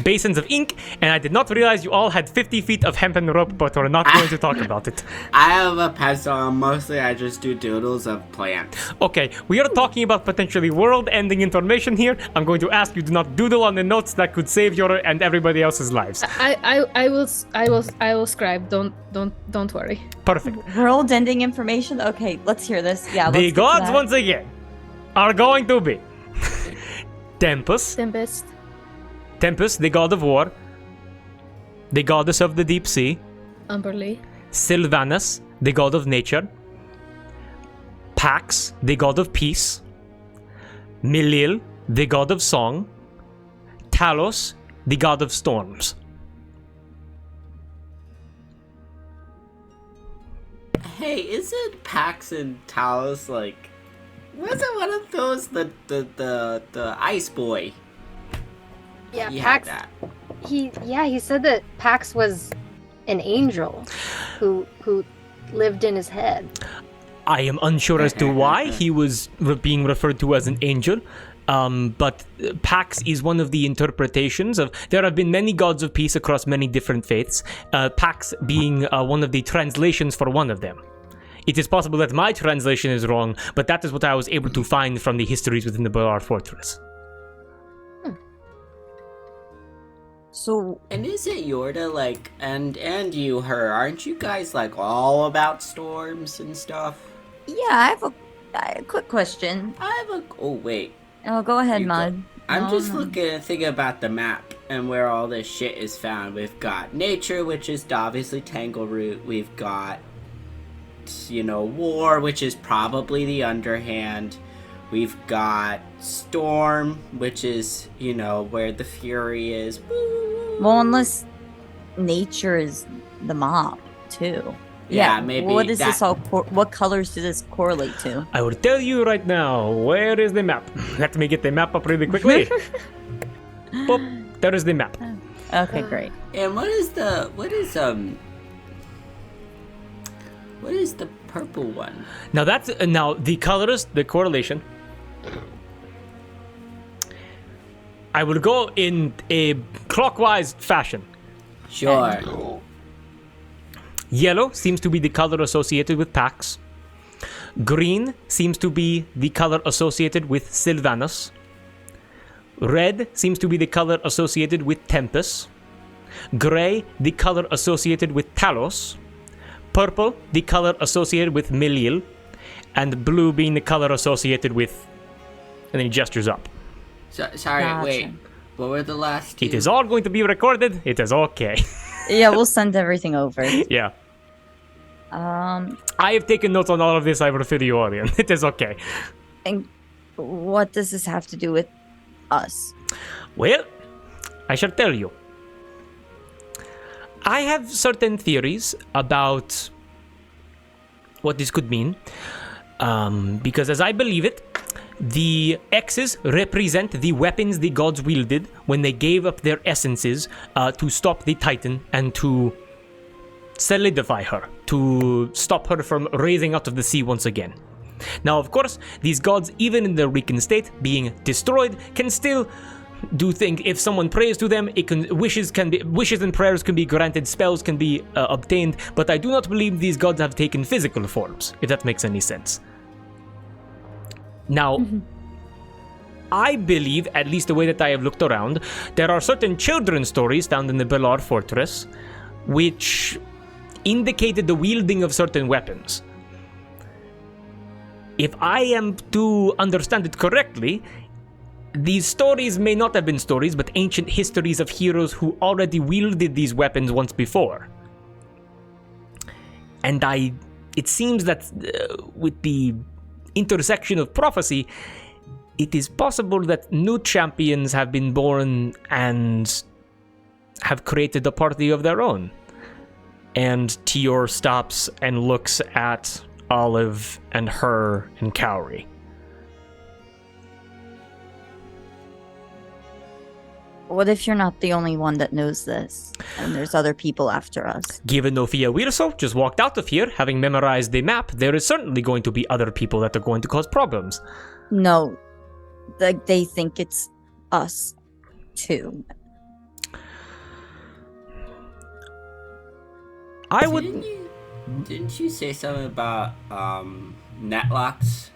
basins of ink, and I did not realize you all had 50 feet of hempen rope, but we're not going to talk about it. I have a pencil, and mostly I just do doodles of plants. Okay, we are talking about potentially world-ending information here. I'm going to ask you to not doodle on the notes that could save your and everybody else's lives. I will scribe. Don't worry. Perfect. World ending information? Okay, let's hear this. Yeah, let's The get to gods, that. once again, are going to be Tempest, the god of war, the goddess of the deep sea, Umberly. Sylvanas, the god of nature, Pax, the god of peace, Milil, the god of song, Talos, the god of storms. Hey, isn't Pax and Talos like... Wasn't one of those the ice boy? Yeah, He had Pax. that. He said that Pax was an angel who lived in his head. I am unsure as to why he was being referred to as an angel, but Pax is one of the interpretations of... There have been many gods of peace across many different faiths, Pax being one of the translations for one of them. It is possible that my translation is wrong, but that is what I was able to find from the histories within the Balar Fortress. So, And isn't Yorda like... And you, her, aren't you guys like all about storms and stuff? yeah, I have a quick question. I have a... Oh, wait. Oh, go ahead, You go. Mud. I'm just thinking about the map and where all this shit is found. We've got nature, which is obviously Tangleroot. We've got, war, which is probably the underhand. We've got storm, which is, where the fury is. Well, unless nature is the mob, too. Yeah, maybe. What is this all? What colors does this correlate to? I will tell you right now. Where is the map? Let me get the map up really quickly. Boop, there is the map. Okay, great. And what is the purple one? Now that's the colors, the correlation. I will go in a clockwise fashion. Sure. Yellow seems to be the color associated with Pax. Green seems to be the color associated with Sylvanus. Red seems to be the color associated with Tempest. Gray, the color associated with Talos. Purple, the color associated with Milil. And blue being the color associated with... And then he gestures up. Sorry, Gotcha. wait. What were the last two? It is all going to be recorded. It is okay. Yeah, we'll send everything over. Yeah. Um, I have taken notes on all of this. I will fill you all in. It is okay. and what does this have to do with us? Well, I shall tell you. I have certain theories about what this could mean. Because as I believe it, the X's represent the weapons the gods wielded when they gave up their essences to stop the Titan and to solidify her, to stop her from raising out of the sea once again. Now, of course, these gods, even in their weakened state, being destroyed, can still do things. If someone prays to them, wishes and prayers can be granted, spells can be obtained, but I do not believe these gods have taken physical forms, if that makes any sense. Now, I believe, at least the way that I have looked around, there are certain children's stories found in the Belar Fortress which indicated the wielding of certain weapons. If I am to understand it correctly, these stories may not have been stories, but ancient histories of heroes who already wielded these weapons once before. And it seems that with the intersection of prophecy, it is possible that new champions have been born and have created a party of their own. And Tior stops and looks at Olive and her and Cowrie. What if you're not the only one that knows this, and there's other people after us? Given Ophia Weelso just walked out of here, having memorized the map, there is certainly going to be other people that are going to cause problems. No, they think it's us, too. I would... Didn't you say something about netlocks?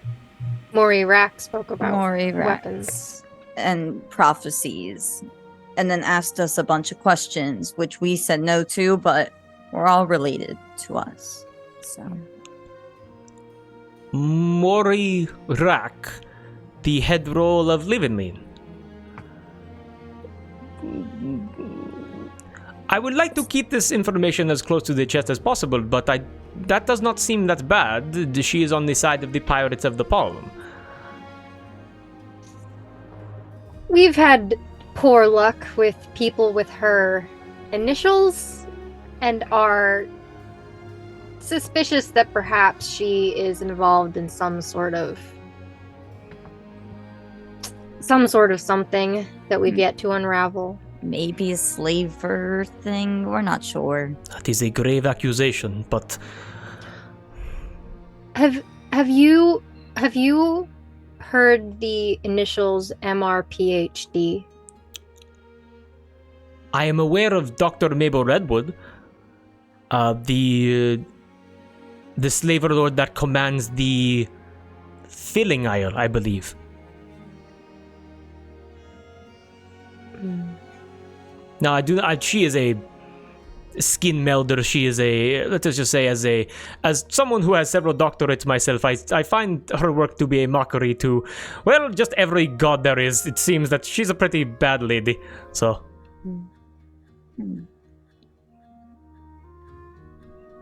Maury Rack spoke about Maury Rack. weapons. And prophecies. And then asked us a bunch of questions, which we said no to, but we're all related to us. So... Maury Rack, the head role of Livenmean. I would like to keep this information as close to the chest as possible, but that does not seem that bad. She is on the side of the Pirates of the Palm. We've had poor luck with people with her initials and are suspicious that perhaps she is involved in some sort of something that we've yet to unravel. Maybe a slaver thing? We're not sure. That is a grave accusation, but... Have you heard the initials MRPHD? I am aware of Dr. Mabel Redwood, the slaver lord that commands the Filling Isle, I believe. Now, she is a skin melder. She is let's just say, as someone who has several doctorates myself, I find her work to be a mockery to, well, just every god there is. It seems that she's a pretty bad lady, so.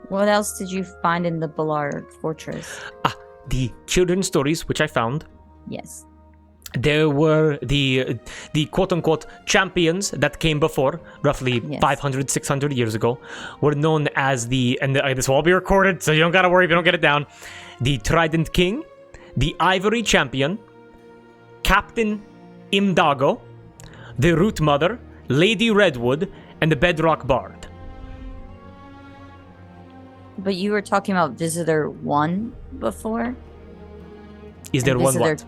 What else did you find in the Balar fortress? The children's stories, which I found. Yes. There were the quote-unquote champions that came before, roughly 500, 600 years ago, were known as this will all be recorded, so you don't gotta worry if you don't get it down. The Trident King, the Ivory Champion, Captain Imdago, the Root Mother, Lady Redwood, and the Bedrock Bard. But you were talking about Visitor 1 before? Is there one what?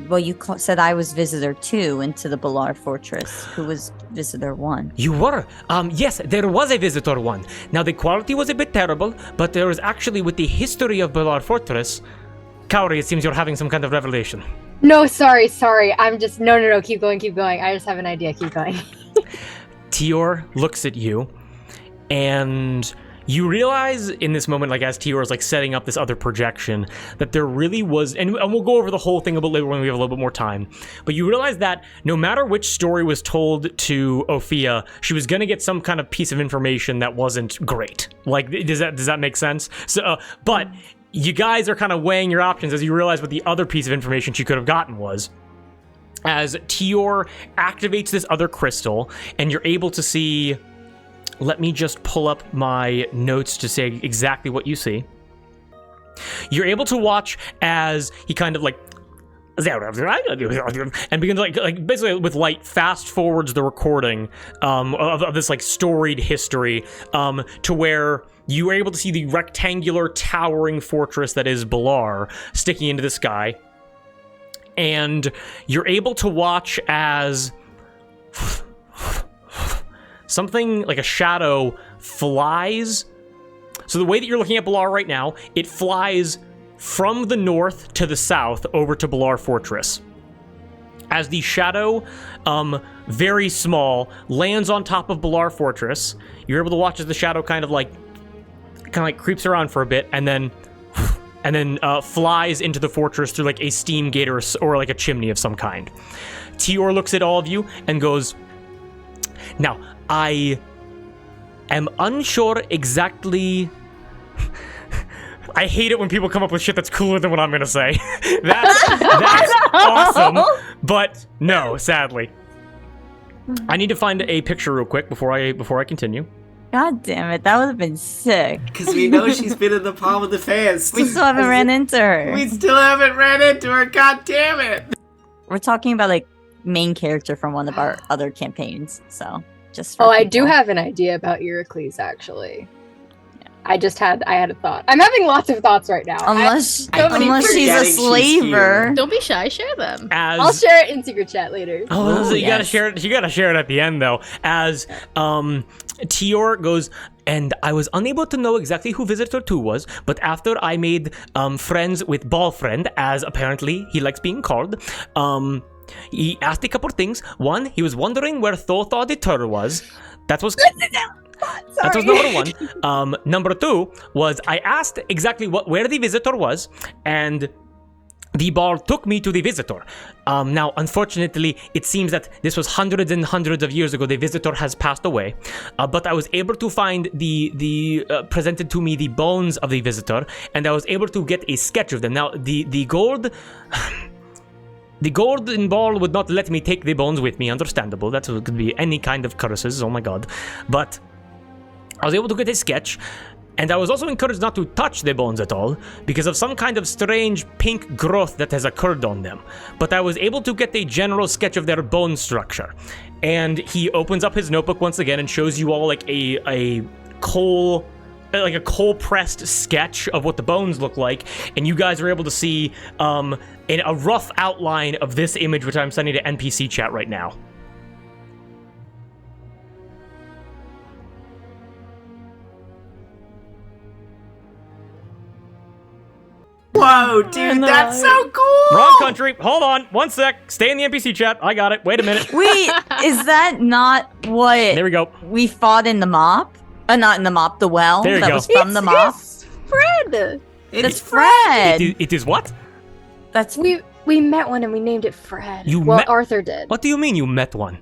Well, you said I was Visitor 2 into the Balar Fortress. Who was Visitor 1? You were. Yes, there was a Visitor 1. Now, the quality was a bit terrible, but there was actually, with the history of Balar Fortress, Kaori, it seems you're having some kind of revelation. No, sorry. I'm just, no, keep going. I just have an idea, keep going. Tior looks at you, and you realize in this moment, like as Tior is like setting up this other projection, that there really was, and we'll go over the whole thing a bit later when we have a little bit more time, but you realize that no matter which story was told to Ophia, she was gonna get some kind of piece of information that wasn't great. Like, does that make sense? So, but you guys are kind of weighing your options as you realize what the other piece of information she could have gotten was. As Tior activates this other crystal, and you're able to see. Let me just pull up my notes to say exactly what you see. You're able to watch as he kind of like, and begins like basically with light fast forwards the recording of this like storied history to where you were able to see the rectangular towering fortress that is Balar sticking into the sky, and you're able to watch as something like a shadow flies. So the way that you're looking at Balar right now, it flies from the north to the south over to Balar Fortress. As the shadow, very small, lands on top of Balar Fortress, you're able to watch as the shadow kind of like creeps around for a bit, and then flies into the fortress through like a steam gate or like a chimney of some kind. Tior looks at all of you and goes, "Now, I am unsure exactly." I hate it when people come up with shit that's cooler than what I'm gonna say. That's awesome, but no, sadly. I need to find a picture real quick before I continue. God damn it, that would have been sick. Because we know she's been in the palm of the fist. We still haven't ran into her. We still haven't ran into her, god damn it! We're talking about like main character from one of our other campaigns, so just for I do people. have an idea about Eurycles, actually. I had a thought. I'm having lots of thoughts right now. Unless she's forgetting a she's slaver. Don't be shy, share them. I'll share it in secret chat later. Oh, so you yes. gotta share it. You gotta share it at the end, though. As Tior goes, and I was unable to know exactly who Visitor 2 was, but after I made friends with Ballfriend, as apparently he likes being called, he asked a couple things. One, he was wondering where Thor the Tur was. That was number one. Number two was I asked exactly where the Visitor was, and the ball took me to the Visitor. Now, unfortunately, it seems that this was hundreds and hundreds of years ago. The Visitor has passed away, but I was able to find presented to me the bones of the Visitor, and I was able to get a sketch of them. Now, the gold. The golden ball would not let me take the bones with me, understandable. That could be any kind of curses, oh my god. But I was able to get a sketch, and I was also encouraged not to touch the bones at all, because of some kind of strange pink growth that has occurred on them. But I was able to get a general sketch of their bone structure. And he opens up his notebook once again and shows you all like a coal-pressed sketch of what the bones look like, and you guys are able to see in a rough outline of this image, which I'm sending to NPC chat right now. Whoa, dude, that's so cool! Wrong country. Hold on. 1 sec. Stay in the NPC chat. I got it. Wait a minute. Wait, is that not what There we go. we fought in the mop? Not in the mop, the well. There you that go. was from the mop. It's Fred. That's Fred. It is what? That's We met one and we named it Fred. You well, met- Arthur did. What do you mean you met one?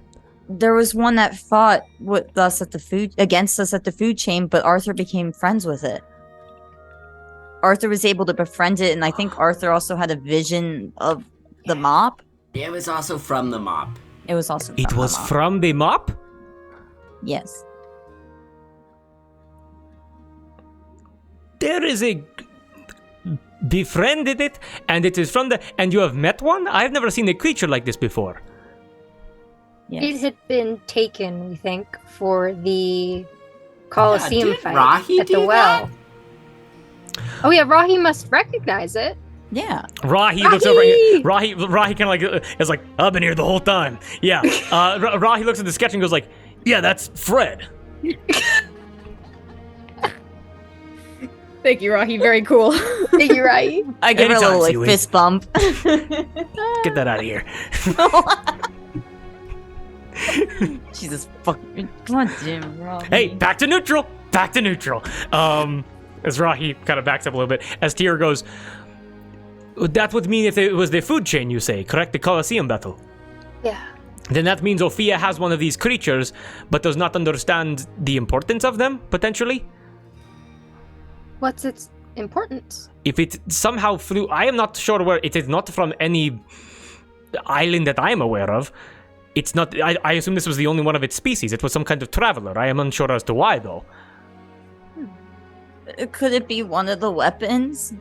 There was one that fought with us against us at the food chain, but Arthur became friends with it. Arthur was able to befriend it, and I think Arthur also had a vision of the mop. It was also from the mop. It was also It from was the mop. from the mop? Yes. There is a befriended it, and it is from the and you have met one? I've never seen a creature like this before. Yes. It had been taken, we think, for the Colosseum did fight Rahi at the do well. Oh yeah, Rahi must recognize it. Yeah. Rahi looks over. Rahi kind of like is like, I've been here the whole time. Yeah. Rahi looks at the sketch and goes like, yeah, that's Fred. Thank you, Rahi. Very cool. Thank you, Rahi. I give her a Anytime, little like Seaweed. fist bump. Get that out of here. She's just fucking goddamn wrong. Hey, back to neutral. Back to neutral. As Rahi kind of backs up a little bit, as Tior goes, that would mean if it was the food chain, you say, correct? The Colosseum battle. Yeah. Then that means Ophia has one of these creatures, but does not understand the importance of them, potentially. What's its importance? If it somehow flew, I am not sure where, it is not from any island that I am aware of. It's not, I assume this was the only one of its species. It was some kind of traveler. I am unsure as to why, though. Could it be one of the weapons?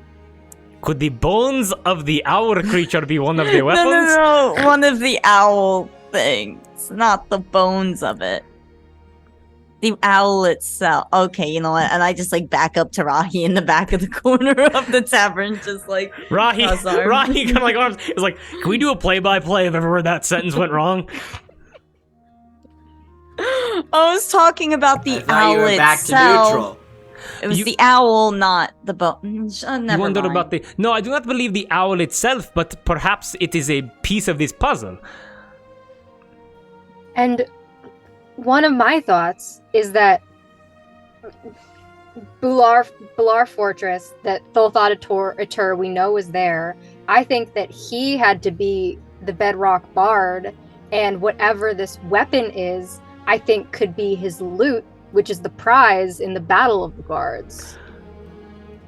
Could the bones of the owl creature be one of the weapons? No. One of the owl things, not the bones of it. The owl itself. Okay, you know what? And I just like back up to Rahi in the back of the corner of the tavern, just like Rahi cross-armed. kind of like arms is like, can we do a play-by-play of everywhere that sentence went wrong? I was talking about the I thought owl you were back to itself. neutral. It was You- the owl, not the bone. Never You wonder mind. about the... No, I do not believe the owl itself, but perhaps it is a piece of this puzzle. And one of my thoughts is that Bular Fortress, that Thulthad Atur we know is there. I think that he had to be the bedrock bard, and whatever this weapon is, I think could be his loot, which is the prize in the Battle of the Guards.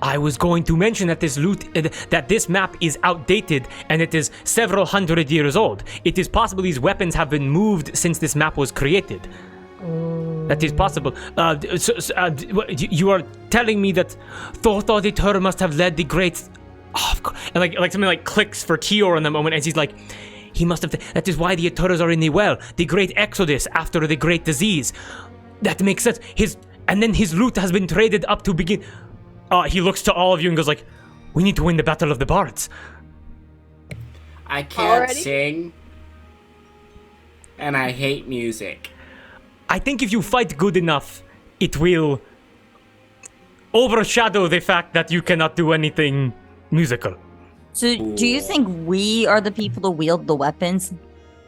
I was going to mention that that this map is outdated and it is several hundred years old. It is possible these weapons have been moved since this map was created. That is possible. You are telling me that Thulthad Atur must have led the great... Oh, of course. And like something like clicks for Tior in the moment as he's like, he must have... That is why the Aturas are in the well. The great exodus after the great disease. That makes sense. And then his loot has been traded up to begin... he looks to all of you and goes like, we need to win the Battle of the Bards. I can't Already? sing. And I hate music. I think if you fight good enough, it will overshadow the fact that you cannot do anything musical. So, do you think we are the people to wield the weapons?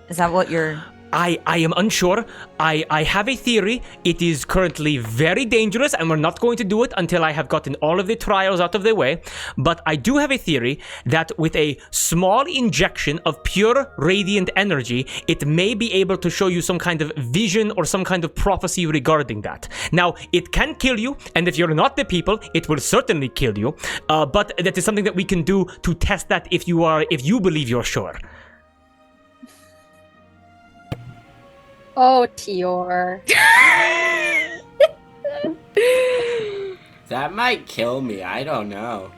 Is that what you're... I am unsure. I have a theory. It is currently very dangerous, and we're not going to do it until I have gotten all of the trials out of the way. But I do have a theory that with a small injection of pure radiant energy, it may be able to show you some kind of vision or some kind of prophecy regarding that. Now, it can kill you, and if you're not the people, it will certainly kill you. But that is something that we can do to test that if you believe you're sure. Oh, Tior. That might kill me. I don't know.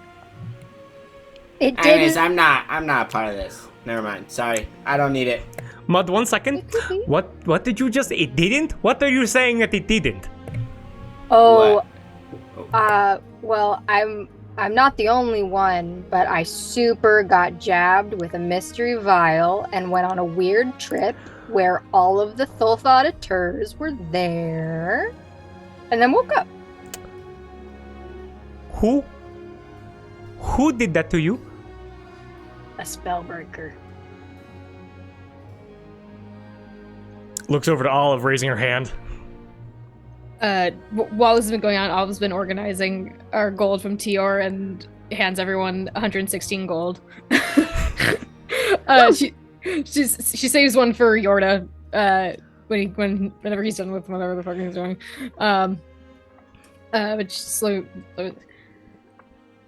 It Anyways, didn't. I'm not a part of this. Never mind. Sorry. I don't need it. Mud, 1 second. What did you just... It didn't? What are you saying that it didn't? Oh, What? well, I'm not the only one, but I super got jabbed with a mystery vial and went on a weird trip where all of the Thulthad Aturs were there, and then woke up. Who did that to you? A spellbreaker. Looks over to Olive, raising her hand. while this has been going on, Olive's been organizing our gold from Tior and hands everyone 116 gold. She saves one for Yorda whenever he's done with whatever the fuck he's doing. But slow.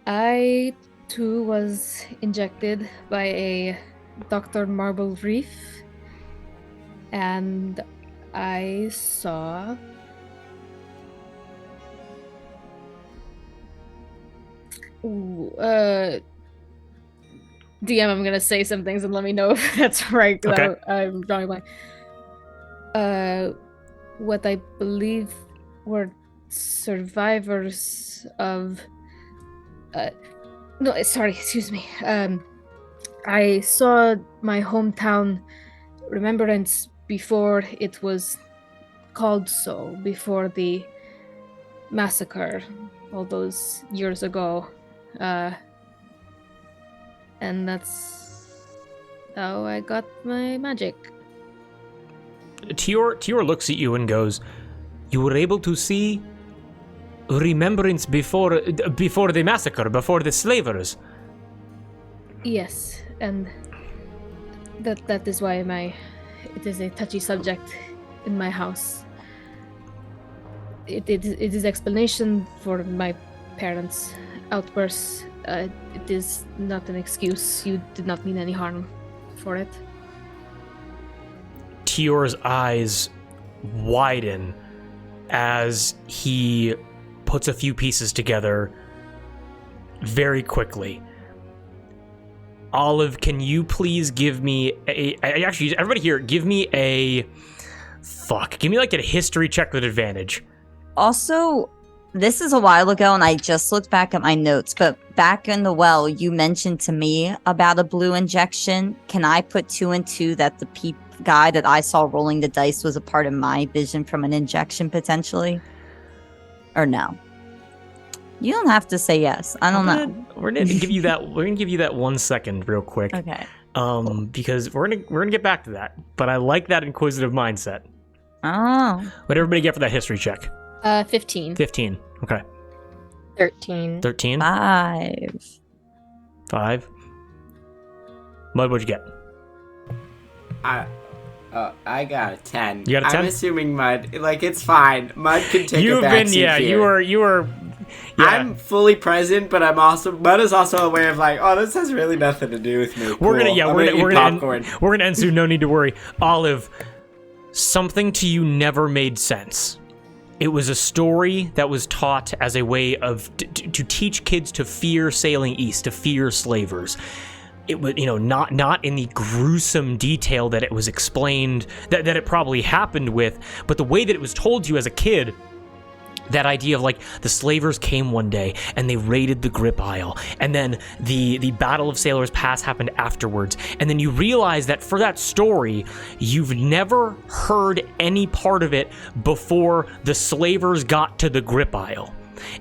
I too was injected by a Dr. Marble Reef, and I saw DM, I'm gonna say some things and let me know if that's right. Okay. I'm drawing a blank. What I believe were survivors of. No, sorry, excuse me. I saw my hometown remembrance before it was called so, before the massacre all those years ago. And that's how I got my magic. Tior looks at you and goes, "You were able to see remembrance before the massacre, before the slavers?" Yes, and that is why it is a touchy subject in my house. It is explanation for my parents' outbursts. It is not an excuse. You did not mean any harm for it. Tior's eyes widen as he puts a few pieces together very quickly. Olive, can you please give me actually, everybody here, give me like a history check with advantage. Also, this is a while ago, and I just looked back at my notes, but back in the well, you mentioned to me about a blue injection. Can I put 2 and 2 that the guy that I saw rolling the dice was a part of my vision from an injection, potentially? Or no? You don't have to say yes. I don't know. We're gonna give you that. We're gonna give you that 1 second, real quick. Okay. Because we're gonna get back to that. But I like that inquisitive mindset. Oh. What'd everybody get for that history check? 15. 15. Okay. 13. 13. 5. Mud, what'd you get? I got a 10. You got a 10? I'm assuming Mud, like, it's fine. Mud can take a backseat here. You were. Yeah. I'm fully present, but Mud is also aware of, like, oh, this has really nothing to do with me. We're Cool. gonna end soon. No need to worry. Olive, something to you never made sense. It was a story that was taught as a way of to teach kids to fear sailing east, to fear slavers. It was, not in the gruesome detail that it was explained, that it probably happened with, but the way that it was told to you as a kid. That idea of, like, the slavers came one day and they raided the Grip Isle, and then the Battle of Sailor's Pass happened afterwards, and then you realize that for that story, you've never heard any part of it before the slavers got to the Grip Isle.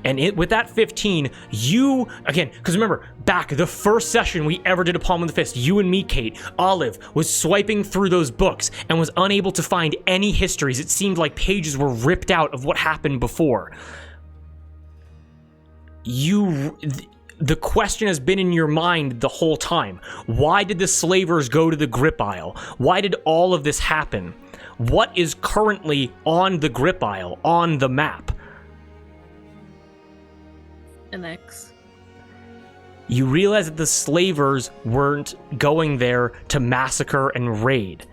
And with that 15, you, again, because remember, back the first session we ever did a Palm of the Fist, you and me, Kate, Olive, was swiping through those books and was unable to find any histories. It seemed like pages were ripped out of what happened before. The question has been in your mind the whole time. Why did the slavers go to the Grip Isle? Why did all of this happen? What is currently on the Grip Isle, on the map? An X. You realize that the slavers weren't going there to massacre and raid.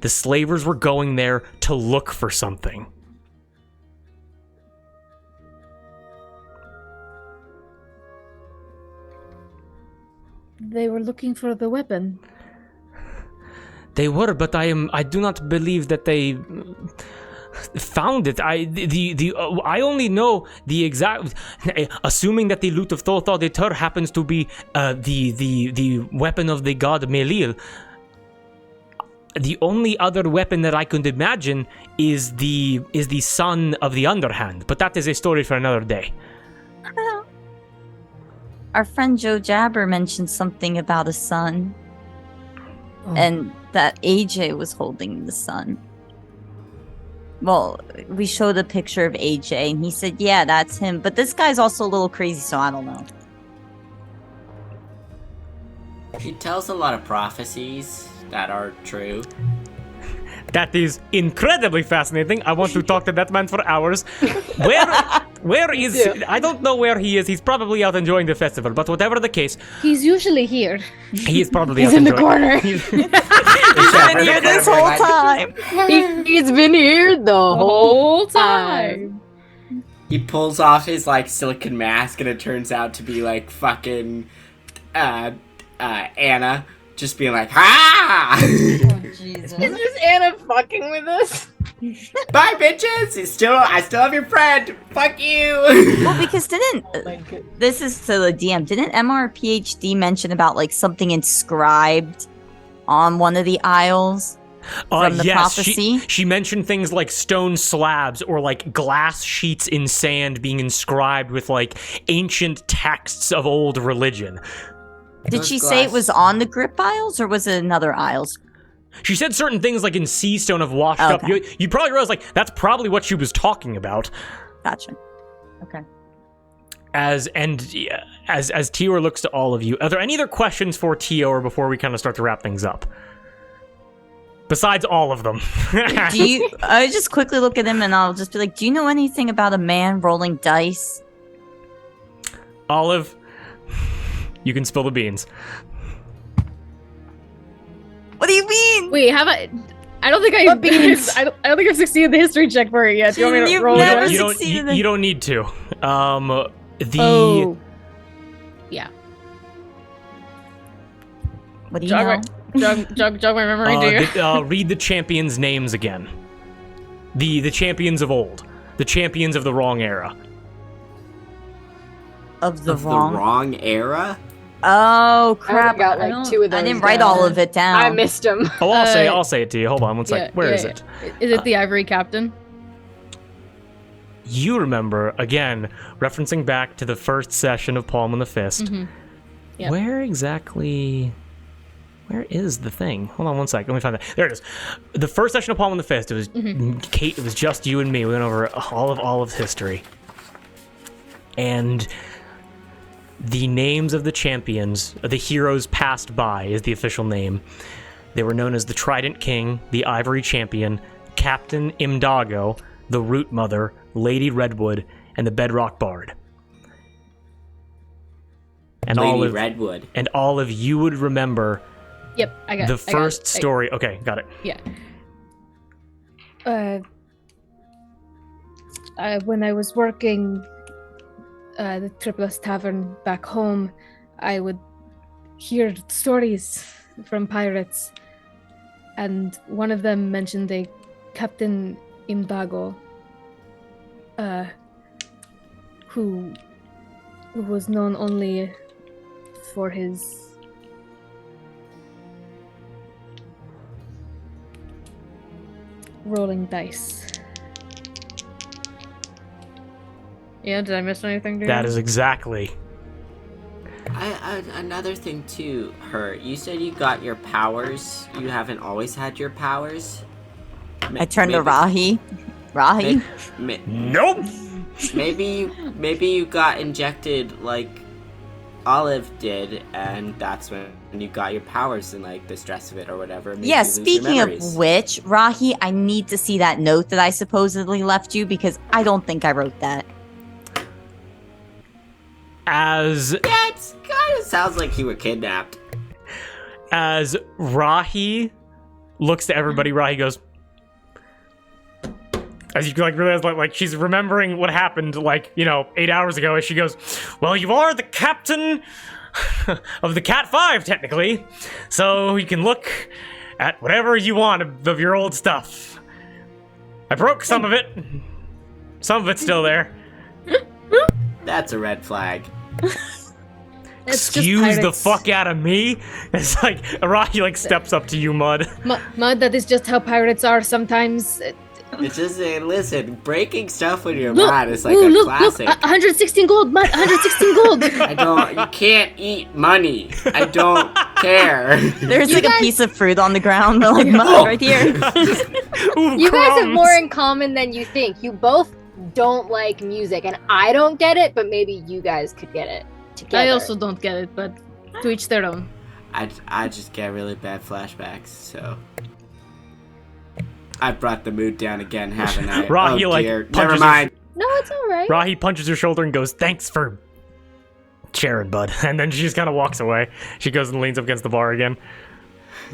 The slavers were going there to look for something. They were looking for the weapon. They were, but I do not believe that they found it. I only know the exact. Assuming that the loot of Thotha de Tur happens to be the weapon of the god Melil. The only other weapon that I could imagine is the son of the Underhand, but that is a story for another day. Our friend Joe Jabber mentioned something about a son, and that AJ was holding the son. Well, we showed a picture of AJ, and he said, yeah, that's him. But this guy's also a little crazy, so I don't know. He tells a lot of prophecies that are true. That is incredibly fascinating. I want to talk to that man for hours. Where is... I don't know where he is. He's probably out enjoying the festival, but whatever the case... He's usually here. He is probably He's out in the enjoying... corner. He's been here this whole time. He's been here the whole time. He pulls off his, like, silicon mask, and it turns out to be, like, fucking, Anna, just being like, ha! Jesus. Is this Anna fucking with us? Bye, bitches! I still have your friend! Fuck you! Well, because this is to the DM, didn't MRPHD mention about, like, something inscribed on one of the aisles? From the prophecy? She mentioned things like stone slabs or like glass sheets in sand being inscribed with like ancient texts of old religion. Did she say it was on the grip aisles or was it another aisles? She said certain things like in sea stone have washed up. You probably realize like that's probably what she was talking about. Gotcha. Okay. As Tior looks to all of you, are there any other questions for Tior before we kind of start to wrap things up? Besides all of them. I just quickly look at him and I'll just be like, do you know anything about a man rolling dice? Olive, you can spill the beans. What do you mean? Wait, have I don't think I beans? I don't think I've succeeded the history check for it yet. Do you want me to You've roll never it? You don't need to. Yeah. What do you know? Jog my memory, do you? Read the champions' names again. The champions of old. The champions of the wrong era. Of the The wrong era? Oh crap! I got like two of those. I didn't write all of it down. I missed them. Oh, I'll say it to you. Hold on one sec. Where is it? Is it the Ivory Captain? You remember, again, referencing back to the first session of Palm on the Fist. Mm-hmm. Yep. Where is the thing? Hold on one sec. Let me find that. There it is. The first session of Palm on the Fist, it was Kate, it was just you and me. We went over all of Olive's history. And the names of the champions, the heroes passed by is the official name. They were known as the Trident King, the Ivory Champion, Captain Imdago, the Root Mother, Lady Redwood, and the Bedrock Bard. And Lady Redwood. And Olive, you would remember Yep, I got the first story. Okay, got it. Yeah. When I was working the Triplets Tavern back home, I would hear stories from pirates, and one of them mentioned a Captain Imdago, who was known only for his rolling dice. Yeah, did I miss anything, dude? That is exactly. Another thing too, Hurt. You said you got your powers. You haven't always had your powers. I turned to Rahi. Rahi? Nope. Maybe you got injected like Olive did, and that's when you got your powers and like the stress of it or whatever. Yeah, speaking of which, Rahi, I need to see that note that I supposedly left you because I don't think I wrote that. Yeah, it kind of sounds like you were kidnapped. As Rahi looks to everybody, Rahi goes, as you like realize like she's remembering what happened 8 hours ago, as she goes, well, you are the captain of the Cat 5 technically, so you can look at whatever you want of your old stuff. I broke some of it. Some of it's still there. That's a red flag. Excuse the fuck out of me. It's like Rahi steps up to you, Mud. Mud, that is just how pirates are sometimes. It's just listen, breaking stuff when you're mad is like a classic. Look, 116 gold, Mud, 116 gold. You can't eat money. I don't care. There's You like guys- a piece of fruit on the ground. They're like, Mom, right here. Ooh, You guys have crumbs. more in common than you think. You both don't like music, and I don't get it, but maybe you guys could get it together. I also don't get it, but to each their own. I just get really bad flashbacks, so I brought the mood down again, haven't I? Rahi, oh like, dear. punches Never her- mind. No, it's all right. Rahi punches her shoulder and goes, "Thanks for sharing, bud." And then she just kind of walks away. She goes and leans up against the bar again.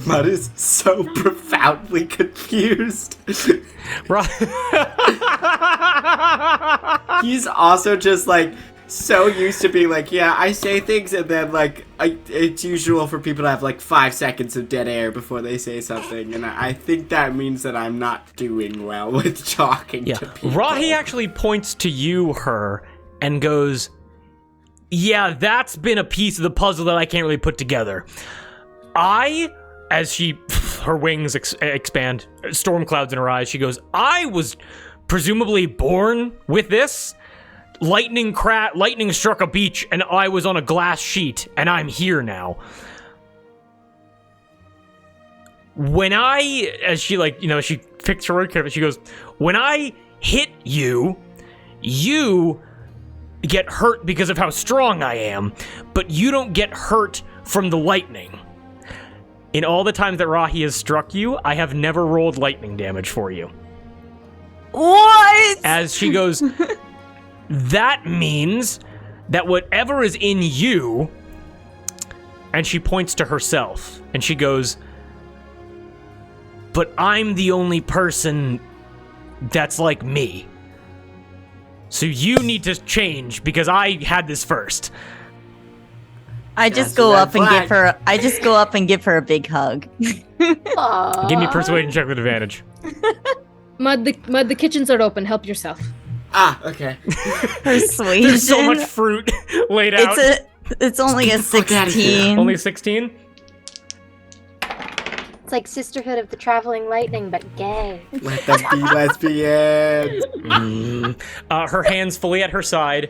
Mud is so profoundly confused. Ra- He's also just like so used to being like, yeah, I say things and then like it's usual for people to have like 5 seconds of dead air before they say something, and I think that means that I'm not doing well with talking Yeah, to people. Rahi actually points to you, her, and goes, "Yeah, that's been a piece of the puzzle that I can't really put together. As she, her wings expand, storm clouds in her eyes, she goes, I was presumably born with this. Lightning struck a beach, and I was on a glass sheet, and I'm here now. When as she she picks her word carefully, she goes, when I hit you, you get hurt because of how strong I am, but you don't get hurt from the lightning. In all the times that Rahi has struck you, I have never rolled lightning damage for you." What? As she goes, "That means that whatever is in you," and she points to herself, and she goes, "But I'm the only person that's like me. So you need to change because I had this first." I That's just a go red up and flag. give her. I just go up and give her a big hug. Aww. Give me a persuasion check with advantage. Mud, the kitchens are open. Help yourself. Ah, okay. Persuasion. There's so much fruit laid out. It's only a fuck outta here. 16. Only 16? It's like Sisterhood of the Traveling Lightning, but gay. Let them be lesbians. Her hands fully at her side.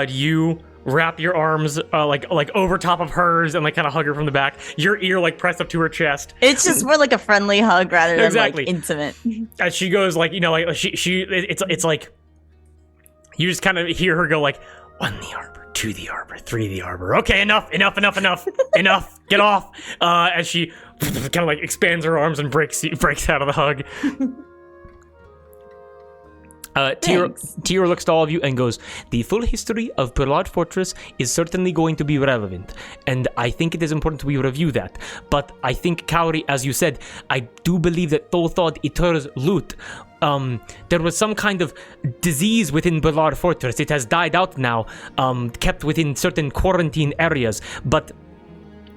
You wrap your arms like over top of hers and like kind of hug her from the back. Your ear like pressed up to her chest. It's just more like a friendly hug rather than Exactly. like intimate. As she goes like it's like you just kind of hear her go like 1 the arbor, 2 the arbor, 3 the arbor. Okay, enough, enough. Get off. As she kind of like expands her arms and breaks out of the hug. Tior looks to all of you and goes, "The full history of Perlard Fortress is certainly going to be relevant, and I think it is important we review that. But I think, Kaori, as you said, I do believe that Tholthod Itur's loot, there was some kind of disease within Perlard Fortress. It has died out now, kept within certain quarantine areas, but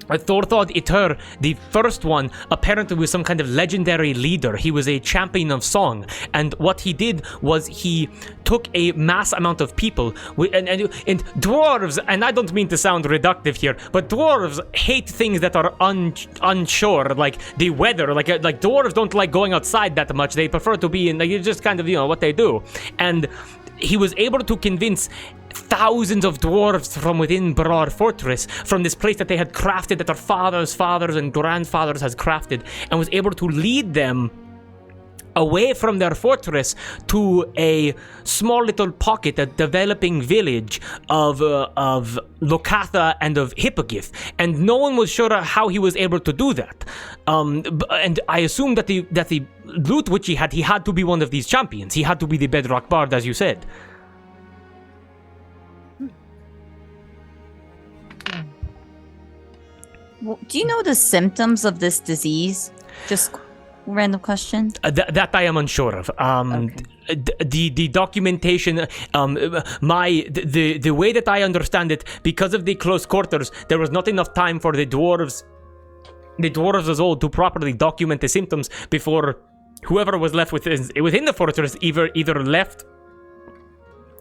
Thorthod Itur, the first one, apparently was some kind of legendary leader. He was a champion of song, and what he did was he took a mass amount of people, and dwarves, and I don't mean to sound reductive here, but dwarves hate things that are unsure, like the weather. Like dwarves don't like going outside that much. They prefer to be in, like, it's just kind of, what they do. And he was able to convince thousands of dwarves from within Barad Fortress, from this place that they had crafted, that their fathers and grandfathers had crafted, and was able to lead them away from their fortress to a small little pocket, a developing village of Lokatha and of Hippogith, and no one was sure how he was able to do that. And I assume that the loot which he had to be one of these champions. He had to be the Bedrock Bard, as you said. Well, do you know the symptoms of this disease? Just random question. That I am unsure of. The documentation, the way that I understand it, because of the close quarters, there was not enough time for the dwarves as old to properly document the symptoms before whoever was left within the fortress either left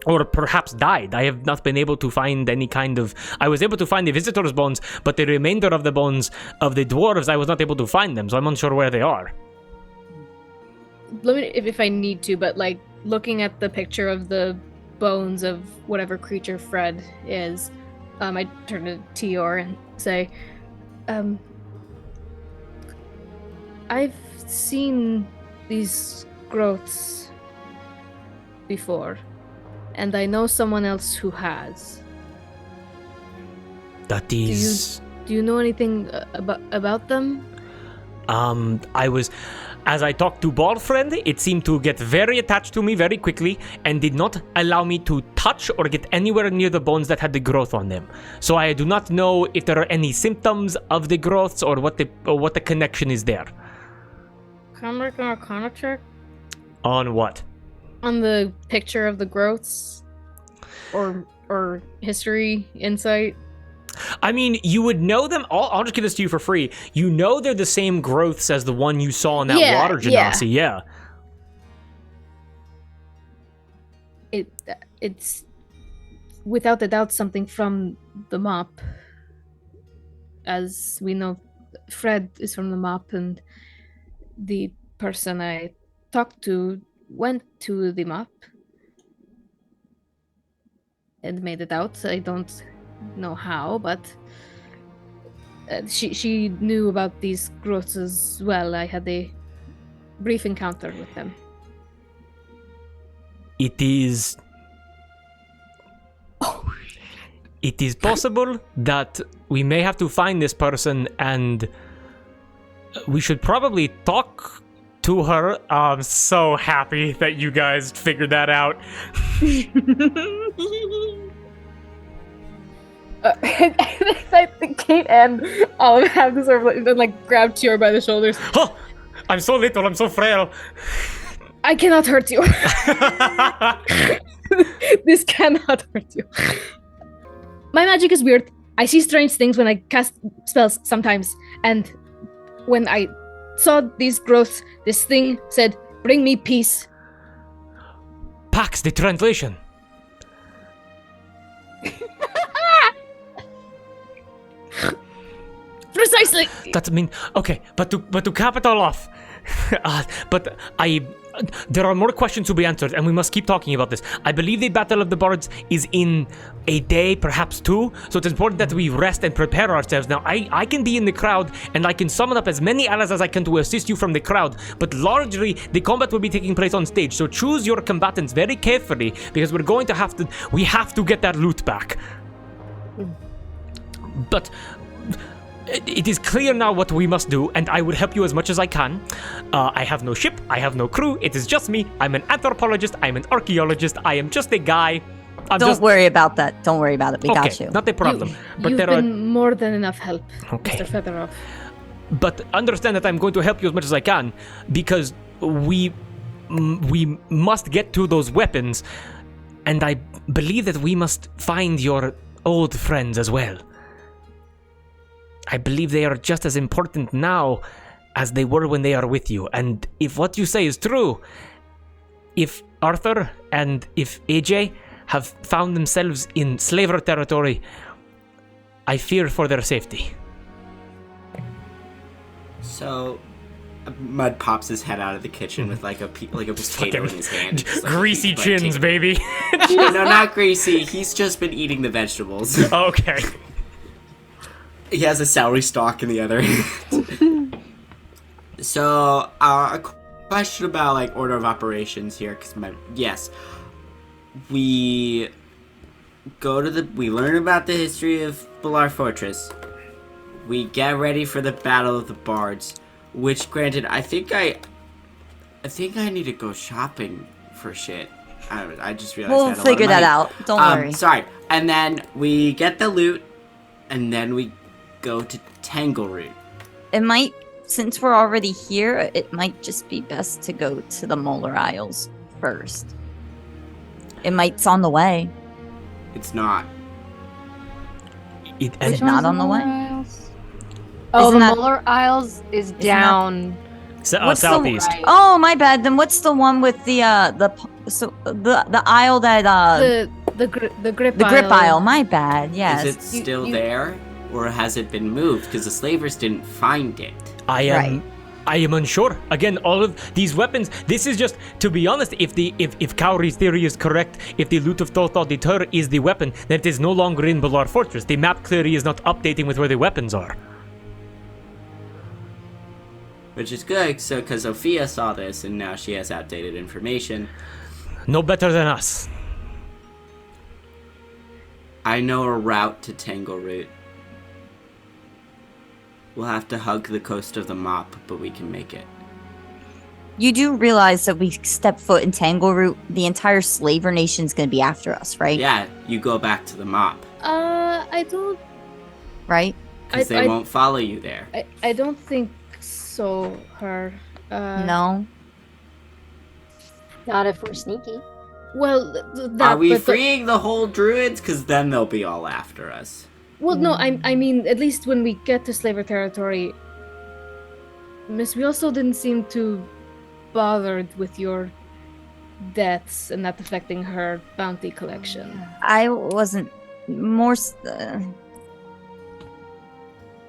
or perhaps died. I have not been able to find any kind of... I was able to find the visitor's bones, but the remainder of the bones of the dwarves, I was not able to find them, so I'm unsure where they are. Let me, if I need to, but like looking at the picture of the bones of whatever creature Fred is, I turn to Tior and say, I've seen these growths before, and I know someone else who has. That is... Do you know anything about them? As I talked to Bald Friend, it seemed to get very attached to me very quickly and did not allow me to touch or get anywhere near the bones that had the growth on them. So I do not know if there are any symptoms of the growths or what the connection is there. Can I make an Arcana check? On what? On the picture of the growths? Or history, insight? I mean, you would know them. I'll just give this to you for free. You know they're the same growths as the one you saw in that water genasi, yeah. It's without a doubt something from the mop. As we know, Fred is from the mop, and the person I talked to went to the mop and made it out. I don't know how, but she knew about these growths as well. I had a brief encounter with them. It is possible that we may have to find this person, and we should probably talk to her. I'm so happy that you guys figured that out. I think Kate and Olive have to sort of like grab Tior by the shoulders. Oh, I'm so little, I'm so frail. I cannot hurt you. This cannot hurt you. My magic is weird. I see strange things when I cast spells sometimes. And when I saw these growths, this thing said, "Bring me peace." Pax, the translation. Precisely. That's okay, but to cap it all off, there are more questions to be answered, and we must keep talking about this. I believe the Battle of the Bards is in a day, perhaps two, so it's important that we rest and prepare ourselves. Now, I can be in the crowd, and I can summon up as many allies as I can to assist you from the crowd, but largely, the combat will be taking place on stage, so choose your combatants very carefully, because we have to get that loot back. But it is clear now what we must do, and I will help you as much as I can. I have no ship, I have no crew, it is just me. I'm an anthropologist, I'm an archaeologist, I am just a guy. Don't worry about that. Don't worry about it. We got you. Not a problem. You've been more than enough help, okay. Mr. Federov. But understand that I'm going to help you as much as I can, because we must get to those weapons, and I believe that we must find your old friends as well. I believe they are just as important now as they were when they are with you. And if what you say is true, if Arthur and if AJ have found themselves in slaver territory, I fear for their safety. So, Mud pops his head out of the kitchen with like a potato in his hand. Just, like, greasy chins, baby. No, not greasy. He's just been eating the vegetables. Okay. He has a celery stalk in the other hand. So, a question about like order of operations here, because we learn about the history of Balar Fortress. We get ready for the Battle of the Bards, which, granted, I think I need to go shopping for shit. I just realized we'll figure that out. Don't worry. Sorry. And then we get the loot, and then we go to Tangleroot. It might, since we're already here, it might just be best to go to the Molar Isles first. It's on the way. It's not. It's not on the way? Oh, the Molar Isles is down. Southeast. Oh, my bad. Then what's the one with the isle that the grip isle? My bad. Yes. Is it still there, or has it been moved? Because the slavers didn't find it. I am unsure. Again, all of these weapons. This is just, to be honest, if Kaori's theory is correct, if the loot of Total Deter is the weapon, then it is no longer in Balar Fortress. The map clearly is not updating with where the weapons are. Which is good, so because Ophia saw this and now she has outdated information. No better than us. I know a route to Tangleroot. We'll have to hug the coast of the Mop, but we can make it. You do realize that we step foot in Tangleroot, the entire Slaver Nation's gonna be after us, right? Yeah, you go back to the Mop. I don't. Right? Because they won't follow you there. I don't think so. Her. No. Not if we're sneaky. Well, Are we freeing the whole druids? Because then they'll be all after us. Well, no, I mean, at least when we get to Slaver territory, Miss Weelso didn't seem too bothered with your deaths and that affecting her bounty collection. I wasn't more.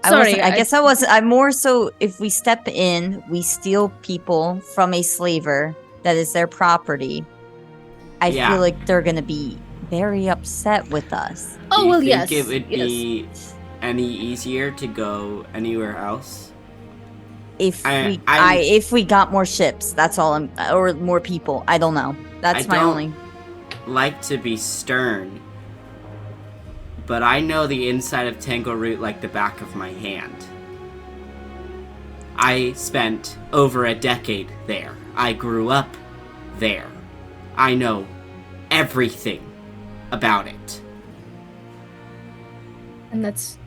I guess I wasn't. I'm more so. If we step in, we steal people from a slaver that is their property. I feel like they're gonna be very upset with us. Oh well, Do you think yes. it would be any easier to go anywhere else? If we got more ships, that's all. Or more people. I don't know. That's my only. Like to be stern, but I know the inside of Tangleroot like the back of my hand. I spent over a decade there. I grew up there. I know everything about it. And that's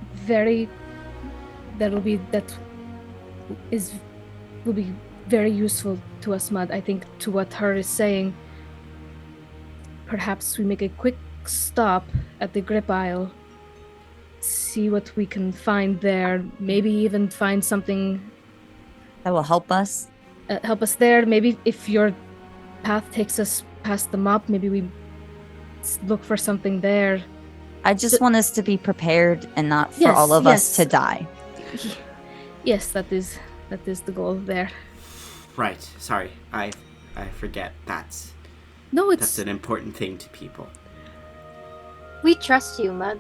will be very useful to us, Mud. I think to what her is saying, perhaps we make a quick stop at the Grip Isle, see what we can find there, maybe even find something that will help us. Help us there. Maybe if your path takes us past the Mop, maybe we look for something there. I just want us to be prepared and not for all of us to die. Yes, that is the goal there. Right. Sorry, I forget. That's an important thing to people. We trust you, Mud.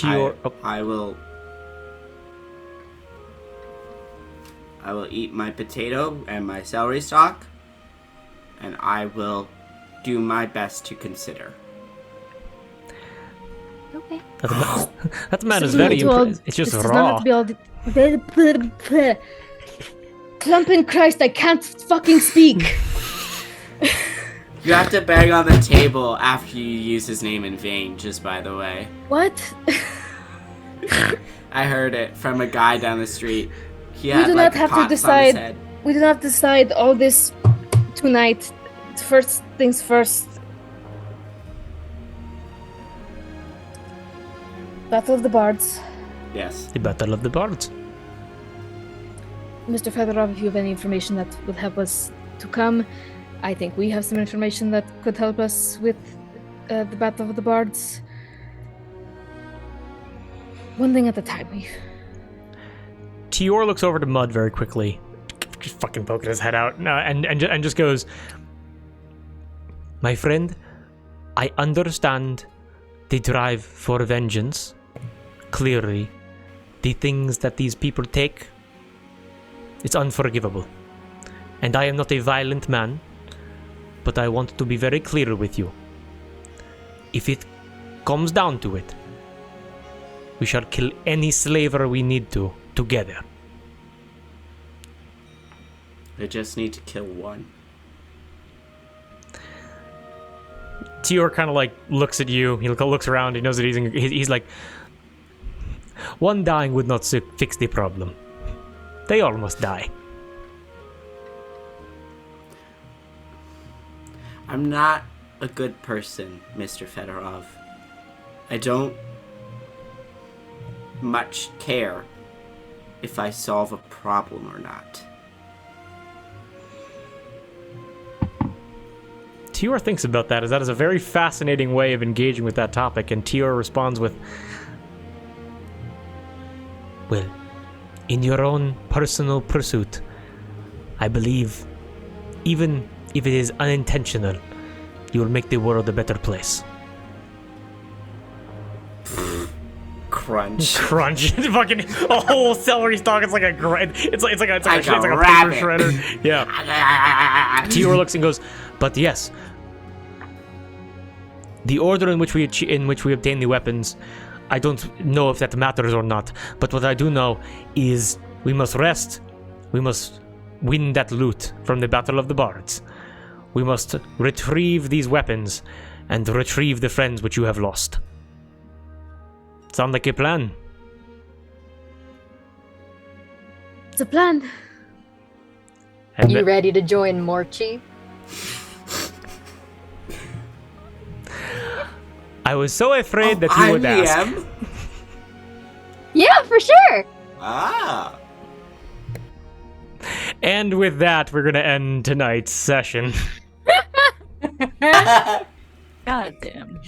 I will eat my potato and my celery stalk, and I will do my best to consider. Okay. That man is very impressive. It's just raw. Plump in Christ, I can't fucking speak. You have to bang on the table after you use his name in vain, just by the way. What? I heard it from a guy down the street. He We had do like not have to pots on his decide. head. We do not decide all this tonight. First things first. Battle of the Bards. Yes. The Battle of the Bards. Mr. Federov, if you have any information that would help us to come, I think we have some information that could help us with the Battle of the Bards. One thing at a time. Tior looks over to Mud very quickly, just fucking poking his head out, and just goes, "My friend, I understand the drive for vengeance. Clearly, the things that these people take, it's unforgivable. And I am not a violent man, but I want to be very clear with you. If it comes down to it, we shall kill any slaver we need to, together. I just need to kill one." Tior kind of like looks at you. He looks around. He knows that he's like, one dying would not fix the problem. They all must die. I'm not a good person, Mr. Fedorov. I don't much care if I solve a problem or not. Tior thinks about that, as that is a very fascinating way of engaging with that topic, and Tior responds with, well, in your own personal pursuit, I believe, even if it is unintentional, you will make the world a better place. Crunch. Crunch. Fucking a whole celery stalk. It's like a it's like a paper rabbit. shredder. Yeah. Tior looks and goes, but yes, the order in which we obtain the weapons, I don't know if that matters or not. But what I do know is we must rest. We must win that loot from the Battle of the Bards. We must retrieve these weapons and retrieve the friends which you have lost. Sound like a plan? It's a plan. And You ready to join Morchi? I was so afraid that you would ask. Yeah, for sure. Ah. And with that, we're gonna end tonight's session. God damn.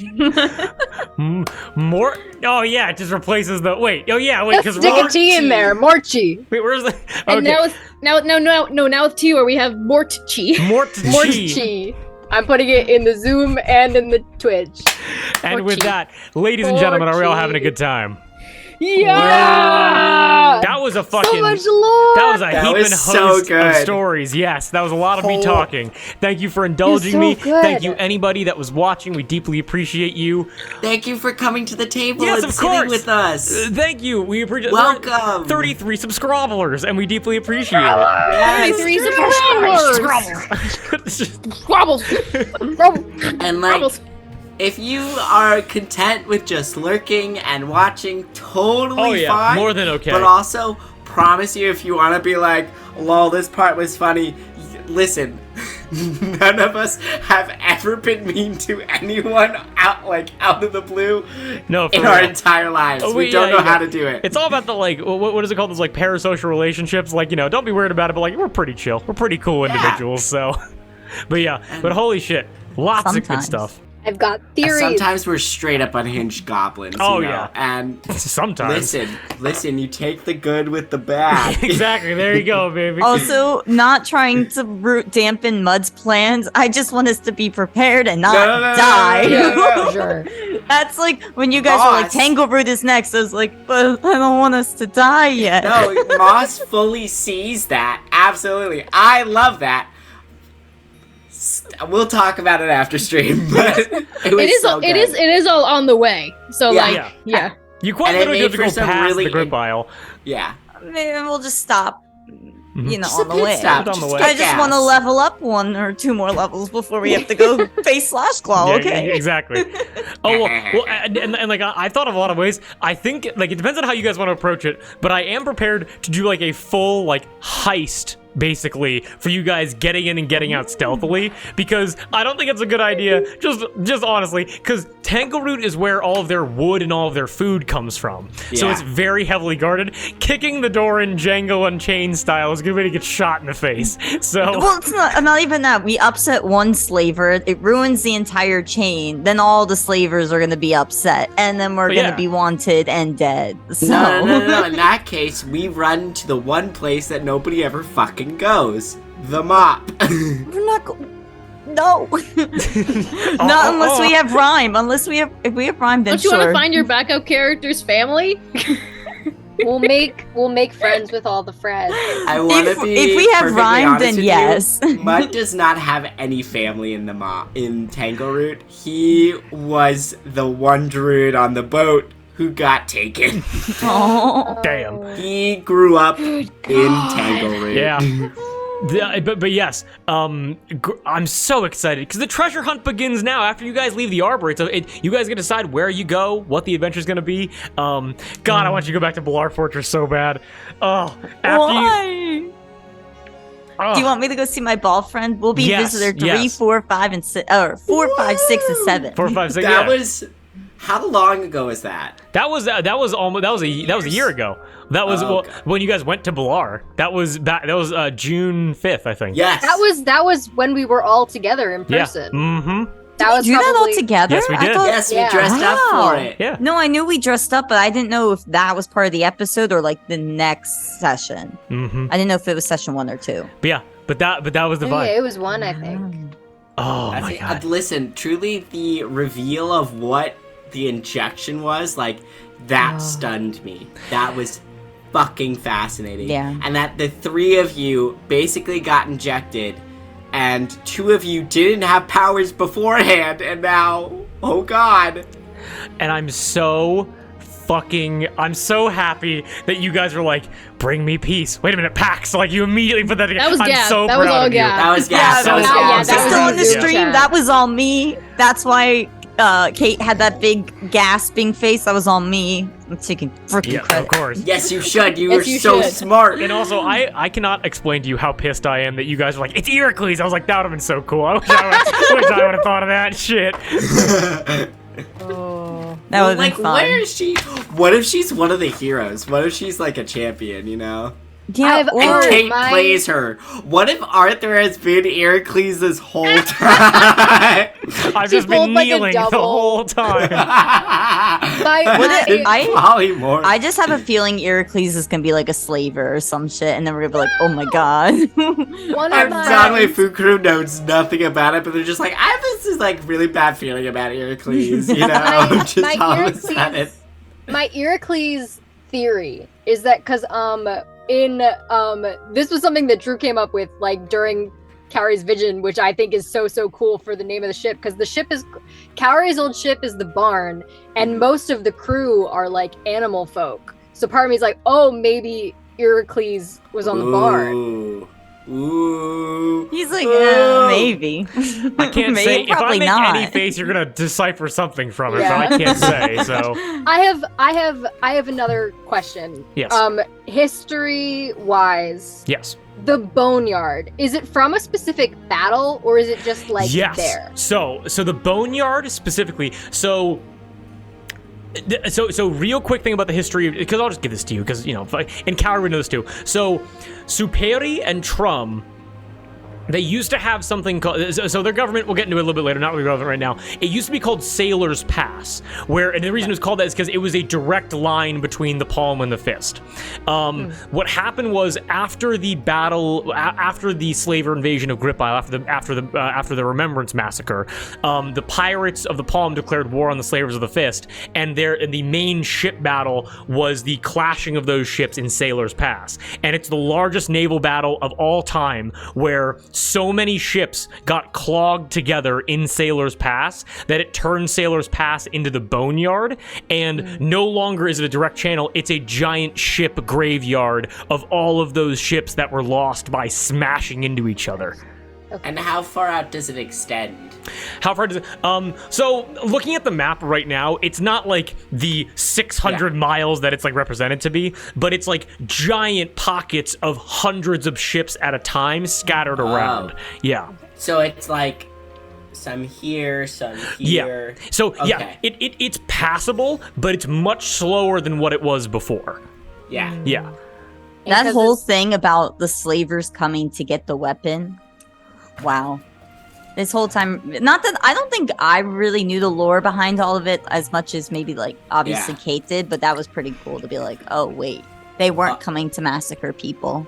More? Oh yeah, it just replaces the. Wait. Oh yeah. Wait. Let's stick a T in there, Morchi. Wait, where's the? And Okay. now with Tior we have Mortchi. Mortchi. Morchi. I'm putting it in the Zoom and in the Twitch. And with Mortchi. that, ladies and gentlemen, are we all Mortchi. having a good time? Yeah! That was a fucking. So much lore! That was a That heaping was so host of good. stories. Yes, that was a lot of me talking. Thank you for indulging so me. good. Thank you, anybody that was watching. We deeply appreciate you. Thank you for coming to the table Yes, and of sitting course. with us. Thank you. We appreciate. Welcome. 33 subscribers, and we deeply appreciate it. Yes. 33 subscribers. Squabbles. And like, Squabbles. if you are content with just lurking and watching, totally Oh, yeah, fine. more than okay. But also, promise you, if you want to be like, lol, this part was funny, listen. None of us have ever been mean to anyone out of the blue No, for in our real. entire lives. Oh, we yeah, don't know yeah. how to do it. It's all about the like, what is it called? Those like parasocial relationships. Like, don't be weird about it, but like, we're pretty chill. We're pretty cool individuals. So, but yeah, but holy shit, lots of good Sometimes. stuff. I've got theories. Sometimes we're straight up unhinged goblins. Oh, you know? yeah. And Sometimes. listen, you take the good with the bad. Exactly. There you go, baby. Also, not trying to dampen Mud's plans. I just want us to be prepared and not die. no. Sure. That's like when you guys were like, Boss. Tangleroot is next. I was like, but I don't want us to die yet. No, Moss fully sees that. Absolutely. I love that. We'll talk about it after stream, but it was so good. It is all on the way. So Yeah. like Yeah. yeah. You quite And it literally made have to for go some past really the grip aisle. Yeah. Maybe we'll just stop, Just on a the pit way. stop. On the Just way. kick I just want to ass. level up 1 or 2 more levels before we have to go face Slash Claw, Yeah, okay? exactly. Oh well, and like I thought of a lot of ways. I think like it depends on how you guys want to approach it, but I am prepared to do like a full like heist. Basically, for you guys getting in and getting out stealthily, because I don't think it's a good idea. Just honestly, because Tangleroot is where all of their wood and all of their food comes from, so Yeah. it's very heavily guarded. Kicking the door in Django Unchained style is a good way to get shot in the face. So Well, it's not even that. We upset one slaver, it ruins the entire chain. Then all the slavers are going to be upset, and then we're But going yeah. to be wanted and dead. So No. In that case, we run to the one place that nobody ever fucking goes. The mop. we're not. No, not unless we have rhyme. If we have rhyme, then Don't you sure. want to find your backup character's family? We'll make friends with all the friends. I want to be if we have perfectly rhyme, honest then with yes. you. Mud does not have any family in the in Tangleroot. He was the one druid on the boat who got taken. Oh. damn. He grew up in Tangleroot. Yeah. But yes, I'm so excited because the treasure hunt begins now. After you guys leave the Arbor, you guys get to decide where you go, what the adventure's gonna be. God, I want you to go back to Balar Fortress so bad. Oh, Why? Do you want me to go see my ball friend? We'll be Yes, visitor 3, yes. 4, 5, and 6, or 4, 5, 6, and 7. 4, 5, 6? That Yeah. was. How long ago was that? That was a year ago. That was Oh, okay. when you guys went to Balar. That was June 5th, I think. Yes. That was when we were all together in Yeah. person. Mm-hmm. That was Do that all probably together? Yes, we I did. thought- Yes, we Yeah. dressed up Wow. for it. Yeah. No, I knew we dressed up, but I didn't know if that was part of the episode or like the next session. Mm-hmm. I didn't know if it was session 1 or 2. But yeah, but that was the Yeah, vibe. it was one, I think. Oh I my think, god. listen, truly, the reveal of what the injection was, like, That stunned me. That was fucking fascinating. Yeah. And that the 3 of you basically got injected, and 2 of you didn't have powers beforehand, and now, oh god. And I'm so happy that you guys were like, bring me peace. Wait a minute, Pax. Like, you immediately put that together. That was I'm Gab. so That proud was all of you. Gab. That was gas. that was all yeah, gas. that was still on the easy. stream. Yeah. That was all me. That's why Kate had that big gasping face. That was all me. I'm taking freaking Yeah, credit. of course. Yes, you should. You Yes, were you so should. smart. And also, I cannot explain to you how pissed I am that you guys were like, it's Heracles. I was like, that would have been so cool. I wish I would have thought of that shit. That would have like, been fun. where is she? What if she's one of the heroes? What if she's like a champion, you know? Yeah, I've or- And Oh, Kate my- plays her. What if Arthur has been Heracles this whole time? I've She just been pulled like a kneeling the double. whole time. Polymorph. I just have a feeling Heracles is gonna be like a slaver or some shit, and then we're gonna be like, oh my god. One I'm of my Zanwe Fukuru knows nothing about it, but they're just like, I have this like really bad feeling about Heracles, you know? Just my all of a sudden. Heracles, my Heracles theory is that because this was something that Drew came up with like during Kaori's vision, which I think is so cool for the name of the ship, because the ship is Kaori's old ship is the barn, and most of the crew are like animal folk. So part of me is like, oh, maybe Heracles was on the barn. Ooh. He's like, Ooh. maybe. I can't Maybe, say. If I probably make not. any face, you're gonna decipher something from it, Yeah. but I can't say. So I have another question. yes, History wise, yes. the Boneyard, is it from a specific battle, or is it just like Yes. there? So the Boneyard specifically. So real quick thing about the history, because I'll just give this to you, because, you know, and Kaori would know this too. So Superi and Trum, they used to have something called, so their government, we'll get into it a little bit later, not really relevant right now. It used to be called Sailor's Pass, and the reason it was called that is because it was a direct line between the palm and the fist. What happened was, after the battle, after the slaver invasion of Grip Isle, after the Remembrance Massacre, the pirates of the palm declared war on the slavers of the fist, and the main ship battle was the clashing of those ships in Sailor's Pass. And it's the largest naval battle of all time, where so many ships got clogged together in Sailor's Pass that it turned Sailor's Pass into the Boneyard, and no longer is it a direct channel, it's a giant ship graveyard of all of those ships that were lost by smashing into each other. And how far out does it extend? How far does it? So looking at the map right now, it's not like the 600 miles that it's like represented to be, but it's like giant pockets of hundreds of ships at a time scattered around. Yeah. So it's like some here, some here. Yeah. So Okay. yeah, it's passable, but it's much slower than what it was before. Yeah. Yeah. That Because whole it's- thing about the slavers coming to get the weapon. Wow. This whole time, not that I don't think I really knew the lore behind all of it as much as maybe like obviously Yeah. Kate did, but that was pretty cool to be like, oh wait, they weren't coming to massacre people.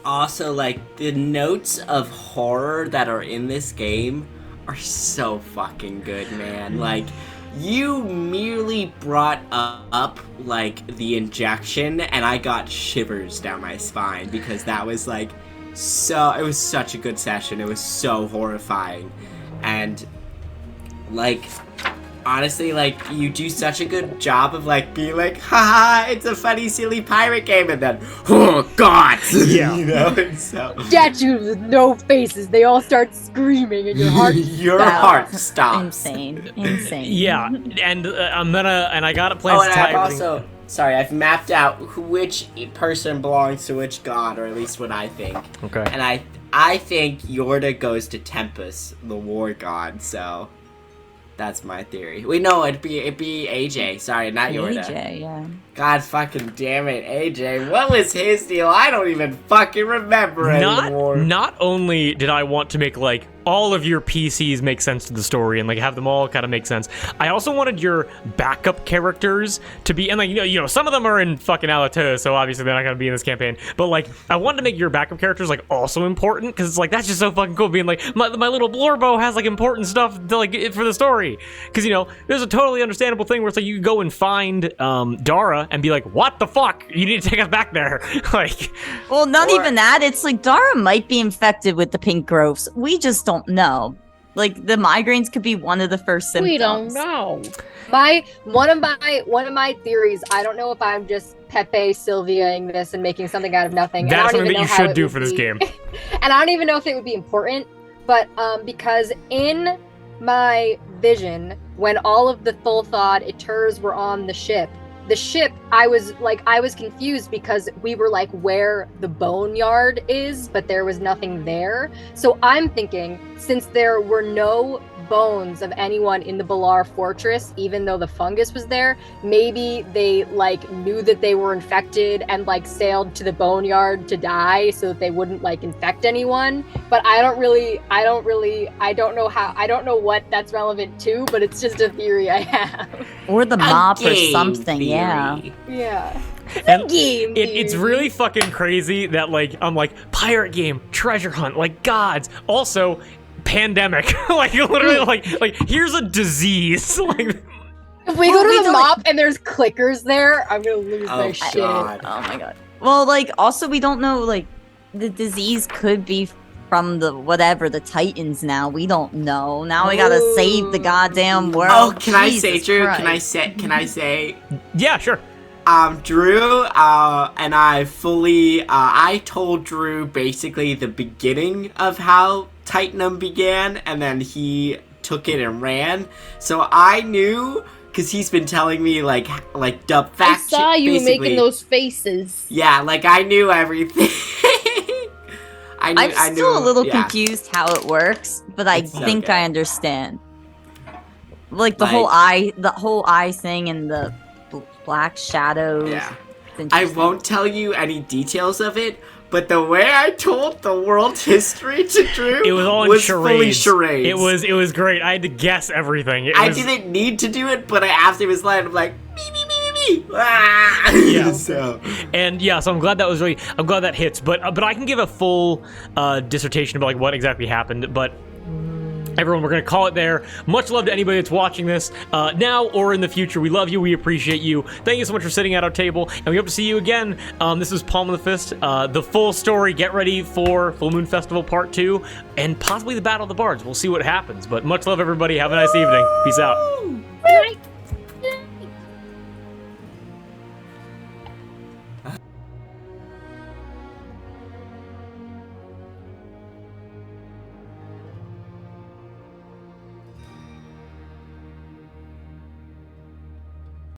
Also, like, the notes of horror that are in this game are so fucking good, man. Like, you merely brought up, like, the injection, and I got shivers down my spine, because that was, like, it was such a good session. It was so horrifying. And, like, honestly, like, you do such a good job of, like, being like, haha, it's a funny, silly pirate game, and then, oh, God! Yeah. You know? And so, Statues with no faces, they all start screaming, and your heart. your stops. heart stops. Insane. Yeah, and I gotta play Oh, this and I've entire thing. also, sorry, I've mapped out which person belongs to which god, or at least what I think. Okay. And I think Yorda goes to Tempest, the war god, so that's my theory. Wait, no, it'd be AJ. Sorry, not Yorda. AJ, yeah. God fucking damn it, AJ. What was his deal? I don't even fucking remember anymore. Not only did I want to make like all of your PCs make sense to the story and like have them all kind of make sense. I also wanted your backup characters to be, and like you know, some of them are in fucking Alato, so obviously they're not gonna be in this campaign. But like, I wanted to make your backup characters like also important because it's like that's just so fucking cool. Being like my little Blorbo has like important stuff to like for the story. Because you know, there's a totally understandable thing where it's like you go and find Dara and be like, what the fuck? You need to take us back there. Like, well, not even that. It's like Dara might be infected with the pink growths. We just don't know. Like the migraines could be one of the first symptoms. We don't know. One of my theories. I don't know if I'm just Pepe Sylviaing this and making something out of nothing. That's something that you should do for this game. And I don't even know if it would be important, but because in my vision, when all of the Thulthod Eters were on the ship, I was confused because we were like where the boneyard is, but there was nothing there. So I'm thinking, since there were no bones of anyone in the Balar fortress, even though the fungus was there, maybe they like knew that they were infected and like sailed to the boneyard to die so that they wouldn't like infect anyone. But I don't know what that's relevant to, but it's just a theory I have. Or the mop or something, theory. Yeah. And it's really fucking crazy that like I'm like pirate game, treasure hunt, like gods. Also, pandemic. Like literally like here's a disease. Like if we go to the mop and there's clickers there, I'm gonna lose my shit. God. Oh my god. Well, like also we don't know, like the disease could be from the Titans now. We don't know. Now we gotta save the goddamn world. Oh, can I say, Jesus Drew? Christ. Can I say? yeah, sure. Drew, and I told Drew basically the beginning of how Titanum began, and then he took it and ran. So I knew, because he's been telling me, like the fact. I saw you basically, making those faces. Yeah, like I knew everything. I'm still a little confused how it works, but I think I understand. Like the whole eye thing and the black shadows. Yeah. I won't tell you any details of it, but the way I told the world history to Drew, it was all fully charades. It was great. I had to guess everything. I didn't need to do it, but after it was like, I'm like, me. Ah! Yeah. So I'm glad that hits. But I can give a full dissertation about like what exactly happened. But everyone, we're going to call it there. Much love to anybody that's watching this now or in the future. We love you. We appreciate you. Thank you so much for sitting at our table, and we hope to see you again. This is Palm of the Fist. The full story. Get ready for Full Moon Festival Part 2 and possibly the Battle of the Bards. We'll see what happens. But much love, everybody. Have a nice evening. Peace out.